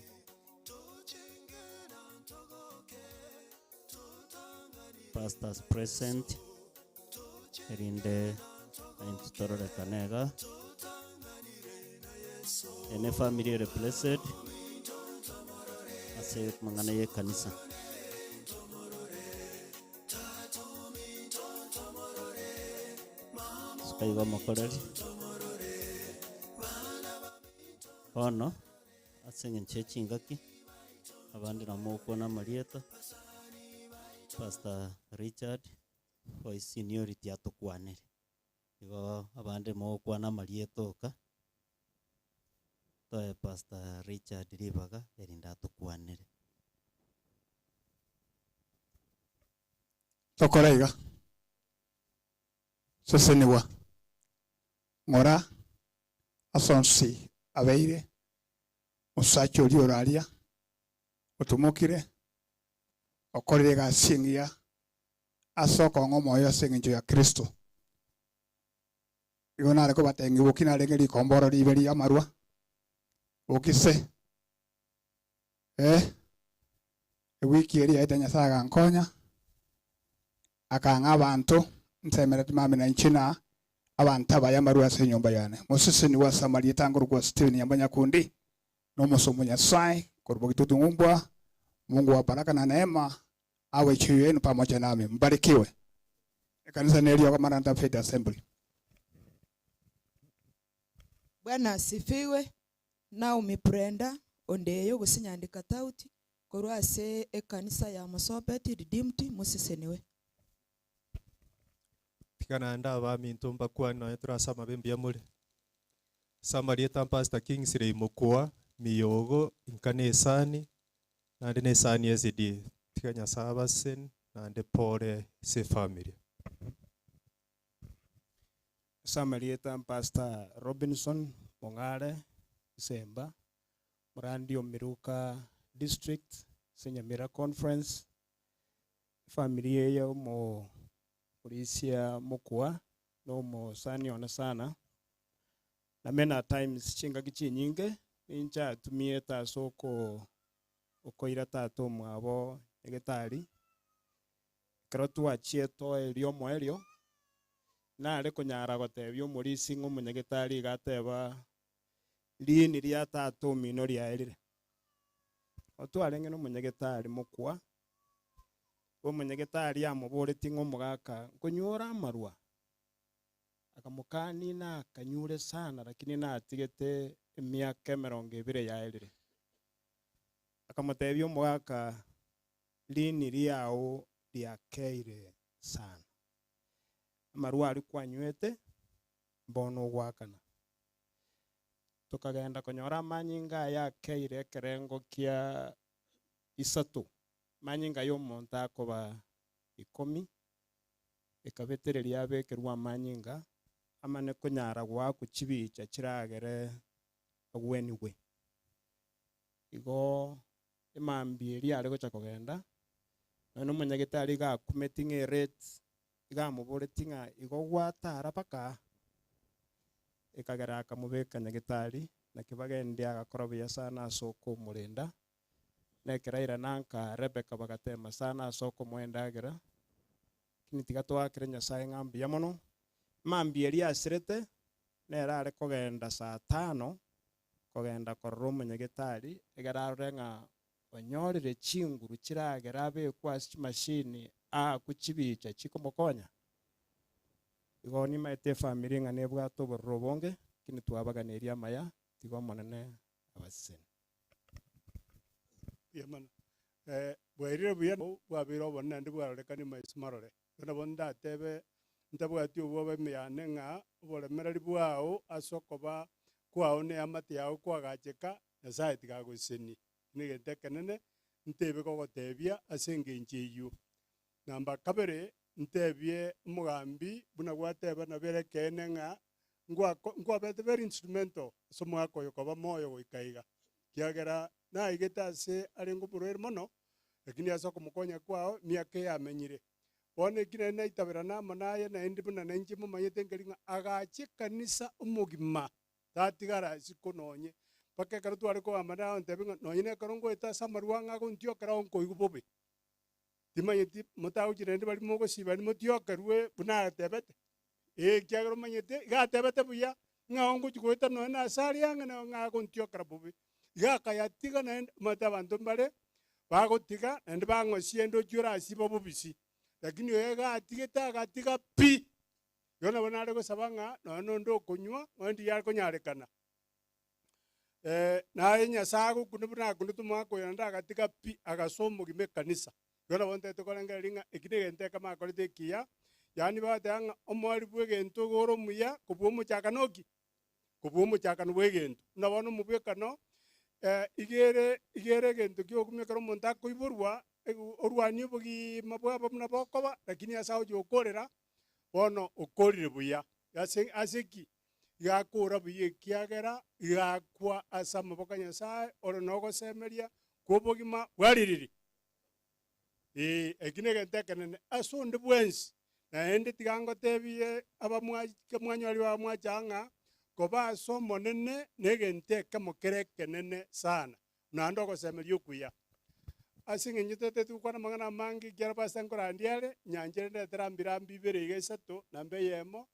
Pastors present in the Aintutororekanega. Ene family ere blessed. Ase mangana ye kanisa. Skaiga makoreri. Ono asenge chechi ngaki. Abandi namoko na Marieta. Pastor Richard for his seniority atukwanere. Igo abande moko na Marieta oka. Toe Pastor Richard Ribaga erinda atukwanere. Tokoraiga. Seseniwa. Ngora asonsi abeire musacho uri oraria utumukire okorire gasingia asoko ngomo yo senginjo ya Kristo igona ariko batengi bukina rengeri komboro riberi amarwa ukise wiki eri aitanya saga nkonya akanga abantu nsemere mame na nchina abantu abayamarwa se nyumba yane musisi ni wa Samaria tango kwa Steven yambanya kundi no musomo Nyasaye korbo kitutu ngumbwa Mungu wa baraka na neema awe juu yenu pamoja nami. Mbarikiwe. Kanisa nilio kama Maranda Faith Assembly. Bwana asifiwe. Na umiprenda ondeyo gusinyandika tauti korwase ekanisa ya Musobeti Redeemed musiseniwe. Pikana nda ba mintumba kwa na turasama bembia muri. Samaria Pastor Kingsley Mukua miyogo inkanesani nande nesani ezidi tikanya sabasen nande pore se family. Samaria Pastor Robinson Mongare Semba Murandi Omiruka District Senyamira Conference familia ya mo Polisia Mukua no mo sani ona sana na mena times chinga kichi nyinge ninja tumie ta soko okoira tato mwabo egetari karotu achie to elio moelio na ale konyara gotebio murisi ng'umunyegetari gateba lini ria tato mino ria erire otu arenge no munyegetari Mukua omunyegetari amuboreti ng'umugaka kunyura marwa akamukani na kanyure sana lakini na atigete miaka 20 yaerire akamutebia omugaka lini riao riakeire sana amarwa ari kwanywete mbono gwakana tukagenda konyora manyinga yakeire kerengo kia isatu manyinga y'omuntu akoba 10 ekabetereria abekerwa manyinga amane kunyara gwaku chibicha kiragere agweniwe igo emambieri ari gocha kogenda no munyagitari ga kumeting rate iga muboretinga igo gwatara paka ekagera akamubeka nyagitari na kibagende agakorobia sana soko murenda nekeraira nanka Rebecca bagatema sana soko mwendagera kinitiga twakire Nyasaye ng'ambi ya mono mambieri asirete nerare kogenda saa 5 kogenda korora omunyagitari egerarore ng'a onyorire chinguru kiragera abe kwasi machine kuchibicha chikomokonya igo ni maete family ng'a nebwato obororo bonge kini twabaganeria maya tigo monene abasene yamana bwerire buya bwabiro bonna ndi bwarorekani maismarore bona bonda tebe ntabwati obwo bemyane ng'a oboremereri bwao asokoba kwao ne amati yao kwagacheka Nyasaye tigaguseni nigente kenene ntebe gogotebia asenge ncheyu namba kabere ntebie mugambi buna gwateba na bere kene ng'a ngwa bete very instrumental somo ako yokoba moyo goikaiga kiagera na igeta se arengo burere mono lakini asoko mukonya kwao miaka yamenyire one kine na itabera na manaye na endi buna nenje mu mayete ngeringa agache kanisa umugima tatigara sikononye pake karutu ariko amana ntebinga noyine karongo eta samarwanga ko ntio karongo igubobe timayeti mutau jirende bali mogo sibani mutio karwe buna tebete kiagero manyete gatebete buya ng'aongo chikoita no na asari yange na ng'agontioka bubi gakayatiga na mata bantu mbare bagotiga ende bang'osie ende ochiora asiba bubisi lakini oyo gatigete agatiga pi yona bona are gosaba ng'a nono ndo okonywa ondi yare konyarekana naye nyasaye agokunda buna akunde tomakoyana ndagatiga pi agasomo gime kanisa yona bonte tokorengera ringa ekinde gente kama akorete ekiya yani batega ng'a omwari bwa egento goro omuya kobua omochakanoki kobua omochakano bwa egento buna bono omobwekano igere egento kiogumia ekero omonto akoiborwa orwanie obogima bwabo buna bokoba lakini ase agochi gokorera bono okorire buya ase ki igakora buya ekiagera igakwa ase amaboko a nyasaye ore nogosemeria kwa obogima bwaririri eki na egento ekenene ase onde bwensi naende tiga ngotebie mwanyori bamwacha ng'a koba ase omonene na egento ekemo kere ekenene sana naende ogosemeria okuya ase eng'encho totete gokwana amang'ana amange ekiara pastor nkorandia are nyanchera ndetera ambirambi ibere iga isato namba eyemo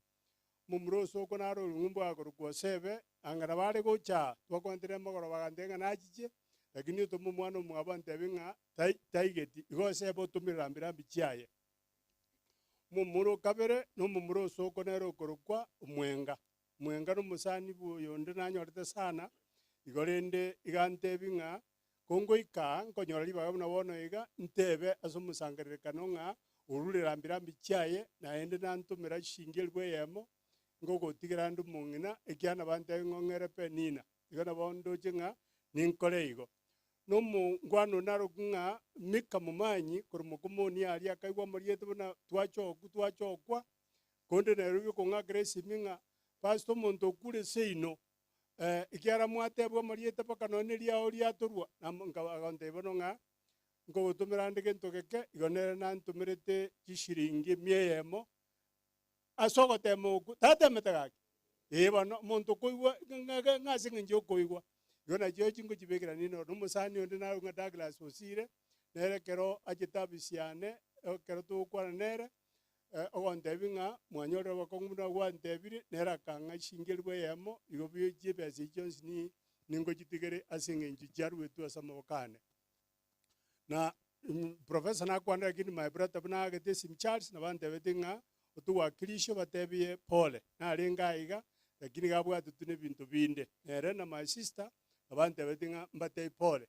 momura ose oko naro orung'umbu akorokwa osebe ang'ana bare gocha twakwantere mogoro bagantebe ng'a nachiche lakini otoma omwana omwabo ntebi ng'a taigeti igo osebe otomerera ambirambi chiaye momura okabere na omomura ose oko nero okorokwa omwenga na omosani oyonde nanyorete sana igo rende iga ntebi ng'a kongoika nkonyora ribaga buna bono iga ntebe ase omosangererekano ng'a orurere ambirambi chiaye naende nantomera chishingi elfu eyemo ngogotigera ndu mong'ina ekiana bantebe ng'ong'ere penina igo nabo ndoche ng'a ninkore igo na omongwana naroku ng'a mika momanyi kore mokomoni aria akaigwa moriete buna twachokwa konde nairobi okong'akera esimi ng'a pastor omonto okure seino ekiara mwatebwa moriete mpaka nonye riao riatorwa agonteba bono ng'a nkogotomera nde gento geke igo nere nantomerete chishiringi emia eyemo ase ogotema oku tatemete gaki bono monto okoigwa ng'ase eng'encho okoigwa igo nachio chingochibekera nino na omosani onde nawe ng'a Douglas Osire nere ekero achete abisiane ekero togokwana nere ogontebi ng'a mwanyorire abakong'u buna gwantebire nere akang'a chishingi elfu eyemo igo chiebesa echi chionsi ningochitigere ase eng'encho chiaruetwe ase amaboko ane na professor nakwanera lakini my brother buna agete esimi Charles nabantebete ng'a otogwakirisio batebie pole narenge aiga lakini gabwatete na ebinto binde nere na my sister abantebete ng'a mbatebie pole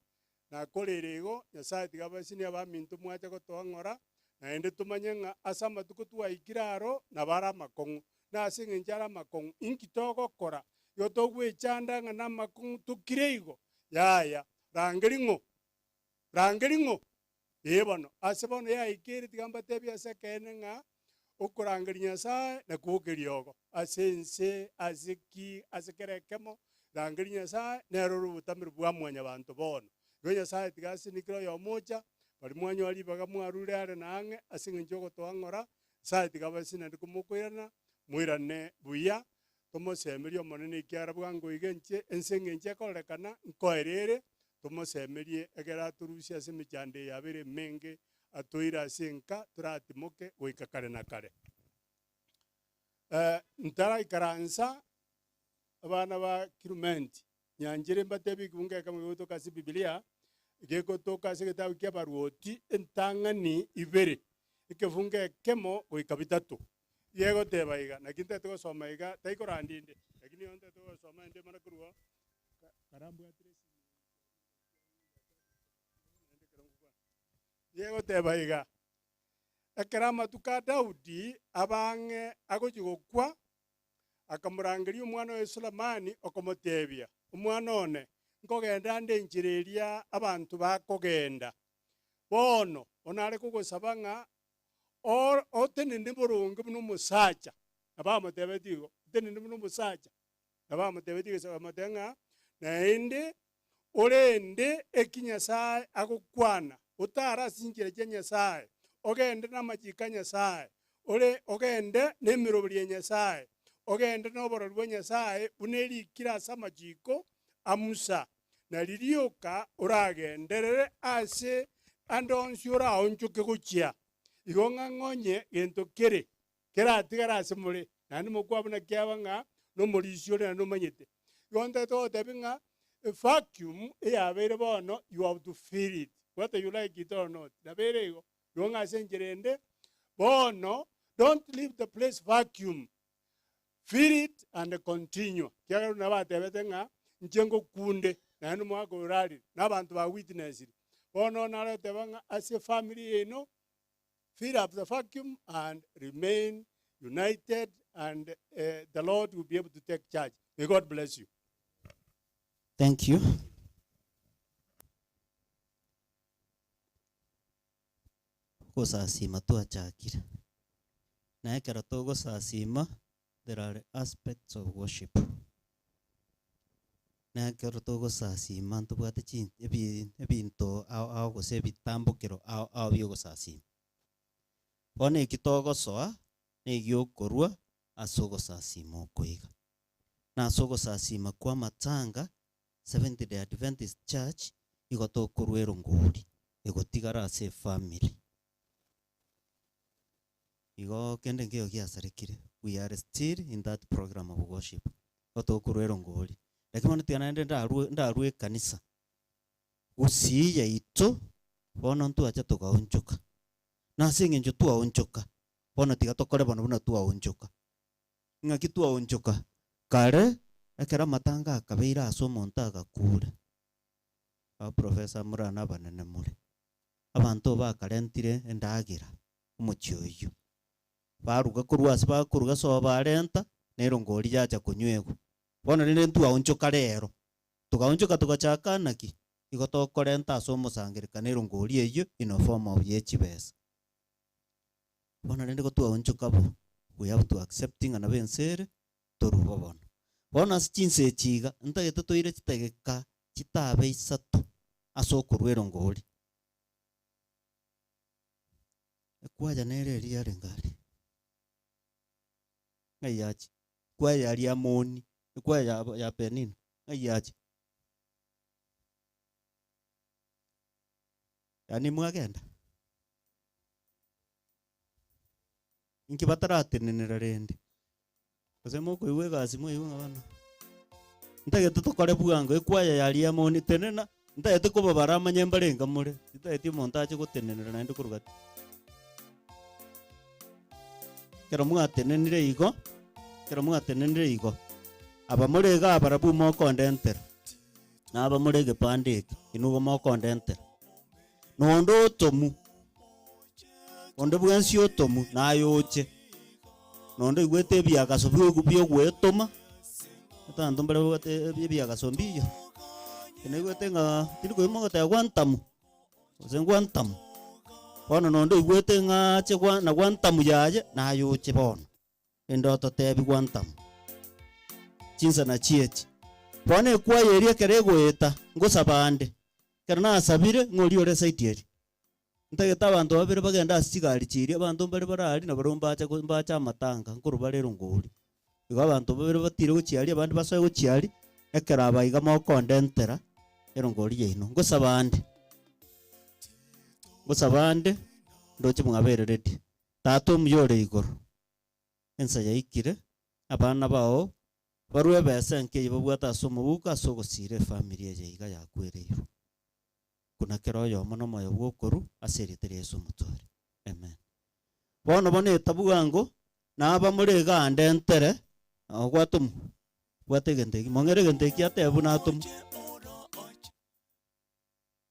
nakorere igo nyasaye tiga basinia baminto mwacha gotoa ng'ora naende tomanye ng'a ase amatuko twaikire aro nabare amakong'u na ase eng'encho are amakong'u inki togokora igo togwechanda ng'a na amakong'u tokire igo yaya rangeri ng'o bono ase bono yaikere tiga mbatebie ase ekene ng'a okorangeria nyasaye na kwokeria ogo ase ense ase ki ase kera ekemo rangeria nyasaye nero ore obotamero bwa mwanyabanto bono igo nyasaye tiga asinikire oyo omocha bari mwanya ribaga mwarure are nang'e ase eng'encho ogotoa ng'ora nyasaye tiga basi naende komokoirana moirane buya tomosemerie omonene ekiara bwango iga ense eng'encho ekororekana nkoerere tomosemerie egere atorusia ase emechando eyabere emenge toire ase enka toratimoke goika kare na kare ntaraikaransa abana ba kirumenti nyanchire mbatebi kibungeka mwigotoka ase bibilia gekotoka ase getabu kia baruoti entang'ani ibere ekefunga ekemo goika bitatu yegoteba iga lakini tete gosoma iga taikorandi inde lakini yonte togosoma inde mana kurwa karambwatire yegoteba iga ekera amatuko a Daudi abang'e agochi gokwa akamorangeria omwana oyo Sulemani okomotebia omwana one nkogenda nde enchera eria abanto bakogenda bono onare kogosaba ng'a otenende boronge buna omosacha nabamotebeti igo otenende buna omosacha nabamotebeti igo bamote ng'a naende orende eki nyasaye agokwana otara ase enchera chia nyasaye ogende na amachiko a nyasaye ogende na emiroberi ya nyasaye ogende na oborori bwa nyasaye buna erikire ase amachiko a Musa na ririoka oragenderere ase ande onsi oraonchoke gochia igo ng'ang'onye gento kere keratigara ase more nandi mokwa buna kiaba ng'a nomorisio na nomanyete yonde to tebi ng'a a vacuum eyabere bono you have to fill it whether you like it or not nabere igo yonga senjerende bono don't leave the place vacuum fill it and continue kiagaro na batebete ng'a njengo kunde nandi mwako urari nabantu ba witness bono nareteba ng'a as a family eno fill up the vacuum and remain united and the Lord will be able to take charge. May God bless you. Thank you. Gusasima tuachakire. Na ekero togusasima, there are aspects of worship. Na ekero togusasima ntubwate ebinto ao gose ebitambukiro ao byogusasima. Bono ekitogosoa negiokorwa asogosasima okoiga. Na asogosasima kwa matanga Seventh-day Adventist Church igotokorwa erongori egotigara ase family. Igo kende ngeo giasarekire. We are still in that program of worship. Gotokorwa erongori. Lakini mono tiana ndarue kanisa. Usiya ito bono ntu acha tugaonchoka. Na singe njo tuaonchoka. Bono tiga tokore bono buna tuaonchoka. Ngaki tuaonchoka. Kare ekera matanga akabeira aso monta agakura. Professor Murana banene muri. Abantu bakarentire endagira umucyoyo. Baruga kurwasi bakuruga so barenta nero ngori yacha kunywego. Bono rinde tuaonchoka rero. Tugaonchoka tugachaka naki. Igotokorenta aso musangirika nero ngori eyo in a form of yechibesa. Bono rinde gotuaonchoka bo. We have to accepting and abensere torubo bono. Bono chinse chiga ntagete toire chitegeka chitabe isato asokorwero ngori. Ekwaja nere ria rengari. Ngayachi. Kwaya ria moni. Kwaya ya penini. Ngayachi. Yani mwagenda. Inki batarate nenera rende. Kusema ko iwe gasi mo iwe ngabana. Ntagete tokore bwango ekwaya yali ya moni tenena ntagete ko babara amanyembarenga muri. Ntagete montaje gotenenera nande kurugati. Kero mwatenenire igo. Kero mwatenenire igo. Aba murega abarabu mo kondenter. Na aba murege pandeke inugo mo kondenter. Nondo tomu. Ondo bwensi otomu na yoche. Nondo igwete biagaso byo gwetoma. Tanto mbere gwete biagaso mbiyo. Ene gwete nga tiri ko mo ta gwantamu. Ozengwantamu. Bono nondo igwete nga che na gwantamu yaje na yoche bono. Endo to te bi gwantamu. Chinsa na chiechi. Bono kwa yeria kere gweta ngosabande. Kerna asabire ngori ore saitieri. Ntageta abantu babere bagenda asigari chiri abantu mbere barari na barumba mbacha matanga nkuru barero ngori. Igo abantu babere batire guchiari abandi basoye guchiari ekera abayiga mo kondentera ero ngori yeino ngosabande ndoche mwabere ready tato myore igoro ensa yaikire abana bao barwe bese nke yibobwata somo buka sogosire family ye yiga yakwereiro. Kuna kero yo mono moyo bwokoru aserite Yesu mutore. Amen. Bono bone tabugango na aba muri gande entere ogwatum gwategende mongere gende kiatebu na atum.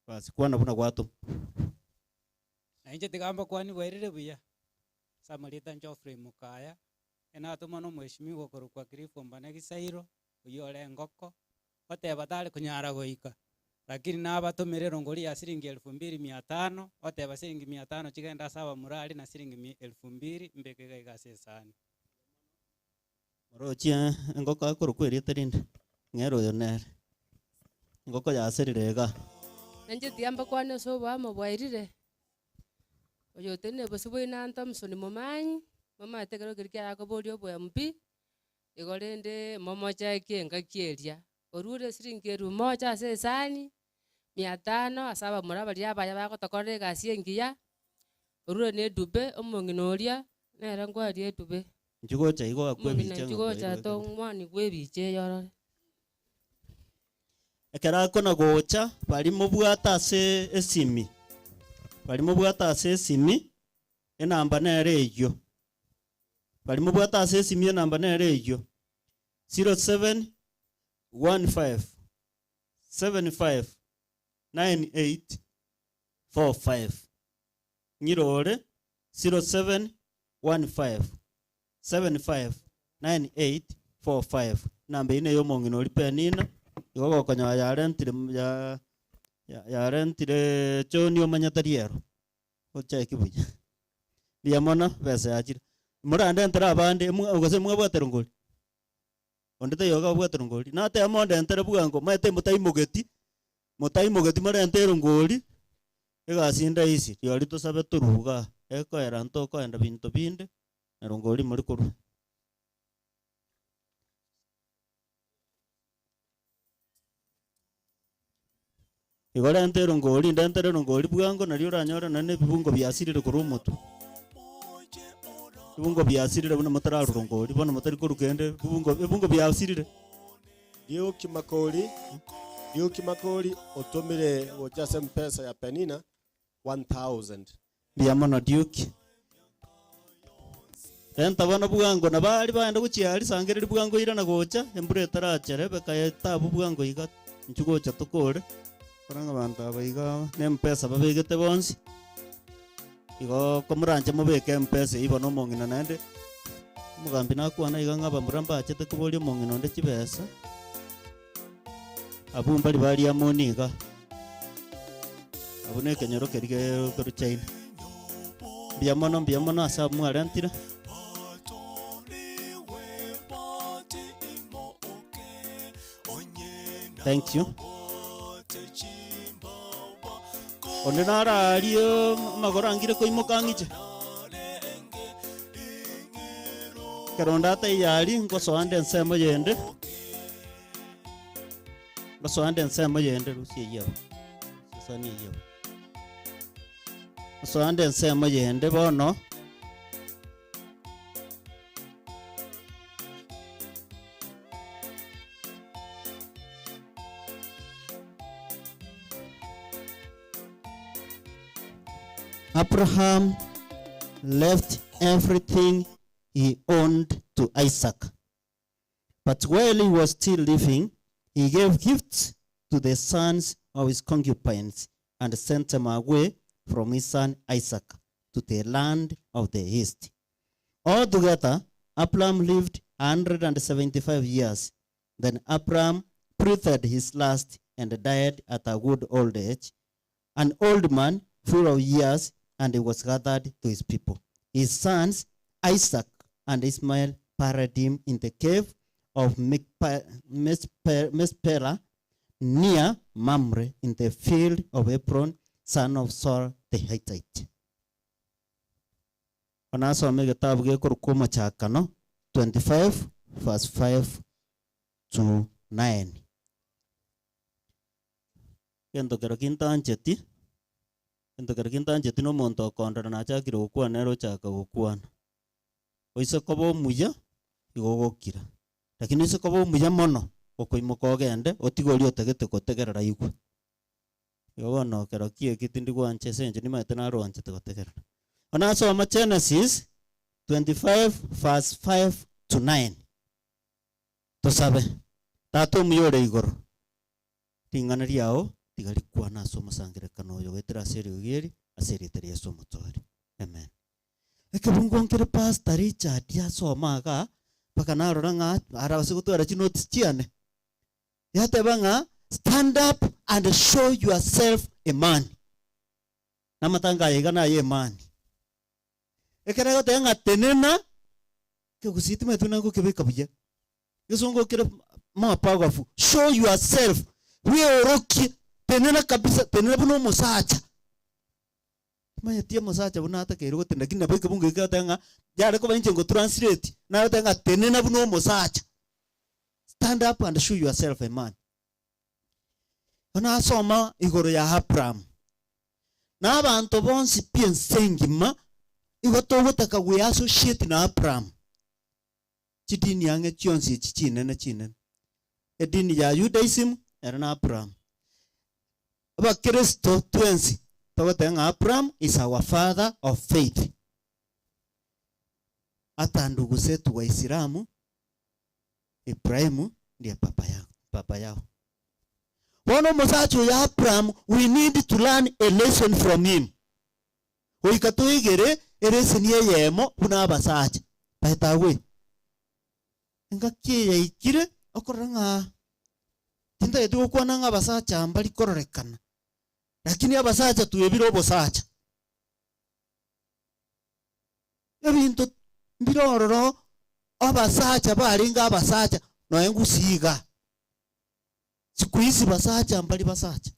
Basi kwana buna gwatum. Nje tigamba kwani bwerere buya. Samarita Geoffrey Mukaya ena atuma no mweshimiwa koru kwa Grifo mbana gisairo uyole ngoko oteba tale kunyara goika. Lakini na abatumire rongori ya shilingi 2500 oteba shilingi 500 chigenda saba murali na shilingi 2000 mbekega igasesani. Rochia ngoko akuru kwerite rinde ngero yonere. Ngoko ya serirega. Nanje tiamba kwani so ba mabwairire. Oyo tene bosibwe na Thompson momanyi mama tegero kirkia yakoborio bwa mpi igorende momocha kienga kieria. Orure shilingi 1000 asesani 500 asaba muraba ria baya bagotokorera gasi engiya. Orure ne dube omonginoria nera ngwari edube. njugocha igo akwe Mumina biche njugocha to mwani kwe biche yorore. ekera kona gocha bari mubwata ase esimi bari mubwata ase esimi enamba nere eyo bari mubwata ase esimi enamba nere eyo 0715 75 9845 ngirore 0715 75 9845 namba ine yo mongino ripenina igogo konya ya rentire choni omanyatariero ocha kibuya biamona bese yachire murande entera abande ugase mwabwatero ngoli ondete yoga bwatero ngoli nate amonde entere bwango mate mutai mogeti marentero ngoli egasinda isi yori tusabe turuga ekoera ntoko enda bintu binde na ngoli muri kuru igora entero ngoli ndentere ngoli bwango nari uranyora nane bibungo byasirire kurumutu bibungo byasirire buna matararu ngoli bona matari kurukende bibungo byasirire Dio kimakoli otomire ojase mpesa ya Penina 1000 biamono Duke enta bana bwango na bari baenda guchiari sangereri bwango ira na gocha embure tarachere bekayeta bwango iga nchugocha tukore karanga bantu abaiga ne mpesa babegete bonsi igo komuranje mubeke mpesa ibo no mongina nande mugambi nakwana iga ngaba muramba achete kuboli mongino nde chibesa abumbali bali amoniga abune kenyoro kerige kuru China biamono asa mwarantira thank you onde nara ario magorangire koimokangiche karonda ta yari ngosoande nsemo yende ngosoande nsemo yende rusie yao sani yao ngosoande nsemo yende bono Abraham left everything he owned to Isaac. But while he was still living, he gave gifts to the sons of his concubines and sent them away from his son Isaac to the land of the east. Altogether, Abraham lived 175 years. Then Abraham breathed his last and died at a good old age, an old man full of years, and he was gathered to his people. His sons, Isaac and Ishmael, buried him in the cave of Mespera near Mamre in the field of Hebron, son of Saul the Hittite. Wanasome kitabu cha Kurukuma cha Kano 25 verse 5 to 9. Kendo kerakintanjeti no monto kondana na chakire gukwana ero chaka gukwana oise kobo muya igogokira lakini ise kobo muya mono okoimuka ogende otigori otegete gotegerera igwe yobono kero kie kitindi gwanche senje ni maete na ronche tegotegerera ona soma Genesis 25 verse 5 to 9 tosabe tato muyore igoro tingana riao tigari kwana asoma sangire kano yo wetera seri ugeri aseri teria somo tori amen ekebungongere pastor Richard ya soma ga paka narora nga ara wasigutora chinotes chiane yate banga stand up and show yourself a man namatanga yegana ye man ekera gotenga tenena ke gusiti metuna go kebeka buye yesongo kire ma powerful show yourself we oroki tenena kabisa tenena buno musacha maya tia musacha buna ata kero gotenda kina beke bunga ikatenga yare ko banche ngo translate na tenga tenena buno musacha stand up and show yourself a man ona soma igoro ya Abraham na abantu bonsi piensengima igoto gotaka we associate na Abraham chidini yange chionsi chinene. Edini ya Judaism era na Abraham. Aba Kristo twensi. Togotenga Abraham is our father of faith. Hata ndugu zetu wa Islamu, Ibrahimu ndiye papa yao. Wana msacho ya Abraham, we need to learn a lesson from him. Oikatuigere lesson yemo kuna abasacha. Baitawe. Ngakie ya ikire okoranga tinda yetu kwa nanga abasacha mbali kororekana. Lakini abasacha tuyebiro bosacha. Ebintu mbirororo abasacha balinga abasacha no engusiga. Siku hizi basacha mbali basacha.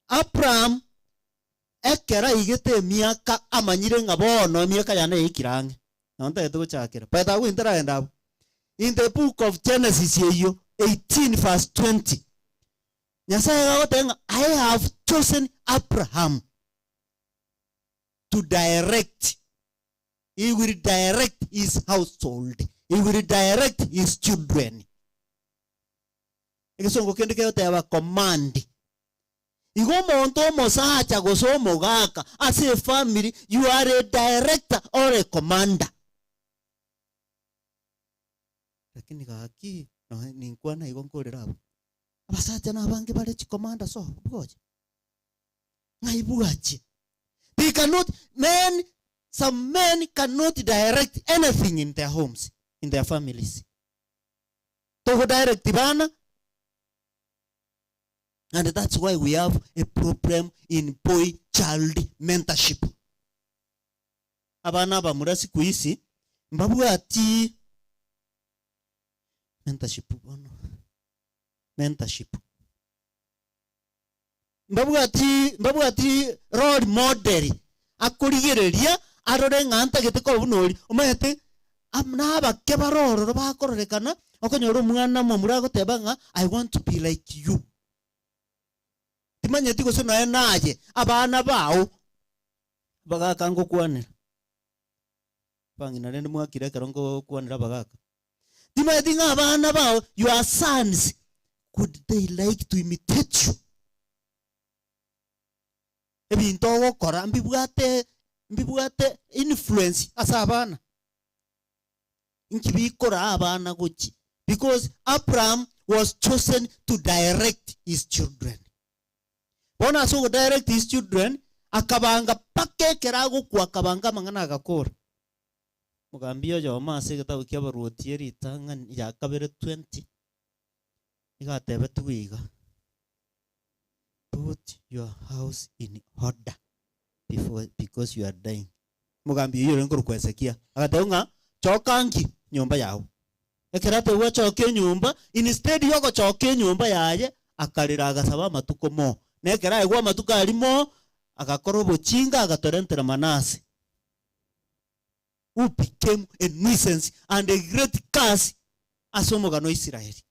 Abraham ekera igete miaka amanyire ngabono miaka yane ikirange. Nonta yetu chakira. Paita wintera enda. In the book of Genesis yeyo 18 verse 20. Nyasaye gagotenga, I have chosen Abraham to direct. He will direct his household. He will direct his children. Ekisongo kende keyote ya command. Igo monto mosacha gosomo gaka. As a family, you are a director or a commander. Lakini gaki ni kwana igo nkorera abo. Abasacha na bange bale chikomanda so bugoje. Ngaibuachi. They cannot, some men cannot direct anything in their homes, in their families. Togo direct ibana. And that's why we have a problem in boy-child mentorship. Abana ba murasi kuisi, mbabu ati mentorship bono. Mentorship. Mbabu ati role model. Akurigereria arore nganta geteko bunori. Umayete amna bakeba roro bakororekana okonyoro mwana momura gotebanga I want to be like you. Timanye tiko sona naje abana bawo bagaka ngo kwanira. Bangina rende mwakire karongo kwanira bagaka. Timanye tinga abana bawo your sons could they like to imitate you? Ebinto gokora mbibwate influence asabana. Inkibikora abana gochi because Abraham was chosen to direct his children. Bona so direct his children akabanga pake kerago kwa kabanga mangana agakora. Mugambia jo mase getabu kyabaruotieri tangan ya kabere 20. Igatebe tuiga. Put your house in order because you are dying. Mugambi yore ngoro kwesekia. Agateunga chokangi nyumba yao. Ekerate uwa choke nyumba instead yoko choke nyumba yaye akarira agasaba matuko mo. Nekera egwa matuko alimo agakoro bochinga agatorentera manase. Who became a nuisance and a great curse asomoga no Israeli.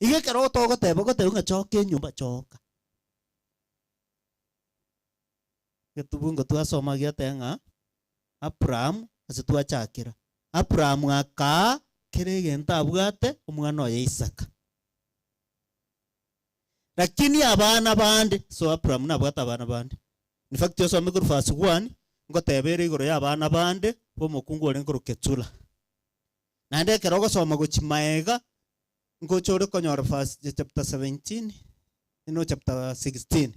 Ige kero togo tebo ko teunga choke nyumba choka. Getubungo tuasoma giatenga Abraham asitua chakira. Abraham aka kirigenta abwate omwana wa Isaka. Lakini abana bande so Abraham nabwata abana bande. In fact yo some guru verse 1 ngotebere igoro ya abana bande bo mukungu ole ngoro ketula. Nande kerogo soma go chimaega ngochore konyora verse chapter 17 chapter 16.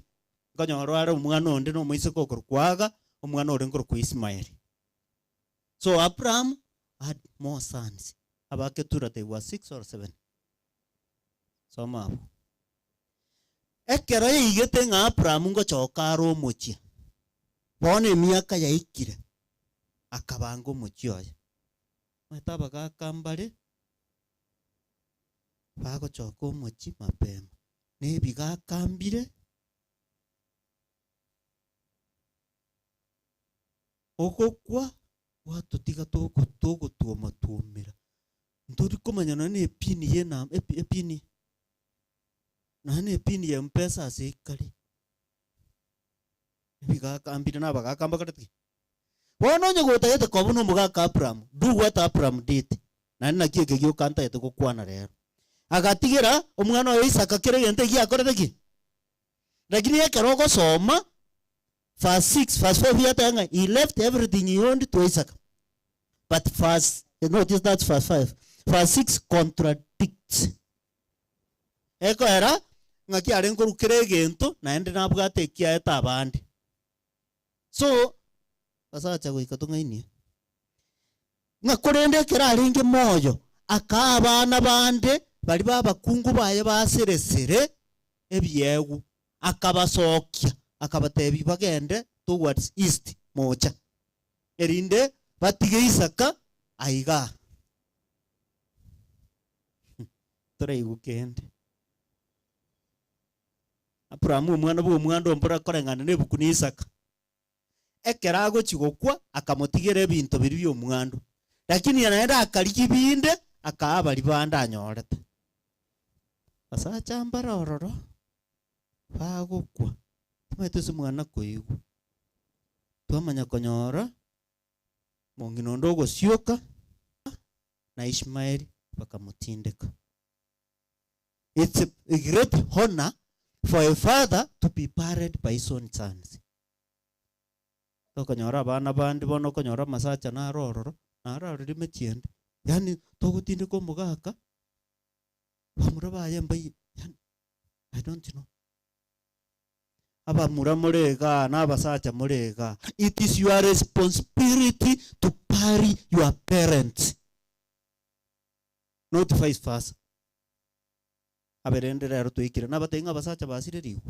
Konyora ara omwana onde no moise kokoro kwaga omwana ole ngoro ku Ismael. So Abraham had more sons. Abaketura they were 6 or 7. Soma. Ekero igete nga Abraham ngo chokaro mochia. Bone miaka ya ikire. Akabango mochio. Mataba ka kambale. Bago choko mochi mapema. Ne biga kambire. Okokwa watu tiga toko tuoma tuomera. Ndori komanyana ne epini ye na epini. Na ne epini ya mpesa asikali. Biga kambire na baga kamba kadati. bono nye gotagete kobuno mugaka Abraham do what Abraham did na nina kieke gyo kanta yete gukwana rero agatigira omwana wa Isaka kere gente giakorete ki lakini ekero gosoma verse 6 verse 5 yatanga he left everything he owned to Isaac but verse notice that verse 5 verse 6 contradicts eko era ngaki ari nkurukire gento naende nabwate kiaeta abandi so asacha goikatungaini ngakorende kera aringe moyo akabana bande bari babakungu baye baseresere ebyegu akabasokia akabatebi bagende towards east mocha erinde batige Isaka aiga tore igukende Abraham omwana bwo omwana ombora korengana nebuku ni Isaka ekerago chigokwa akamutigera ebintu biri byo omwandu lakini anaenda akariki binde akabali banda anyorete basacha mbara ororo bagokwa tumete mwana koigu twamanya konyora mongino ndogo sioka na Ishmaeli bakamutindeka. It's a great honor for a father to be parent by his own sons. Tokonyora bana bandi bono konyora masacha na rororo na rorori mechiende yani togutinde ko mugaka bamura bayembaye I don't know abamura murega na basacha murega it is your responsibility to parry your parents not vice versa aberende rero tuikire na batenga basacha basire riu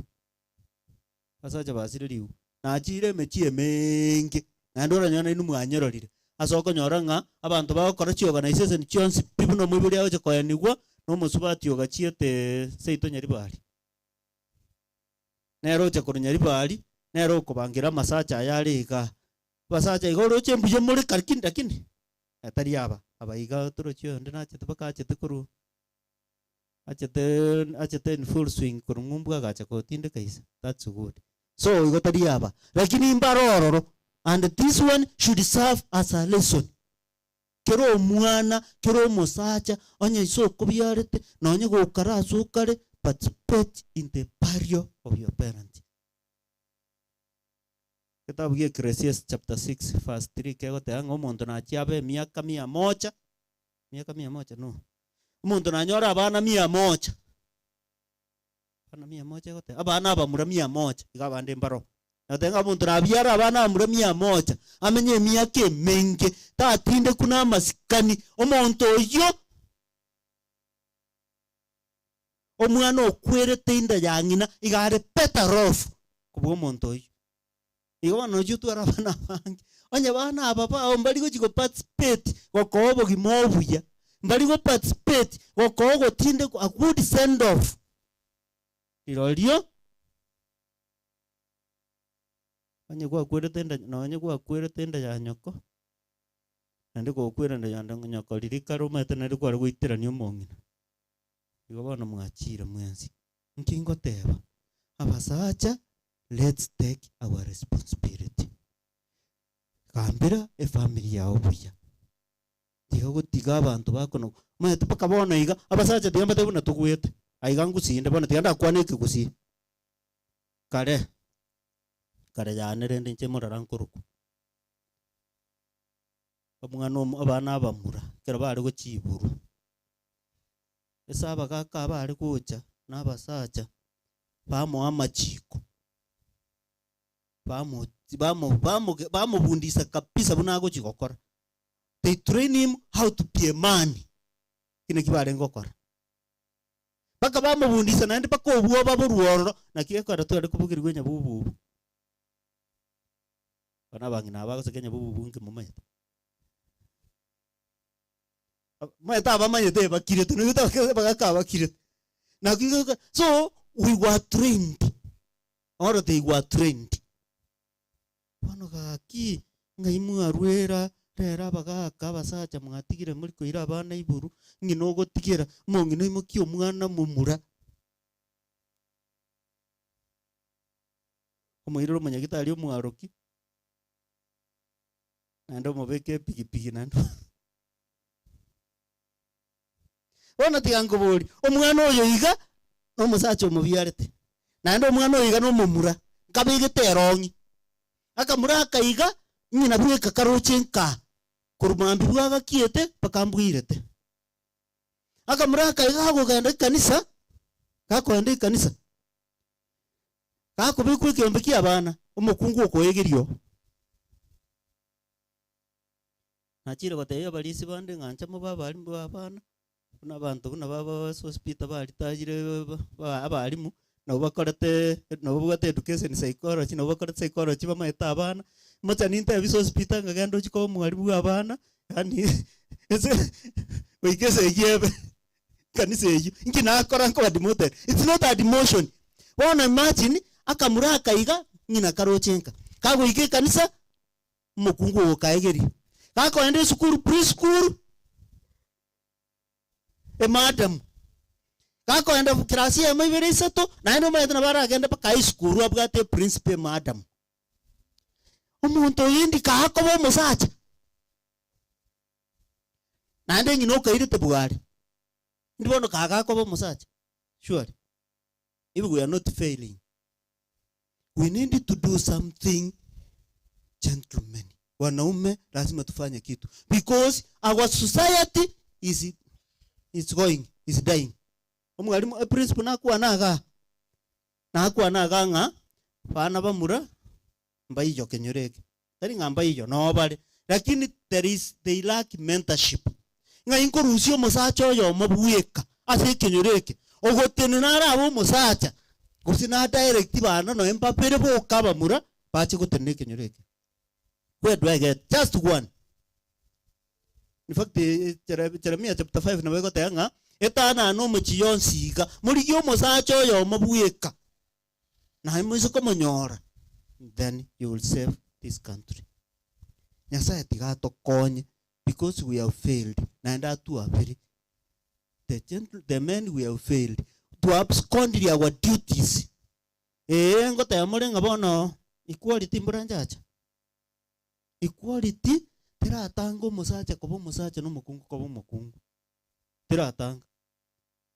na ajire mechie mengi na ndora nyona inu mwanyerorire asoko nyora nga abantu bakora chi organization chionsi pibuno mwiburi aje koyanigwa no musubati ogachiete seito nyari bari nero che kuru nyari bari nero kubangira masacha yariga basacha igoro chembuje muri karkinda kindi atari aba abaiga turo chio ndina chete baka chete kuru achete in full swing kuru ngumbwa gacha ko tinde kaisa that's good so igotari aba lakini mbarororo and this one should serve as a lesson kero mwana kero mosacha onye isoko byarete na onye gukara asukare participate in the burial of your parent. Kitabu ya Ecclesiastes chapter 6 verse 3 kego teanga omuntu na chiabe miaka 100 no omuntu na nyora abana 100 abana 100 gote abana abamura 100 igabande mbaro natenga omuntu na byara abana amura 100 amenye miaka menge tatinde kuna masikani omuntu oyo omwana okwerete inda yangina igare better off kubwo omuntu oyo igwana ojutu arabana bangi onye bana ababa mbali go chigo participate gokobo gimobuya mbali go participate gokogo tinde a good send off irolio onye kwa kwerete inda na onye kwa kwerete inda ya nyoko nande ko kwerende yanda nyoko lirikaro mete nari kwa gwitirania omongina igobana mwachira mwenzi nkingo teba abasacha let's take our responsibility kambira e family yao buya tiga gutiga abantu bakono mwete pakabona iga abasacha tiamba tebuna tugwete aiga ngusinde bona tianda kwaneke gusi kare yanere nche murara nkuruku omwana abana abamura kera bari go chiburu esaba kaka bari kucha nabasacha bamo amachiko bamo bundisa kabisa bunago chikokora they train him how to be a man kine kibare ngokora baka bamo bundisa nandi bako obuo baburuoro na kiekora twari kubugirwe nyabubu bana bangina abagosekenya bubu nke mumayete mayeta abamayete bakirete nuta bagaka bakirete na kiko so we were trained or they were trained bano gaki ngaimu arwera rera bagaka basacha mwatigire muri koira abana iburu ngino gotigera mongino imuki omwana mumura omoirero manyagitari omwaroki Nando mobeke pigipigi nando. Bona tigango bori. Omwana oyo iga no musacha omubyarete. Nando omwana oyo iga no mumura. Ngabegete erongi. Akamura akaiga nyina bweka karochenka. Kurumambi bwaga kiete pakambwirete. Akamura akaiga agogenda kanisa. Kakwenda kanisa. Kakubikwe kyombe abana. Omukungu okoyegerio. Nachire goteyo balisi bande ngancha mu babali mu abana. Kuna bantu kuna baba hospital bali tajire abalimu nabo bakorete nabo bwate education psychology nabo bakorete psychology bamaeta abana mocha ninte biso hospital ngagendo chiko mwalimu abana yani ese wikese yebe kanise yeyu ngina akora nko demoted. It's not a demotion. Wanna imagine akamura akaiga nyina karochenka kago ike kanisa mukungu okaegeri kako ende school preschool madam kako ende klasi ya mibere isato na endo mayetna bara agenda pa high school abgate principal madam omuntu yindi kako bo musacha na ende ngino kairite bugari ndibono kako bo musacha sure if we are not failing, we need to do something, gentlemen. Wanaume lazima tufanye kitu because our society is dying. Omwalimu principle nakuwa naga nga bana bamura mbayijo kenyoreke tari ngamba iyo no bale lakini they lack mentorship nga inkorusio musacho yo mobuyeka ase kenyoreke ogotene nara abo musacha gusina direct bana no empapere bo kabamura bache gotene kenyoreke. Where do I get just one? In fact, Jeremiah chapter 5 na wego tanga etana no muchiyonsiga muri yo musacho yo mobuyeka na imuzo komonyora, then you will save this country. Nyasaye tigato konye because we have failed na ndatu abiri the men we have failed to abscond our duties. Ngote amore ngabono equality mburanjacha. Equality tiratanga musacha kobo musacha no mukungu kobo mukungu. Tiratanga.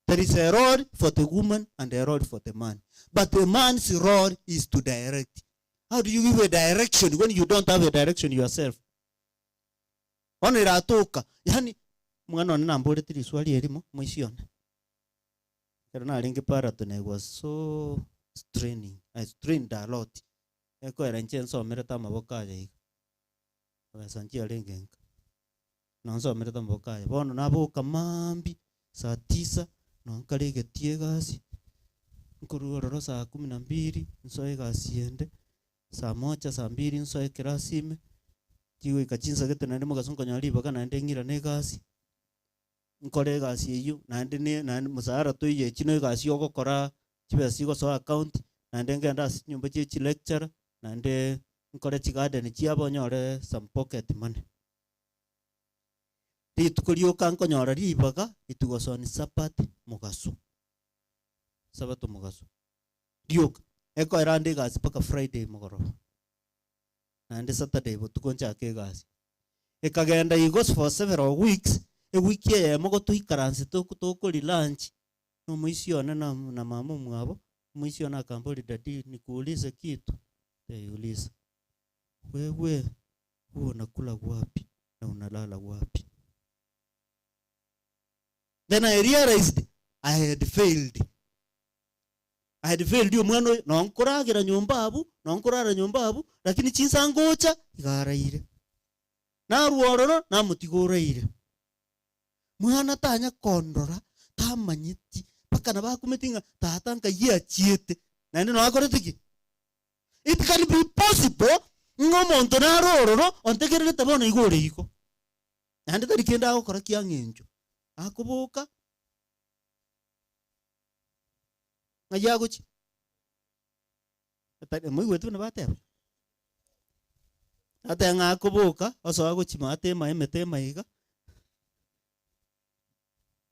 There is a role for the woman and a role for the man. But the man's role is to direct. How do you give a direction when you don't have a direction yourself? Oniratoka. Yani mwana na mbole tiri swali elimo mwisione. Kana lingi para tone was so straining. I strained a lot. Eko era nchenso mereta maboka ya hika. Wasanjia lengenga. Nanso mereta maboka ya. Bono naboka mambi saa 9 nonkalege tie gasi. Nkururoro saa 12 nsoe gasi ende. Saa 1 saa 2 nsoe kirasime. Tiwe kachinsa gete nande mugasonka nyaliba kana ndengira ne gasi. Nkore gasi eyu nande musara to ye chino gasi yoko kora chibesi go so account nande ngenda nyumba chi lecture nande nkore chigarden chi abonyore some pocket money. Titukuriyo kanko nyora ribaga itugosoni sapati mugaso. Sabato mugaso. Diok eko erande gasi paka Friday mugoro. Nande Saturday botukoncha ke gasi. Ekagenda igos for several weeks. A week ya mogo tuikaranse tokoli lunch no muisiona na mama mwabo muisiona kamboli dadi nikuulize kitu tayuliza wewe unakula wapi na unalala wapi. Then I realized I had failed yo mwana no nkoragira nyumba abu lakini chinsangocha igaraire na ruororo na mutiguraire. Mwana tanya kondora tamanyiti paka na bakumetinga tatanka ye chiete na no akoretiki. It can be possible ngomonto na rororo ontegerere tabona igore iko ande tari kenda akora kiangenjo akubuka ngayaguchi atade moi wetu na bateba atanga akubuka oso aguchi mate maemete maiga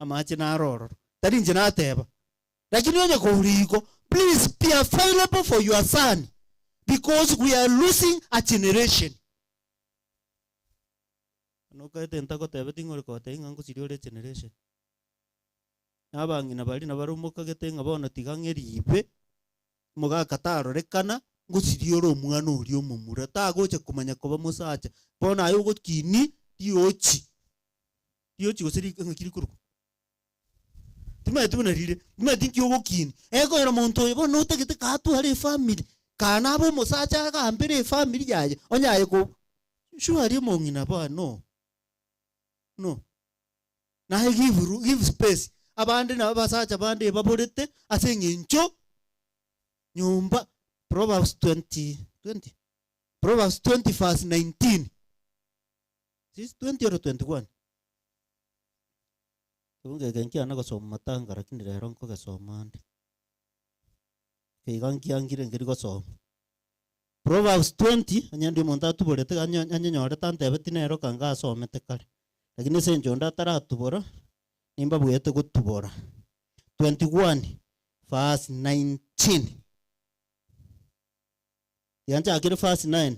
amache na roro tari nje na teba lakini onye ko uriko please be available for your son because we are losing a generation. no kaete ntako tebe tingore kote ingango siriore generation abangina bali nabarumoka getenga bona tigangeribe muga katarorekana ngusirioro omwana ori omomura tagoche kumanya koba musacha bona ayo gokini diochi gosiri ngakiri kuruko tuna rire tuma tinki ogokini ego era muntu oyo bona utegete katu hari family kana abo musacha gambere family yaye onyaye ko shuari mongina ba no na give space abandi na basacha bandi baborete asengincho nyumba Proverbs 20 Proverbs 20 verse 19 is 20 or 21 tunge genki ana gosoma matanga lakini rero nko gasomande keiganki angire ngiri gosoma Proverbs 20 anyandi monta tuborete anyanyore tante betinero kanga asomete kare lakini senjonda taratubora nimba buyete gutubora 21 verse 19 yanja akire verse 9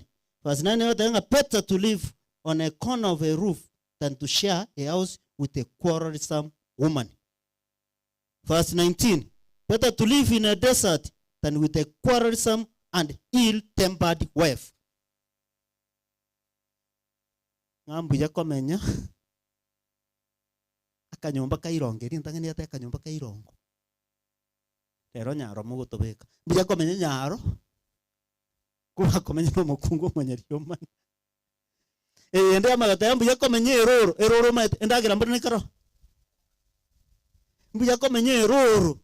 yotenga better to live on a corner of a roof than to share a house with a quarrelsome woman. Verse 19, better to live in a desert than with a quarrelsome and ill-tempered wife. Ngambu ya komenya akanyomba kairongo eri ntangani ate akanyomba kairongo rero nyaro mugutobeka mbuya komenya nyaro kuba komenya no mukungu monyarioma ende amagata yambuya komenya eroro mate endagira mbone karo mbuya komenya eroro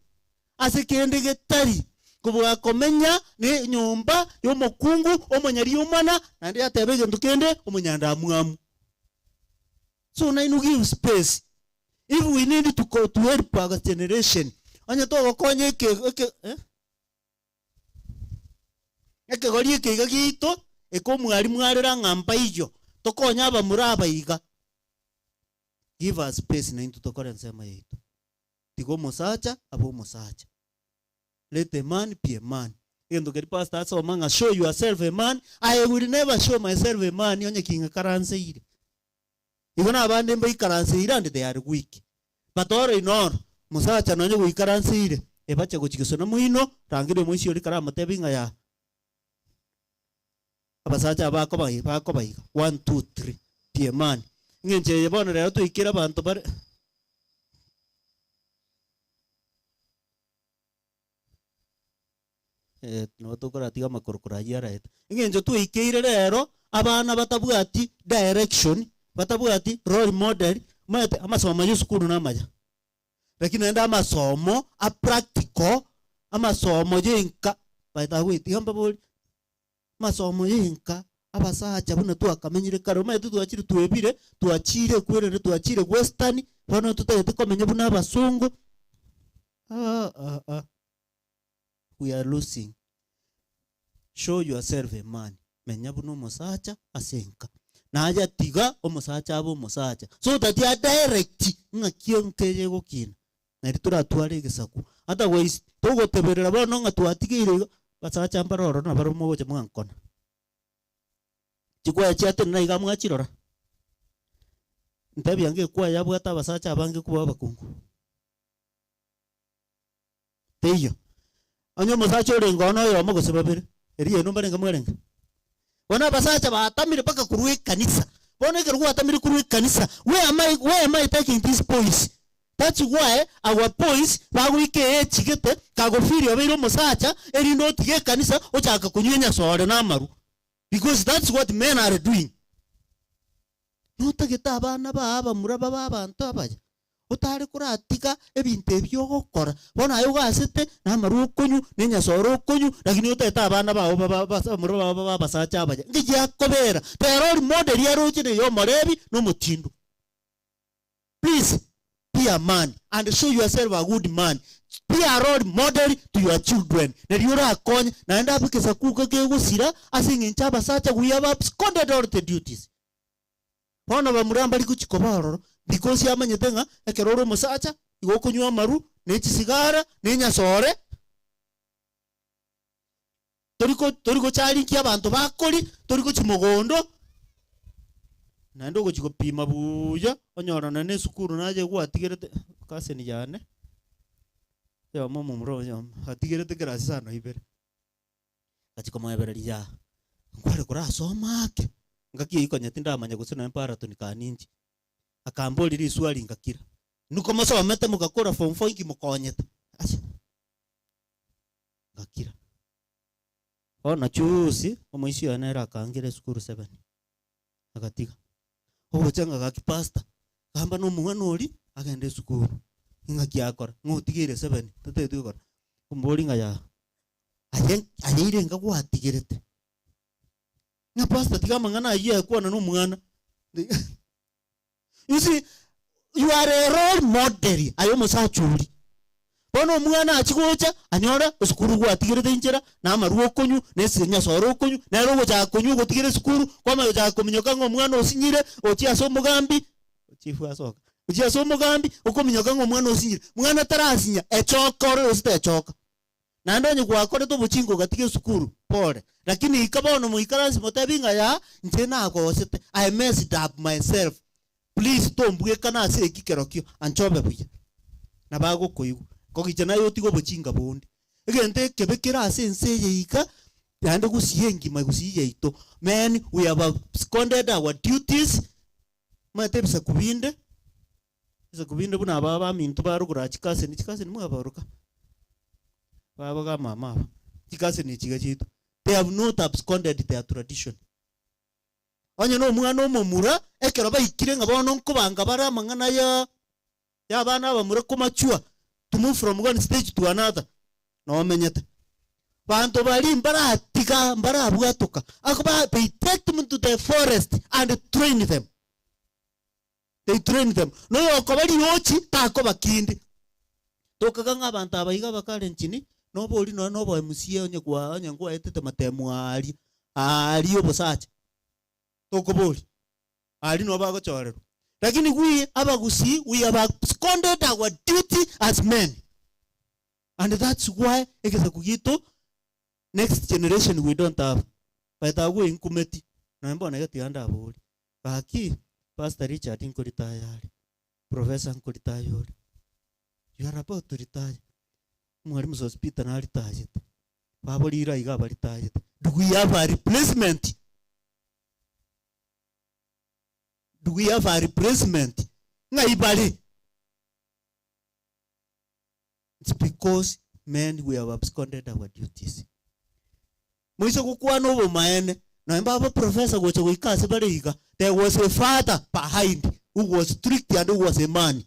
asikende getari kubuga komenya ni nyumba yo mukungu omonyariomana nandi atebege ndukende omonyanda amwamu. So na inu give space. If we need to help our generation, anya to konye eke gori ke gagito eko mwari mwarira ngamba iyo tokonya aba muraba iga. Give us space na into tokore nsema yetu. Tigo musacha abo musacha. Let a man be a man. Endo ke pastor so manga show yourself a man. I will never show myself a man. Onye kinga karanse ire. Igona abande mba ikaranse ire and they are weak. But all in all, musacha nonye go ikaranse ire. Ebache go chikiso na muino rangire muisi ori kara matebinga ya. Abasacha abako ba 1 2 3 be a man. Ngenje yebona rero to ikira bantu bare no tokora tiga makorokora yara et ngenjo tu ikeire rero abana batabwati direction batabwati role model mate amasomo y'isukuru namaja lakini enda amasomo a practical amasomo yenka baita witi hamba boli masomo yenka abasacha buna tu akamenyire karo mate tu achire tuebire tuachire kwerere tuachire western bano tutete komenya buna abasungu we are losing. Show yourself a man. Menya buno musacha asenka. Na aja tiga o musacha abo musacha. So that ya direct nga kionkeje gokina. Na ritura tuare gesaku. Otherwise togo teberera bono nga tuatigire basacha ambaroro na baro moje mwankona. Chikwa chate na iga mwachirora. Ntabi yange kwa yabwata basacha abange kuba bakungu. Teyo. Anyo musacha orengo no yo mogo sebabere eriye no mbarenga mwerenga bona basacha batamire paka kuruwe kanisa bona ke ruwa tamire kuruwe kanisa where am I taking these boys? That's why our boys bagwike chigete kagofiri obero musacha eri no tige kanisa ochaka kunywenya sore na maru because that's what men are doing. No tageta abana baba muraba babantu abaje utari kuratika ebintu ebyogokora bona ayo gasete na maru konyu nenya soro konyu lakini uteta abana bawo baba basacha abaje ngije akobera pero model yaro chine yo morebi no mutindo. Please be a man and show yourself a good man. Be a role model to your children. Na yura akonye na enda bikesa kuka ke gusira asingi nchaba sacha we have absconded all the duties. Bona bamuramba likuchikobaroro because yamanyetenga ekeroro musacha igokunywa maru nechisigara nenya sore toriko chali kya bantu bakoli toriko chimogondo naende ogochi pima buya onyorana na esukuru naje gwatigerete kaseni yane yomo mumuro yomo atigerete kerasi sana ibere gati komoebereria nkware kurasomake ngakie ikonyeti ndamanya gusina empara tunikaninji akambolira iswali ngakira nuko masomete mugakora form 4 ngimukonyete acha ngakira ona chusi omoisi yanera akangire sukuru 7 agatiga ogochanga gakipasta kamba no mwana ori agende sukuru ingaki akora ngotigire 7 tete tukora kumbori ngaya ayire ngagwatigirete na pasta tigama ngana aye kuona no mwana. You see, you are a role model. Ayo musachuri. Bono mwana achikocha anyora sukuru gwatigirete injera na amaruo konyu nesinya soro konyu na rogo cha konyu gotigire sukuru kwa mayo cha kominyoka ngo mwana osinyire ochi asomugambi chifu asoka ochi asomugambi okominyoka ngo mwana osinyire mwana tarasinya echokore osite echoka na ndonye gwakore to buchingo gatige sukuru pole lakini ikabono muikarasi motebinga ya nje nako osite I messed up myself please tombuge kana ase ekikerokio anchobe buya na bago koigu kogichana yotigo buchinga bondi egente kebekera ase ense yeika yande gusiyengi magusiye ito man we have absconded our duties matebisa kubinde isa kubinde buna baba mintu barugura chikase ni mwabaruka baba ga mama chikase ni chigachito they have not absconded their tradition onye no mwana omomura ekero baikire ngabono nkubanga bara mangana ya bana bamura kumachua to move from one stage to another no menyete bantu bali mbaratiga mbarabwatoka akuba they take them to the forest and train them no yokobali yochi tako bakindi tokaga ngabantu abayiga bakale nchini no boli no bo MC onye ngwa etete matemu ali obosacha tokoboli ali no bagochorero lakini we abagusi we have absconded our duty as men and that's why ekeza kugito next generation we don't have baita go inkumeti na mbona yati anda aboli baki Pastor Richard inkoritayari Professor inkoritayori you are about to retire mwalimu hospital na retire baboli ira iga bali retire do we have a replacement? Do we have a replacement? Ngaibali. It's because men we have absconded our duties. Mwisho kukuwa no maene na mbaba professor gocho goikase bariga there was a father behind who was strict and who was a man.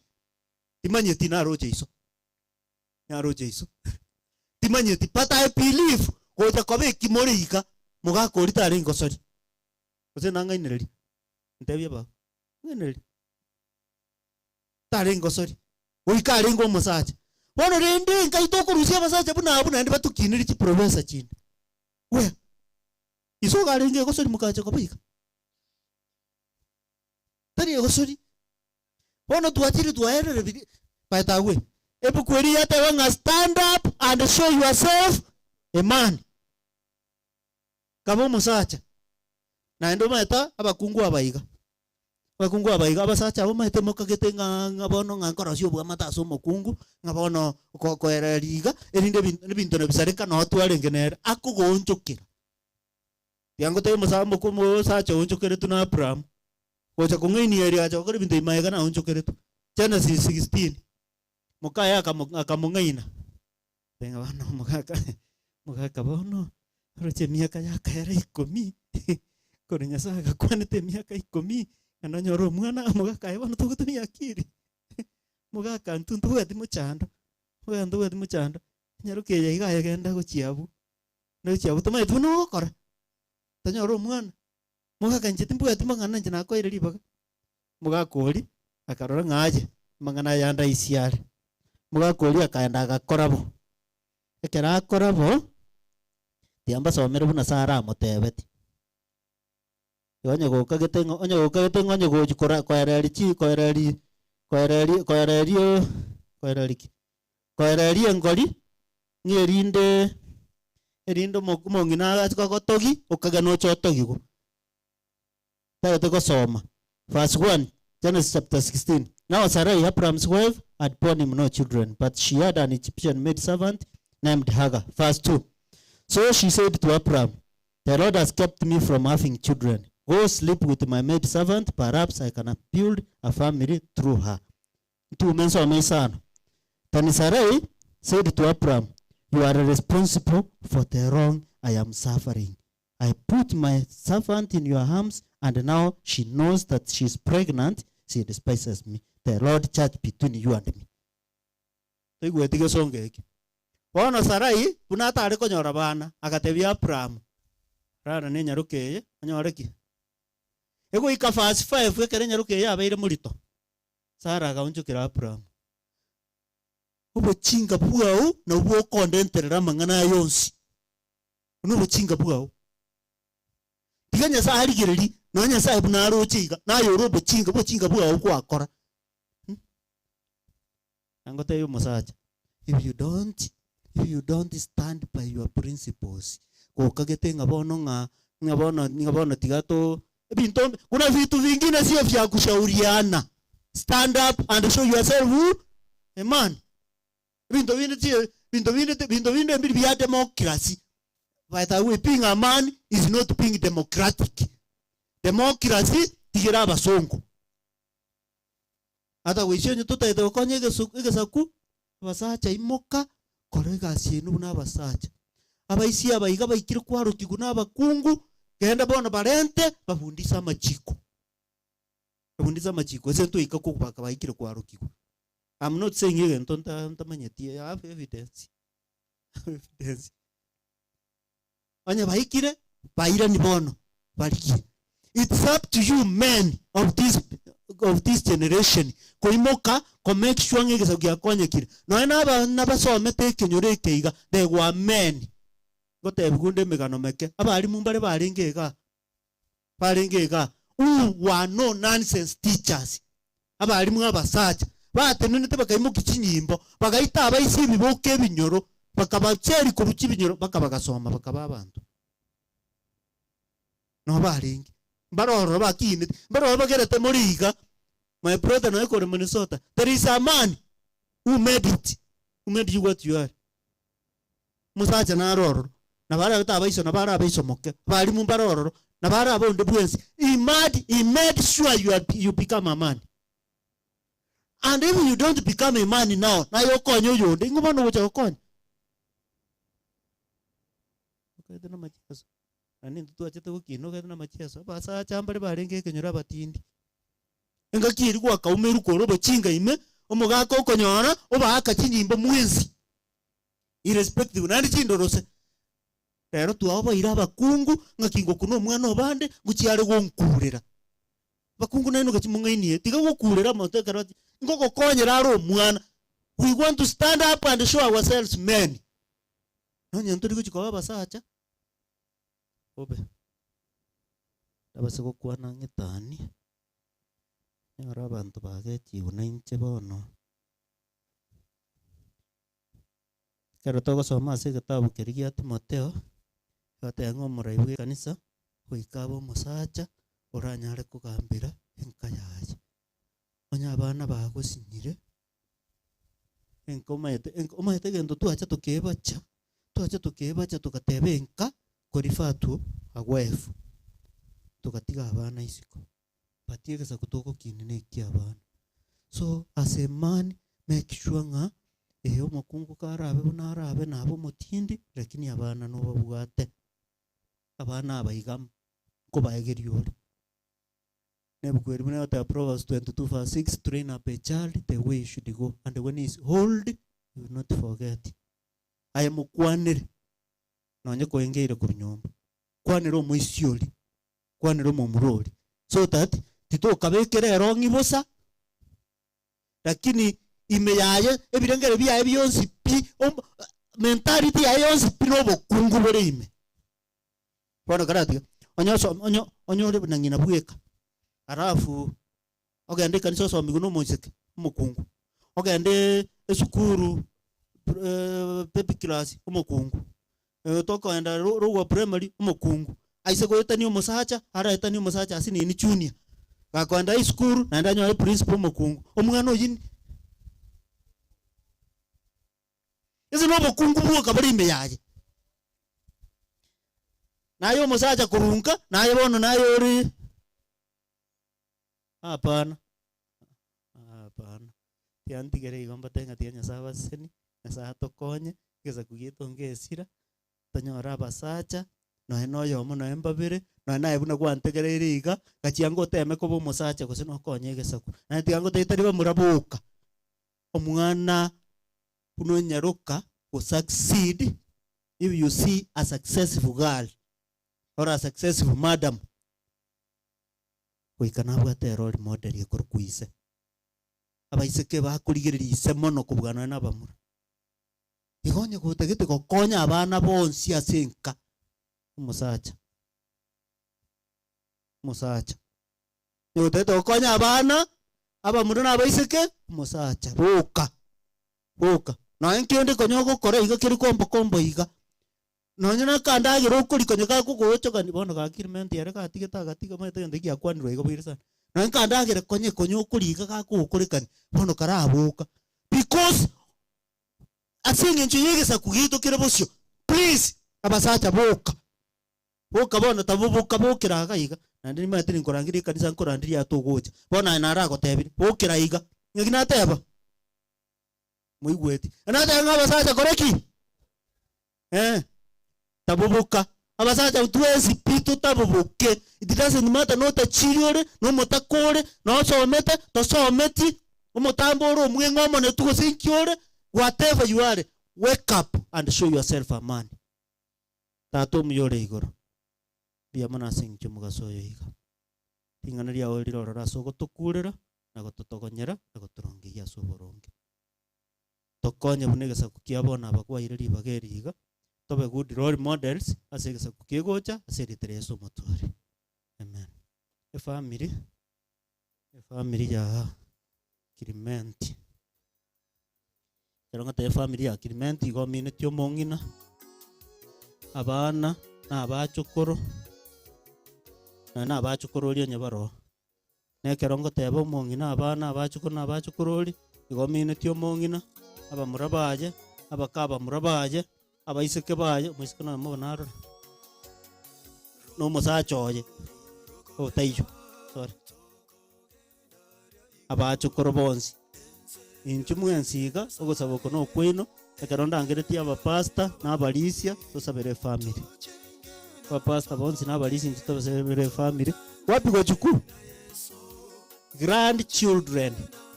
Timanye tinaro Jesu. Naro Jesu. Timanye ti but I believe gocha kobe kimoriga muga korita ringo sorry. Ose nanga ineri. Ntebye ba. Ngeneri. Taringo sorry. Uika ringo masaje. Bono rende nkaito kurusia masaje buna ndi batukiniri chi professor chini. We. Iso garinge go sorry mukaje ko bika. Tari go sorry. Bono tuachiri tuaere paitawe. Ebu kweri yate wanga stand up and show yourself a man. Kamo masaje. Na ndo maeta abakungu abaiga. Bakungu abaiga basacha bo maete mokagete ngabono ngankora sio bwa mataso mokungu ngabono ko erariga erinde bintu ne bisareka no twarengenera akugonchokera. Yango te musamo kumo sacha onchokere tuna Abraham. Kocha kungeni area acha ko bintu imaega na onchokere tu. Genesis 16. Mukaya akamungaina. Benga bano mukaka bono. Roche miaka yaka era 10. Kore nyasaga kwanete miaka 10. Ananyoro mwana mugaka ebano tugutumia akiri. Mugaka ntuntu ati muchando. Mugandu ati muchando. Nyaruke yiga yagenda guchiabu. No chiabu tumaye tuno kora. Tanyoro mwana. Mugaka njeti mbu ati mangana njana ko iri baga. Mugakori akarora ngaje. Mangana yanda isiare. Mugakori akaenda agakorabo. Ekera akorabo. Tiamba somero buna sara motebeti. Onye gokagetengo onye goji kora koereri ngori erinde mongina atiko gotogi okaga no chotogi go. Tayo te gosoma Verse 1, Genesis chapter 16. Now Sarai, Abraham's wife, had borne him no children, but she had an Egyptian maidservant named Hagar. Verse 2. So she said to Abraham, the Lord has kept me from having children. Go sleep with my maidservant, perhaps I can build a family through her. Then Sarai said to Abraham, you are responsible for the wrong I am suffering. I put my servant in your arms, and now she knows that she is pregnant. She despises me. The Lord judge between you and me. Wana Sarai, punata ariko nyorabana, akatebia Abraham. Rara ne nyaruke, anyoreki. Ego ika verse 5, wekere nyaruke abeire mulito. Sara akaunjukira Abraham. Ubo chinga buau na ubo kondenterera mangana yonsi. Uno chinga buau. Tiganya sa harigiriri, nanya sa ibunaro chinga, na yoro bo chinga buau kwa akora. Angote yo masaja. If you don't stand by your principles, ko kagete ngabona ngabona tigato binto kuna vitu vingine sio vya kushauriana. Stand up and show yourself who a man. Binto vinde vya democracy. By the way, being a man is not being democratic. Democracy tigira basongo. Ata wishenye tutaite konye gesaku basacha imoka korega sienu na basacha. Abaisi abaiga baikire kwa rutigu na bakungu genda bona barente babundisa machiko. Babundisa machiko sento ikako baka baikire kwa rutigu. I'm not saying here ntonta manyeti. I have evidence. Evidence. Anya baikire baira ni bono bariki. It's up to you men of this generation koimoka ko make sure ngegesa gya konye kire no na basome tekenyore keiga they were men gote bugunde megano meke abali mumbare barengega were no nonsense teachers abali mu abasacha batenene bakaimuka ikinyimbo bagaita abaisi biboke binyoro bakabaceri ku binyoro bakabagasoma bakaba abantu no baringi baroro bakine baroro bagerete muriga. My brother no ekore Minnesota. There is a man who made it. Who made you what you are. Musacha na roro. Na bara ta baiso na bara baiso moke. Bari mu baroro. Na bara bonde buensi. He made sure you become a man. And if you don't become a man now, na yokonyo yonde ngubano wocha yokonyo. Okay, na machiaso. Ani ntu achete kukino kana machiaso. Basa chambare barenge kenyura batindi. Enga kiri kwa kaumeru korobo chinga ime omugaka okonyora oba akachinyimbo mwenzi irrespective nandi chindorose rero tuabo ira bakungu ngakingo kuno mwana obande guchiare gonkurera bakungu neno gachimungainie tiga gokurera motekara ngoko konyera aro mwana. We want to stand up and show ourselves men. Nonye nturi guchikoba basacha obe tabase gokwana ngitani Nyara abantu bagechi unenche bono. Kero togo soma ase gitabu kirigia Timotheo. Gate ngomora ibwe kanisa kuikabo musacha oranyare kugambira enkayaje. Onya abana bagosinyire. Enkomaete gendo tuacha tukebacha. Tuacha tukebacha tukatebe enka korifatu agwefu. Tukatiga abana isiko. Patiega kutoko kinene kiabana. So as a man make sure nga eyo makungu karabe bunarabe nabo mutindi lakini abana no babugate. Abana abayigam ko bayegeriori. Nebukweri muna ta Proverbs 22:6 train up a child the way he should go and when he is old you will not forget. I am kwanere. Nonye ko engeire ku nyumba. Kwanere omuisioli. Kwanere omumurori. So that tito kabekere rongi bosa lakini imeyaye ebirengere bya byonsi pi mentality ya yonsi pi robo kungu bore ime bwana karati onyo le nangina bueka arafu ogende kanisa so miguno monseke mukungu ogende esukuru pepi class umukungu toko enda rowa primary umukungu aise ko etani umusacha ara etani umusacha asini ni junior gakwenda iskuru naenda nyoe principal mukungu omwana oyini ese no bukungu bwoka bari ime yaje nayo musacha kurunga nayo bono nayo ri hapana tiantigere igomba tenga tianya sawa seni nasa tokonye geza kugitonge esira tanyora basacha no yomo no embabire no nae buna kwantegereire iga gachiango teme ko bomusacha gose no konye gesaku na tiango tetari bamurabuka omwana uno nyaruka go succeed if you see a successful girl or a successful madam kuikana bwate role model yekorukuise abaiseke bakurigirira ise mono kubwana na bamura igonye gutegete gokonya abana bonsi asenka musacha yotete gokonya abana abamura na abaiseke musacha boka na enkende konyogo kore iga kiri kombo iga nonyana kandagiro ukuri konyoga kugochoka ni bono gakirment yare gatigeta gatiga mete ndiki akwanirwa iga birisa na kandagire konyo ukuri iga gakukurikani bono karabuka because asinge nchiyegesa kugito kire bosyo please abasacha boka bono tabubuka bokira gaiga na ndi mete nkorangiri kanisa nkorandiri atogocha bono nara gotebiri bokira iga ngina teba muigweti anata nga basacha koreki tabubuka abasacha utwezi pitu tabubuke it doesn't matter no tachiriore no motakore no somete to someti umutamboro umwengomo ne tugosinkiore whatever you are wake up and show yourself a man tato muyore igoro bia mana singche mugasoyo iga tingana ria ori rora sogo tukurera na gototogonyera na goturongia soboronge tokonye bunegesa kukiabona abakwaireri bageriga tobe good role models asegesa kukigocha aseritereso motori amen a family ya Kirimenti Yaronga te family ya Kirimenti igo minute omongina abana na abachukuru na abachukuru ri nyabaro ne kerongo te bomongina abana abachukuru na abachukuru igo minute omongina abamurabaje abakaba murabaje abaiseke baje muisike na mubonaro no musachoye otaiyo sorry abachukuru bonsi inchumwensiga ogosaboko no kwino ekaronda ngereti aba pastor na abalisia tosabere family kwa pastor bonsi na abalisia tosabere family wapi gochuku grandchildren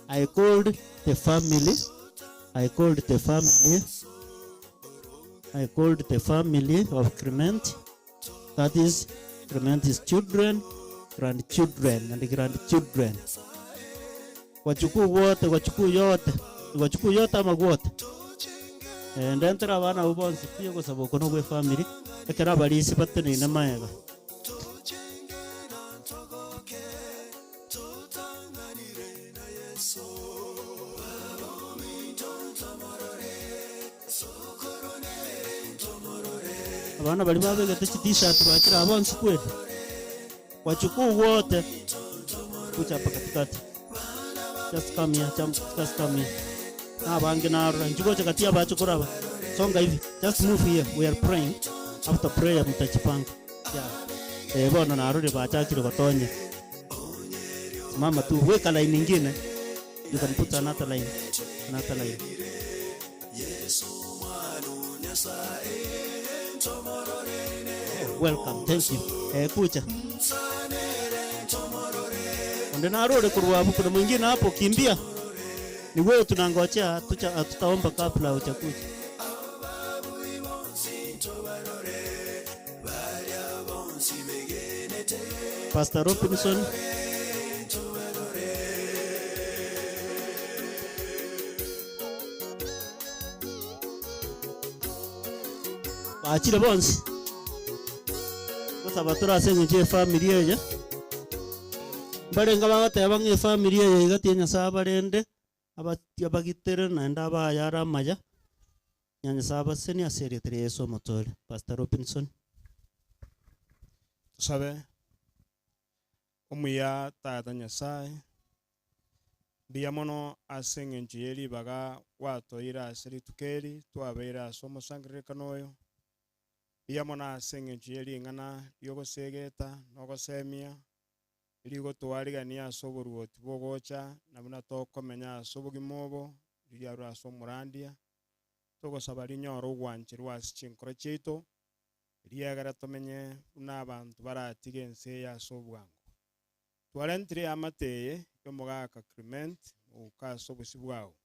I called the family of Clement. That is Clement's children, grandchildren, and grandchildren. Wachukuu yote ama wote. And then tera bana ubonsi pia kwa sababu kono we family. Ekera balisi batene ina maega. Abana bali babegete t-shirt bakira abonsi kweli. Wachukuu wote kucha hapa katikati. Just come here. Na bange na njugo chakatia bachukura aba. Songa hivi. Just move here. We are praying. After prayer mtachipanga. Yeah. Bona na arudi bachakiro batonye. Mama tu weka line nyingine. You can put another line. Welcome. Thank you. Kucha. Ndio arudi kurwa kuna mwingine hapo kimbia. Ni wewe tunangojea tutaomba kabla hujakuja. Pastor Robinson Achira bonsi. Kwa batura senje family yeje. Barenga bagateba nge family yeje igatinya sabarende abagitere naenda bayara maya. Nyanya saba seni aseretere Yesu motole. Pastor Robinson. Sabe omuya tata nyasaye mbuya mono ase eng'encho ya eribaga gwatoire ase rituko eri twabeire ase omosangererekano oyo mbuya mono ase eng'encho ya ering'ana riogosegeta na ogosemia erigotwarigania ase oboruoti bogocha na buna tokomenya ase obogima obo rigiarwa ase omorandia togosaba rinyore ogwancherwa ase chinkoro chiaito riegere tomenye buna abanto baratiga ense eye ase obwango twarentire amate eye ya omogaka Clement oka ase obosio bwago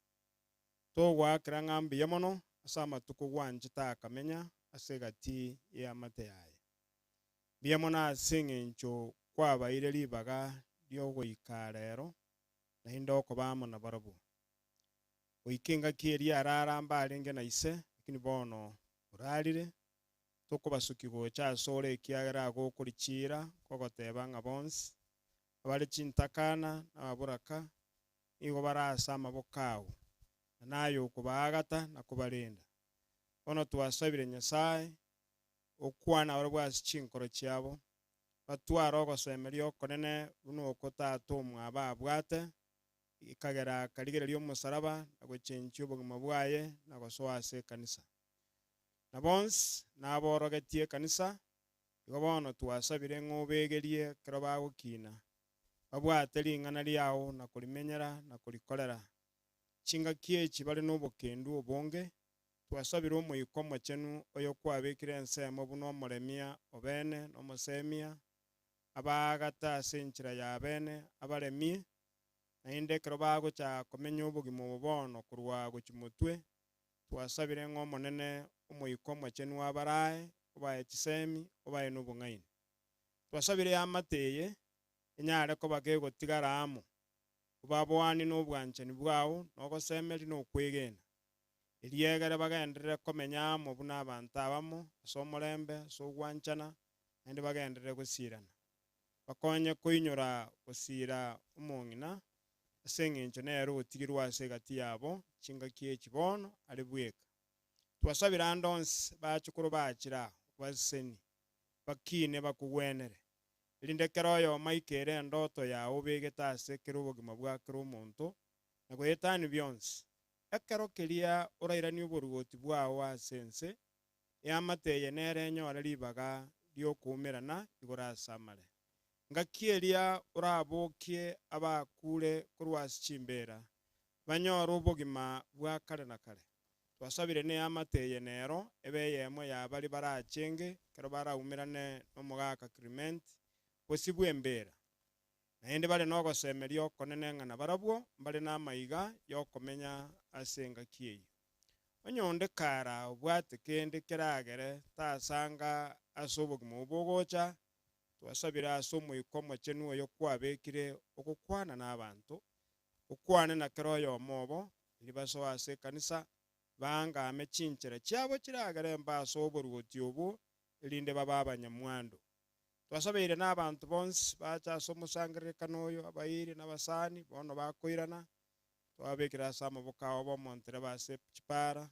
togwakera ng'a mbuya mono ase amatuko gwanchete akamenya ase egati ya amate yaye mbuya mono ase eng'encho kwabaire ribaga riogoika rero naende okoba amo na barabwo goika engaki eri araramba arenge na ise lakini bono orarire tokobasuki gocha ase ore ekiagera agokorichira kogoteba ng'a bonsi abare chintakana na ababoraka igo bara ase amaboko ago naye okobaagata na kobarenda bono twasabire nyasaye okwana ore bwase chinkoro chiabo batwara ogosemeria okonene buna okotata omwaba abwate ikagera karigereria omosaraba na gochenchia obogima bwaye na gosoa ase ekanisa na bonsi naborogetie ekanisa igo bono twasabire ng'a obegerie ekero bagokina babwate ring'ana riao na korimenyera na korikorera chingaki echi bare na obokendu obonge twasabire omoiko omochenu oyo kwabekire ensemo buna omoremia obene na omosemia abaagata ase enchera ya bene abaremie naende ekero bagocha komenya obogima obo bono korwa gochia motwe twasabire ng'a omonene omoiko omochenu abarae obae chisemi obae na obong'aini twasabire amate eye enyare koba kegotigara amo obabwani na obwanchani bwao na ogosemeri na okwegena eriegere bagenderere komenya amo buna abanto abamo ase omorembe ase ogwanchana naende bagenderere gosirana bakonye koinyora gosira omong'ina ase eng'encho nere ogotigirwa ase egati yabo chingaki echi bono are bweka twasabire ande onsi bachukuru bachira baseni bakine bakugwenere erinde kero oyomo aikere endoto yago obegete ase kero obogima bwakere omonto na goetani bionsi ekero keria orairania oboruoti bwago ase ense eamate eye nere enyore ribaga riokuumerana igoro ase amare ngaki eria orabokie abakure korwa ase chimbera banyore obogima bwa kare na kare twasabire na eamate eye nero ebe eyemo yabari barachenge kero baraumerane na omogaka Clement bosi bwa embera naende bare na ogosemeria okonene ng'ana barabwo mbare na amaiga ya okomenya ase engaki eyio onyonde kara obwate kende keragere tasanga ase obogima obo ogocha twasabire ase omoiko omochenu oyo kwabekire ogokwana na abanto okwane na kero oyomo obo eri basoa ase ekanisa bangame chinchera chiabo chiragere mba ase oboruoti obo erinde baba abanyamwando twasabire na abanto bonsi bacha ase omosangererekano oyo abairi na basani bono bakoirana twabekire ase amaboko ao bomontere base chipara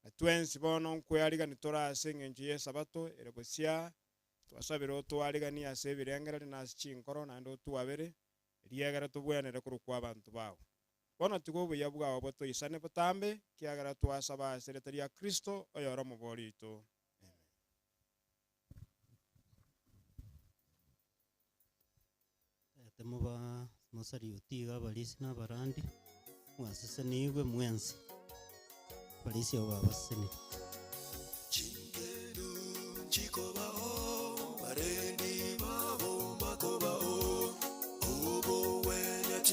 na twensi bono nkwearigani tore ase eng'encho ya esabato ere bosia twasabire otwarigani ase ebirengereri na ase chinkoro naende otwabere eriegere tobwenere korwa abanto bao bono tiga obuya bwao botoisane botambe kiagera twasaba ase erita ria Kristo oyore omobori oito. Temuba mosari utiga balisi na barandi mwaseseniwe mwensi balisi abo babaseni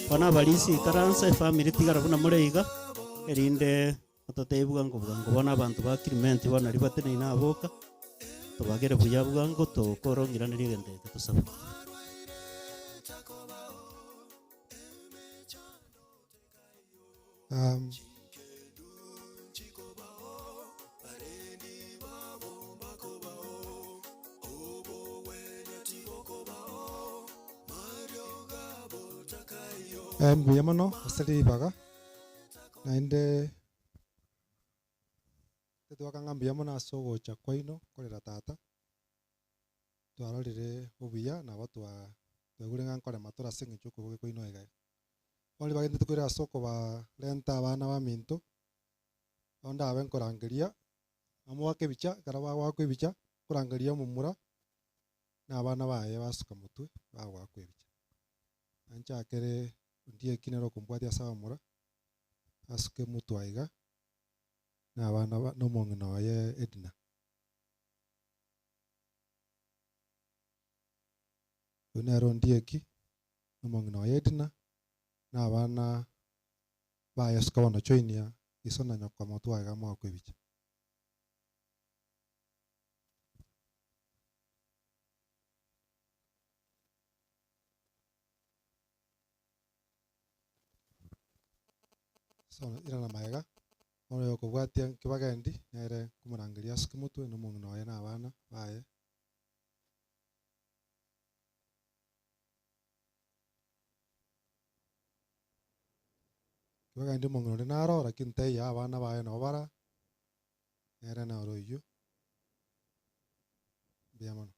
bana balisi karansa family tigara buna mureiga erinde ototeibuga ngo bona abantu ba Clement bona ribatene ina aboka tobagere buya bwango tokorongiranire gendete tosaba mbuya mono asaribaga naende tetwakanga mbuya mono ase ogocha kwaino korera tata twarorire obuya nabo twegure ngankore matura singe chuko boge koino ega oli bagende tukwira soko ba lenta abana ba minto onda aben korangeria amo wake bicha karaba wake bicha kurangeria mumura na abana baye basuka mutwe bagwa kwebicha ancha kere ndie kinero kumbwatia sawa mura asuke mutu aiga na abana no mongino ye Edna unero ndieki no mongino ye Edna na abana baye asuka wana choinia isona nyokwa mutu aiga mwa kwebicha so ira na maega ono yoko bwatia kibagendi nere kumurangiria asuke mutwe no mongino ye na abana baye kibagendi mongino ni naro lakini tei ya abana baye no bara nere na oroyo biamono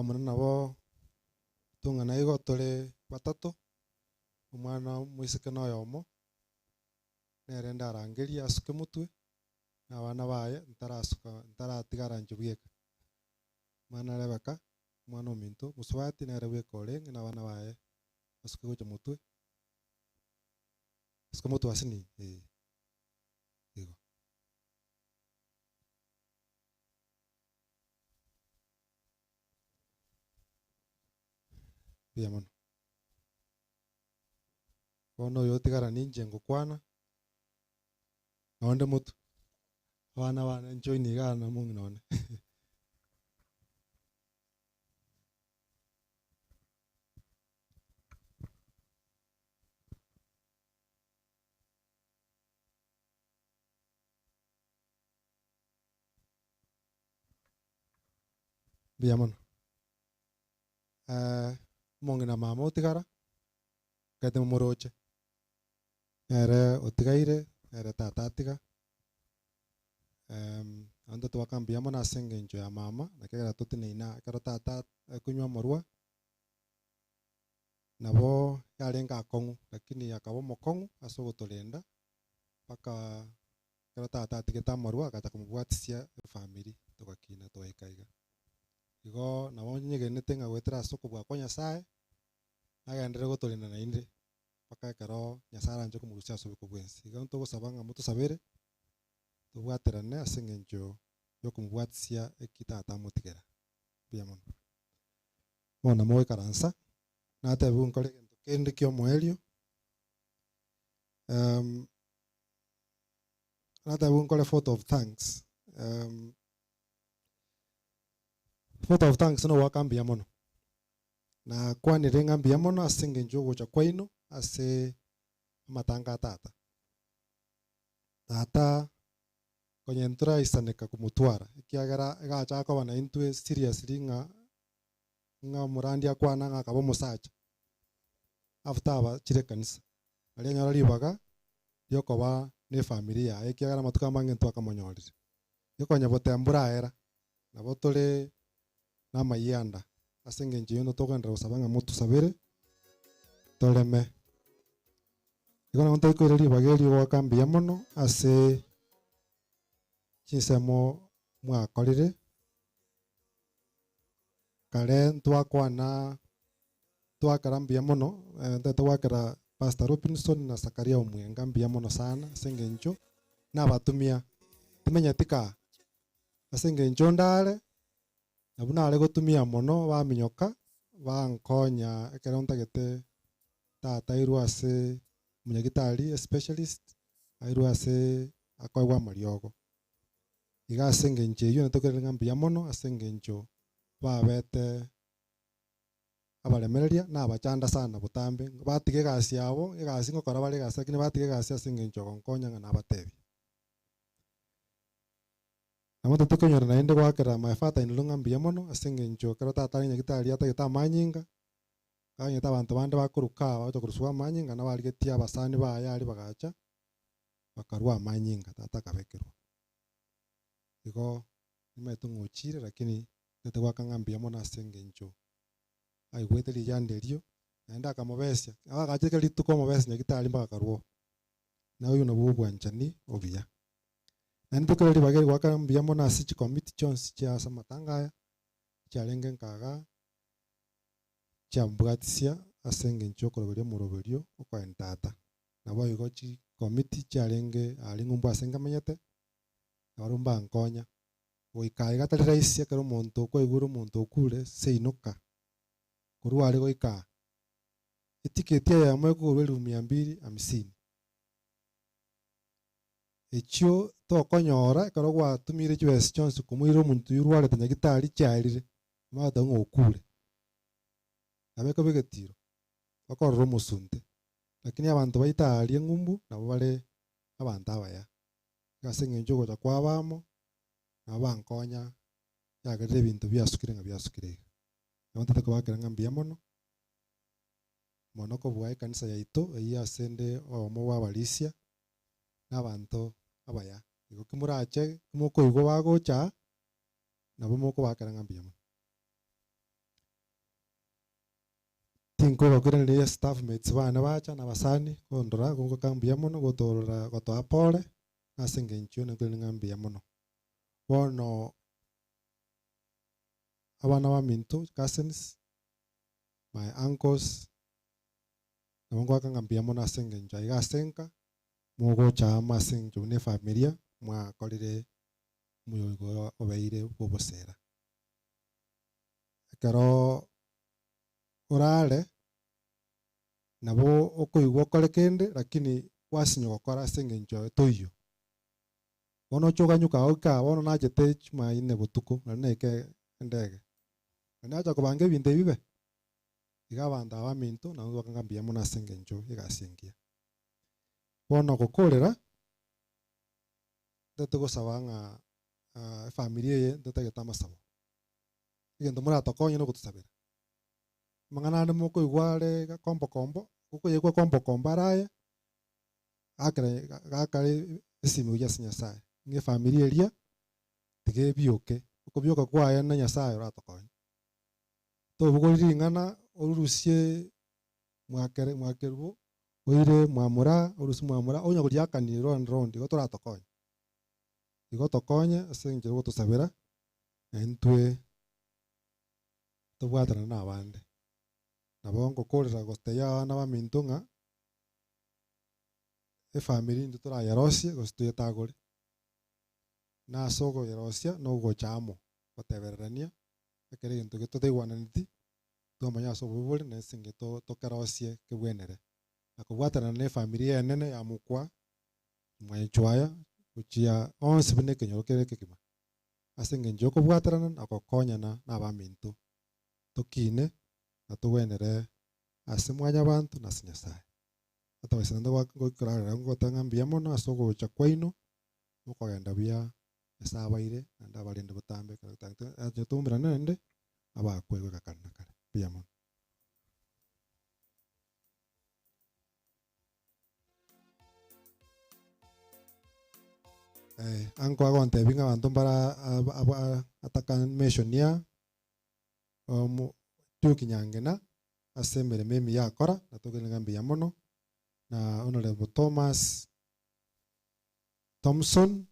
muna nabo tungana igo tole batatu umwana mwisike no yomo nere ndarangeria asuke mutwe na abana baye ntaratigara njubweka mwana Rebeka mwana ominto muswati nere bweka orenge na abana baye asuke gocha mutwe asuke mutwe asini igo biamono bono yotigara ninje ngukwana onde mutu abana enjoy ni gana mungi none biamono mungi na mama otigara kete mumoroche ere otigaire ere tata atiga ando twakambia mona senge njo ya mama na kera tutine ina kero tata kunywa morwa nabo yarenga kongu lakini yakabo mokongu asogotolenda paka kero tata atigeta morwa akata kumubwatisia family tokakina toekaiga igo nabo nyegenete ngagwetera soko bwa konya sae agendere gotolinda na inde paka kero nyasara njo kumurusia sobiko bwensi igo ntogosabanga mutu sabere tubwaterane asenge njo yo kumubwatisia ekitata mutigera biamono mona moe karansa na ate bunkole gento kende kyo moelio ate bunkole photo of thanks photo of thanks no wakambia mono na kwani renga mbia mono asenge njo gocha kwaino ase matanga tata konyentura isaneka kumutwara ikiagera igacha ko bana intwe seriously nga murandi akwana nga kabo musacha after aba chire kanisa ali nyora libaga yoko ba ne familia ikiagera matuka mange ntwa kamonyorire yoko nyabotembura era na botole na mayanda asenge njiyo no togandra usabanga mutu sabere toleme igona ntoi ko libaga liwa kambia mono ase chisemo mwakorire kare ntwakwana twakarambia mono nteto wakera Pastor Robinson na Sakaria omwenga mbia mono sana sengencho na batumia tumenya tika asengencho ndare nabuna ale gotumia mono baminyoka bankonya ekero ntagete tata irwase munyagitari specialist airwase akoigwa mariogo iga asengenche yo netokerenga mbia mono asengencho babete abalemereria na abachanda sana butambe batige gasi yabo igasi ngokora bari gasi lakini batige gasi asengencho gonkonya ngana abatebi namoto tukonyora naende gwakera my father in law mbia mono asengencho kero tata nyagitari atageta manyinga kanyeta abantu bande bakuruka bato kuruswa manyinga na barigetia abasani baya ari bagacha bakarwa manyinga tata kabekerwa igo nimetunguchire lakini nete gwakanga mbia mono asengencho aigwete rijande rio naenda akamobesia agacheka rituko mobesia nyagitari mpaka karuo na uyu nabuo bwanchani obia nani tukere bageri gwaka mbia mona sichi committee chons cha samatangaya cha lenge nkaga cha mbwatisia asenge nchoko roberio muroberio kwa entata na boy gochi committee cha lenge alingumba asenga menyete barumba nkonya goikai gatari raisi akero monto kwa iguru monto kure seinuka kurwa ari goika etiketi ya mwe ko beru 250 echio to konyora karo gwa tumire US Jones kumwiro muntu yurware tanyagitari cyarire mata ngokure abeka begetiro bakorro musunte lakini abantu baitari ngumbu nabo bare abantu abaya gasenge njogo ja kwabamo nabankonya yagarire bintu byasukire ngabyasukire abantu takabakira ngambia mono ko bwaye kanisa yaito yasende omo wabalisia n'abantu abaya igo kimurache kimoko igo bagocha nabo moko bakara ngambia mono tinko bakuranire staff mates bana bacha nabasani kondora gongo kambia mono gotorora gotoapore asenge nchio nakuri ngambia mono bono abana ba minto cousins my uncles nabongo akangambia mono asenge nchio igasenka mugo cha masenjo ne familia mwa kolire muyogo obeire bobosera karo orale nabo okoigwa korekende lakini wasinyo gokora asenge nchio toyo bono choganyuka oka bono najete chuma ine butuko naneke ndege naja kubange binde bibe igabanda abaminto na bakangambia mono asenge nchio igasengia bono gokorera ndete gosabanga familia ye ndete getama sabo igendo muratokonye no gutusabira mangana ne moko igware ga kombo kuko yego kombo araya akare esimu ya sinyasai nge familia eria tige bioke uko bioka kwaya na nyasaye ratokonye to bugoringana orurusie mwakerubo oire mwamura urusi mwamura onya kuryakani round gotora tokonye igotokonye asenge gotusabira entwe tobwatana na abande nabongo korera gosteya na bamintunga family ndutora yarosie gostuye tagore na sogo yarosia no gochamo gotebererania ekere gintu gitoteigwananiti tomanya so bubule na singe to karosie kebwenere akubwatana ne familia nene ya mukwa mwaichwaya uchia onse bine kenyokere kekima asenge njoko bwatana akokonyana na bamintu tokine atuwenere asimwanya abantu na sinyasai atawesenda gokorara ngotanga mbia mono asogo cha kwaino mukogenda bia esabaire anda balende butambe kata tumbira nende abakwego kakana kare bia mono anko agonte binga abantu para atakan mentionia tukinyangena asemere memi yakora natokene mbia mono na honorable Thomas Thompson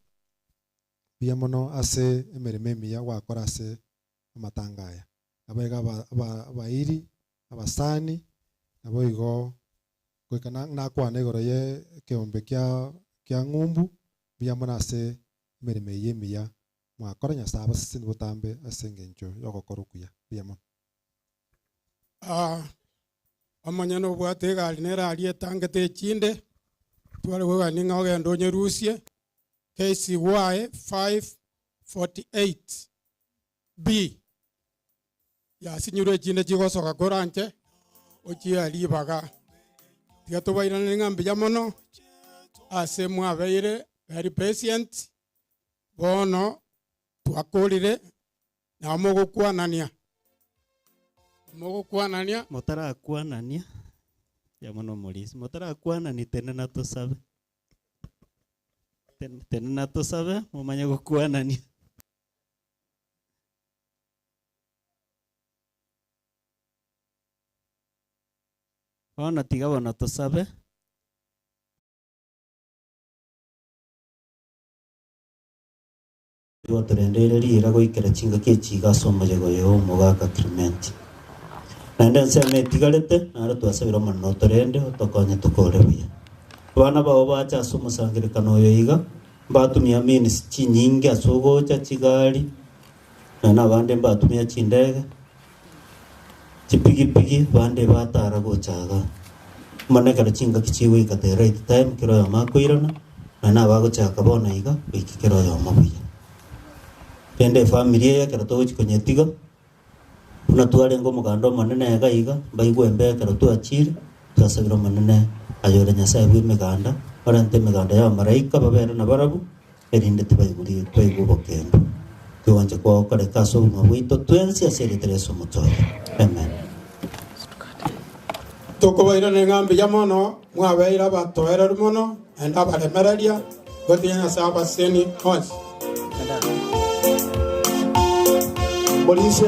bia mono ase emere memi ya wakora ase amatangaya abega abairi abasani aboigo kwekana nakwane igoro ye keombe kya ngumbu bia mono ase emere meyemi ya mwakora nyasaba sisi butambe asenge ncho yogokorukuya bia mono amanyano bwate gali nera ali etangete chinde twale wewe ninga ogendo nyerusie KCY 548 B ya sinyure chinde chigosoka koranche ochi ali baga tigato baira ninga mbija mono ase mwabeire very patient bono twakorire na mogokwanania mutarakwanania ya mono mulisi mutarakwanani tene na tusabe tene na tusabe mumanye gukwanania Bono tiga bono tosabe. Turendere rira goikera chinga kechiga somoje goyo mugaga Clement. Nende nseme tigarete naro twasabira mono turende otokonye tukore buya. Bana bao bacha somusangirikano yo iga batumia minis chinyingi asogocha chigari na bande batumia chindege chipigipigi bande batara gochaga manekara chinga kichiwe ikate right time kiro ya makoirana na bagochaka bona iga ikikiro ya mabuya pende familia ya karato chikonyetiga una tuare ngo mugando manene ga iga baigwe mbe karato achire twasabira manene ayora nyasaye bwi meganda barante meganda ya maraika babera na barabu erinde tibaiguri twigubokendo kiwanje kwa kare kaso mabwito twensi asere tereso mutoya amen. Tukubaira n'ingambi ya mono mwabeira batoera rumono enda baremereria gotinya saba seni hons polisi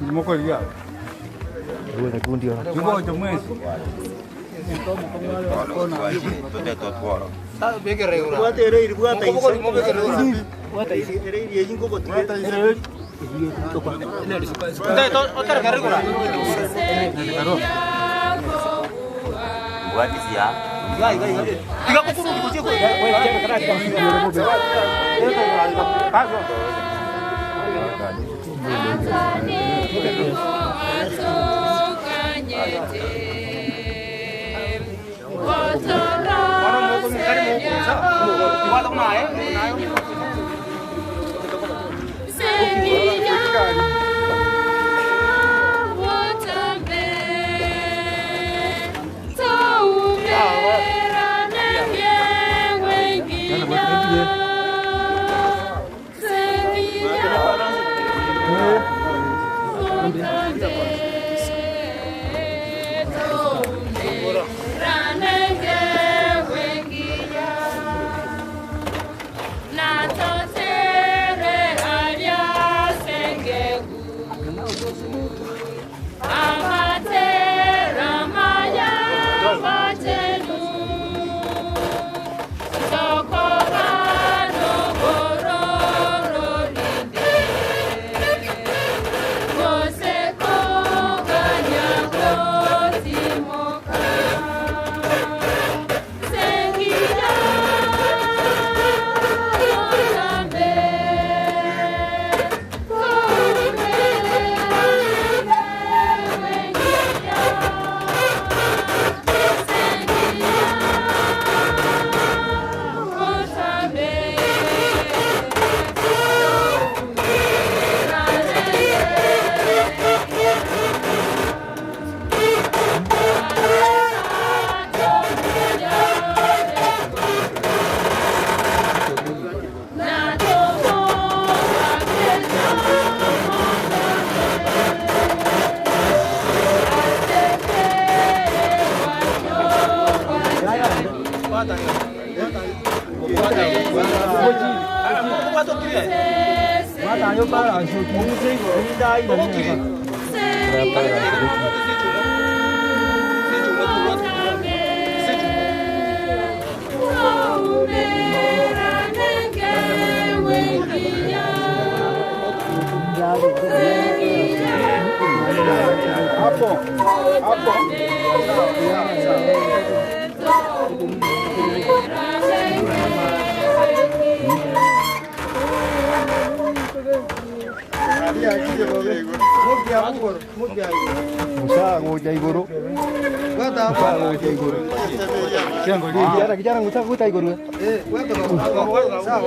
Moko ya. Dua na kundi ya. Jungo cho mwezi.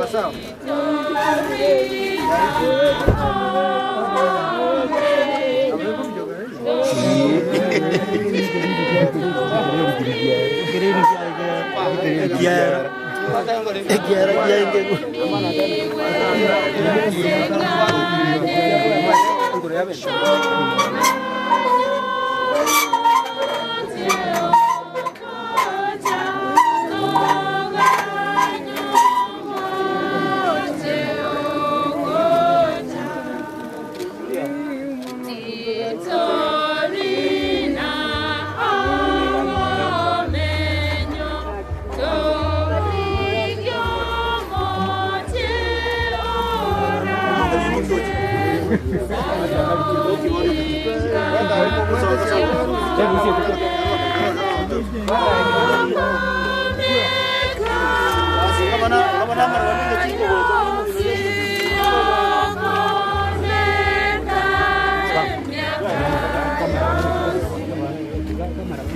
Musa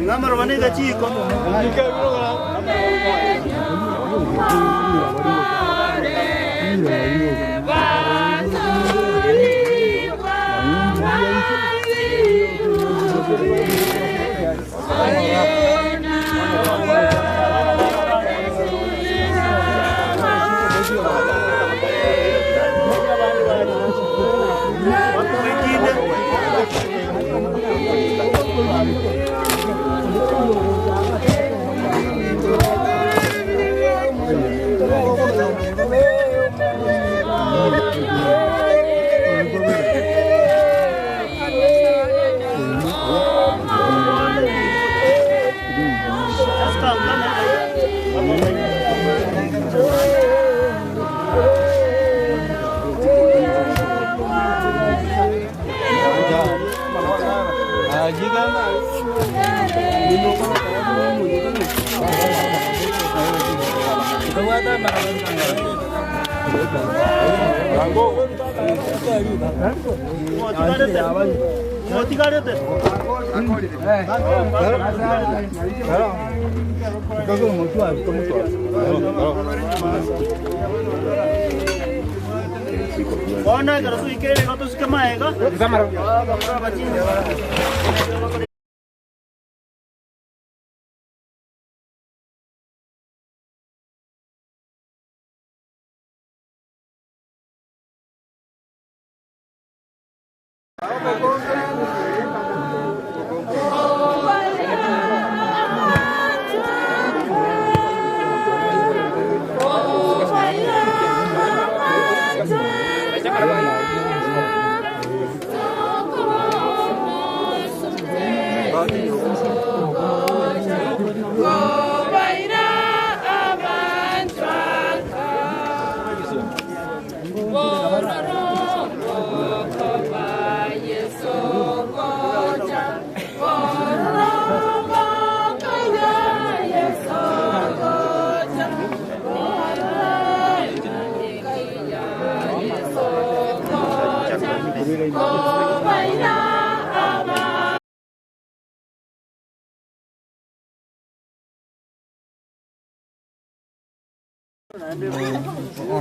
Ngamar wanega chiko. Bona kalau tu ikan itu tu skema ya kan? Skema. Berapa bacin?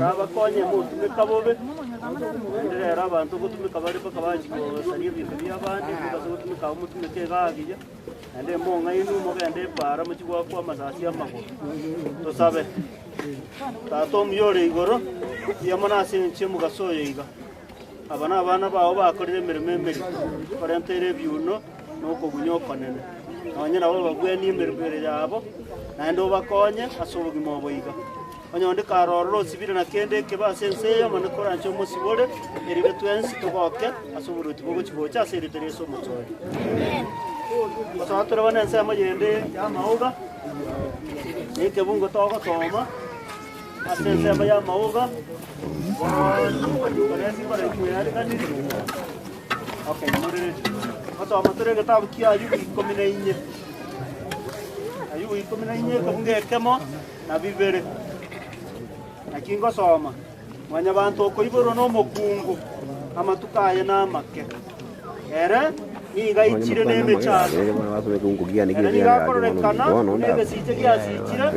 Rabakonye mutumika bobe ndere rabantu gutumika bari bakabaji ko sariye bibiri abandi kubazo gutumika umutumike gagiye ande monga inu mo gende para mu kigwa kwa masasi amako to sabe ta tom yore igoro yamana sinche mu gasoye iga abana bawo bakorire mirememeri parentere byuno nuko gunyokonene abanyana bo bagwe ni miremere yabo nando bakonye asobogi mobo iga onyondi karoro sibire na kende ke basense yamana korancho musibore eribe twensi toboke asoburu tibogo kibocha seritere so mutsore basatura banense amayende yamauga nike bungo togo toma asense amayamauga baresi bare kuyari kaniri okay mure ato amature gatabu kia yubi kominenye ayu ikominenye kabunge kemo na bibere akingo soma mwanya bantu koiboro no mukungu amatukaye na make ere ni gaichire ne mechazo ni gakorekana nege sije gyasichira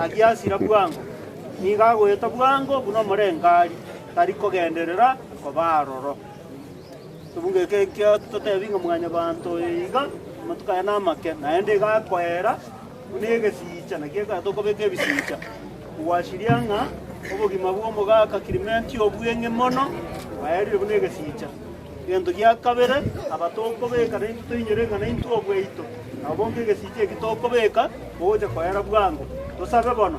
agyasira bwango ni gagoyeta bwango buno murengari tariko genderera ko baroro tubunge keke tutebinga mwanya bantu iga amatukaye na make naende gakwera nege sicha nakiga tokobeke bisicha washirianga obugima bwo gaka kirimenti obwenge mono bayari bunege sicha gendo gya kabere abatoko beka n'intu tunyerega n'intu obweito abonge gesiche kitoko beka boja kwera bwango tosabe bono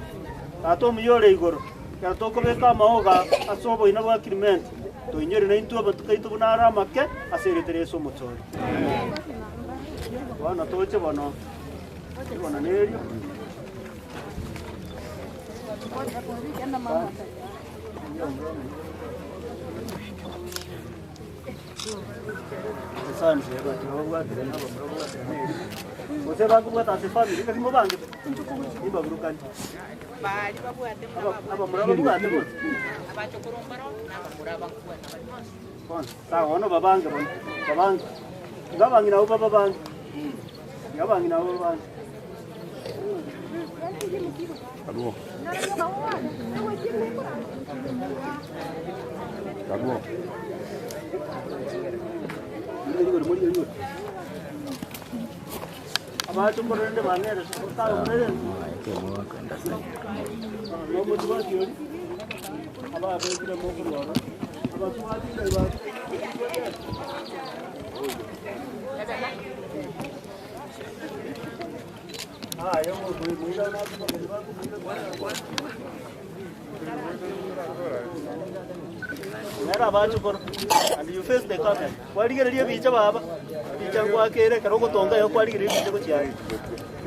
tato muyore igoro katoko beka maoga asobo ina bwa kirimenti tunyere n'intu abatukaito bunara make aseretereso mutsori bana toche bono bona nerio Asante bati babwatire nabo babwatire. Ose bakubwata se family kasi mubange. Imba burukani. Bali babwate Aba muraba bwate bose. abachokurumbaro n'abamuraba kubwata bali bose. Bon, sawa ono babange bon. Babange. Ngabangi nabo babange. Ngabangi nabo babange. Alô. Alô. Abacho korende banere sutayo korende. Lomo tubaki yori. Aba abekire mo kurwara. Aba tubaki ndeba. Ah, yo mo muida na Nera bacho kor. And you face the camera. Kwari gere bicha baba. Bicha kwakere karo gotonga yo kwari gere bicha gochiari.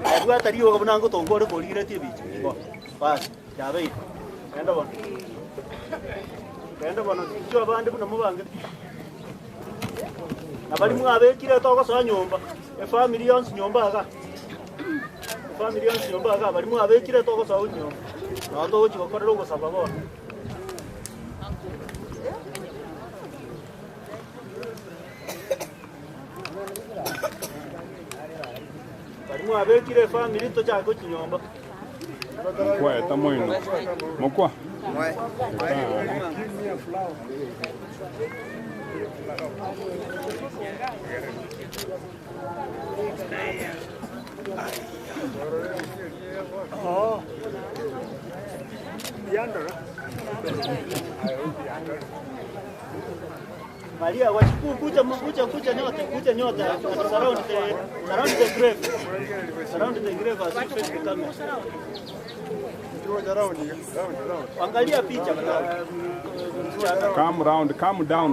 Adwa tari yo gabna ngo tongo ro kori gere ti bicha. Go. Bas. Jabe. Kenda bon. Kenda bon. Jo abande buna mubange. Abali mu abekire to goso nyomba. E family yons nyomba aga. Family yons nyomba aga bali mu abekire to goso nyomba. Na to gochi gokorero go sababo. Balimu abekire family to chako chinyomba. Kwa tamoino. Mokwa. Oh. Yandara. Maria, kuja nyote surround the grave. Surround the grave as you face the camera. Angalia picha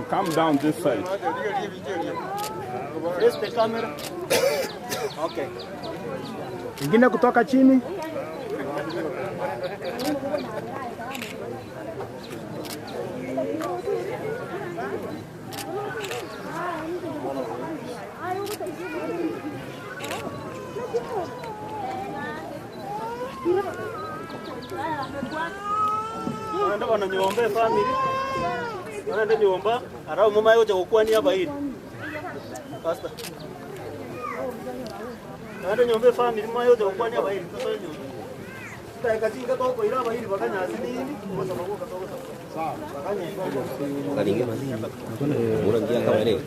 Come down this side. Face the camera. Okay. Ingine kutoka chini. Wanaenda wananyombe family. Wanaenda nyomba, arao mama yote kukwani hapa hili. Pastor. Wanaenda nyombe family mama yote kukwani hapa hili. Sasa nyomba. Katika toko ila hapa hili bakanya asili kwa sababu katoka sawa. Bakanya. Kalinge mali. Murangia kama ile.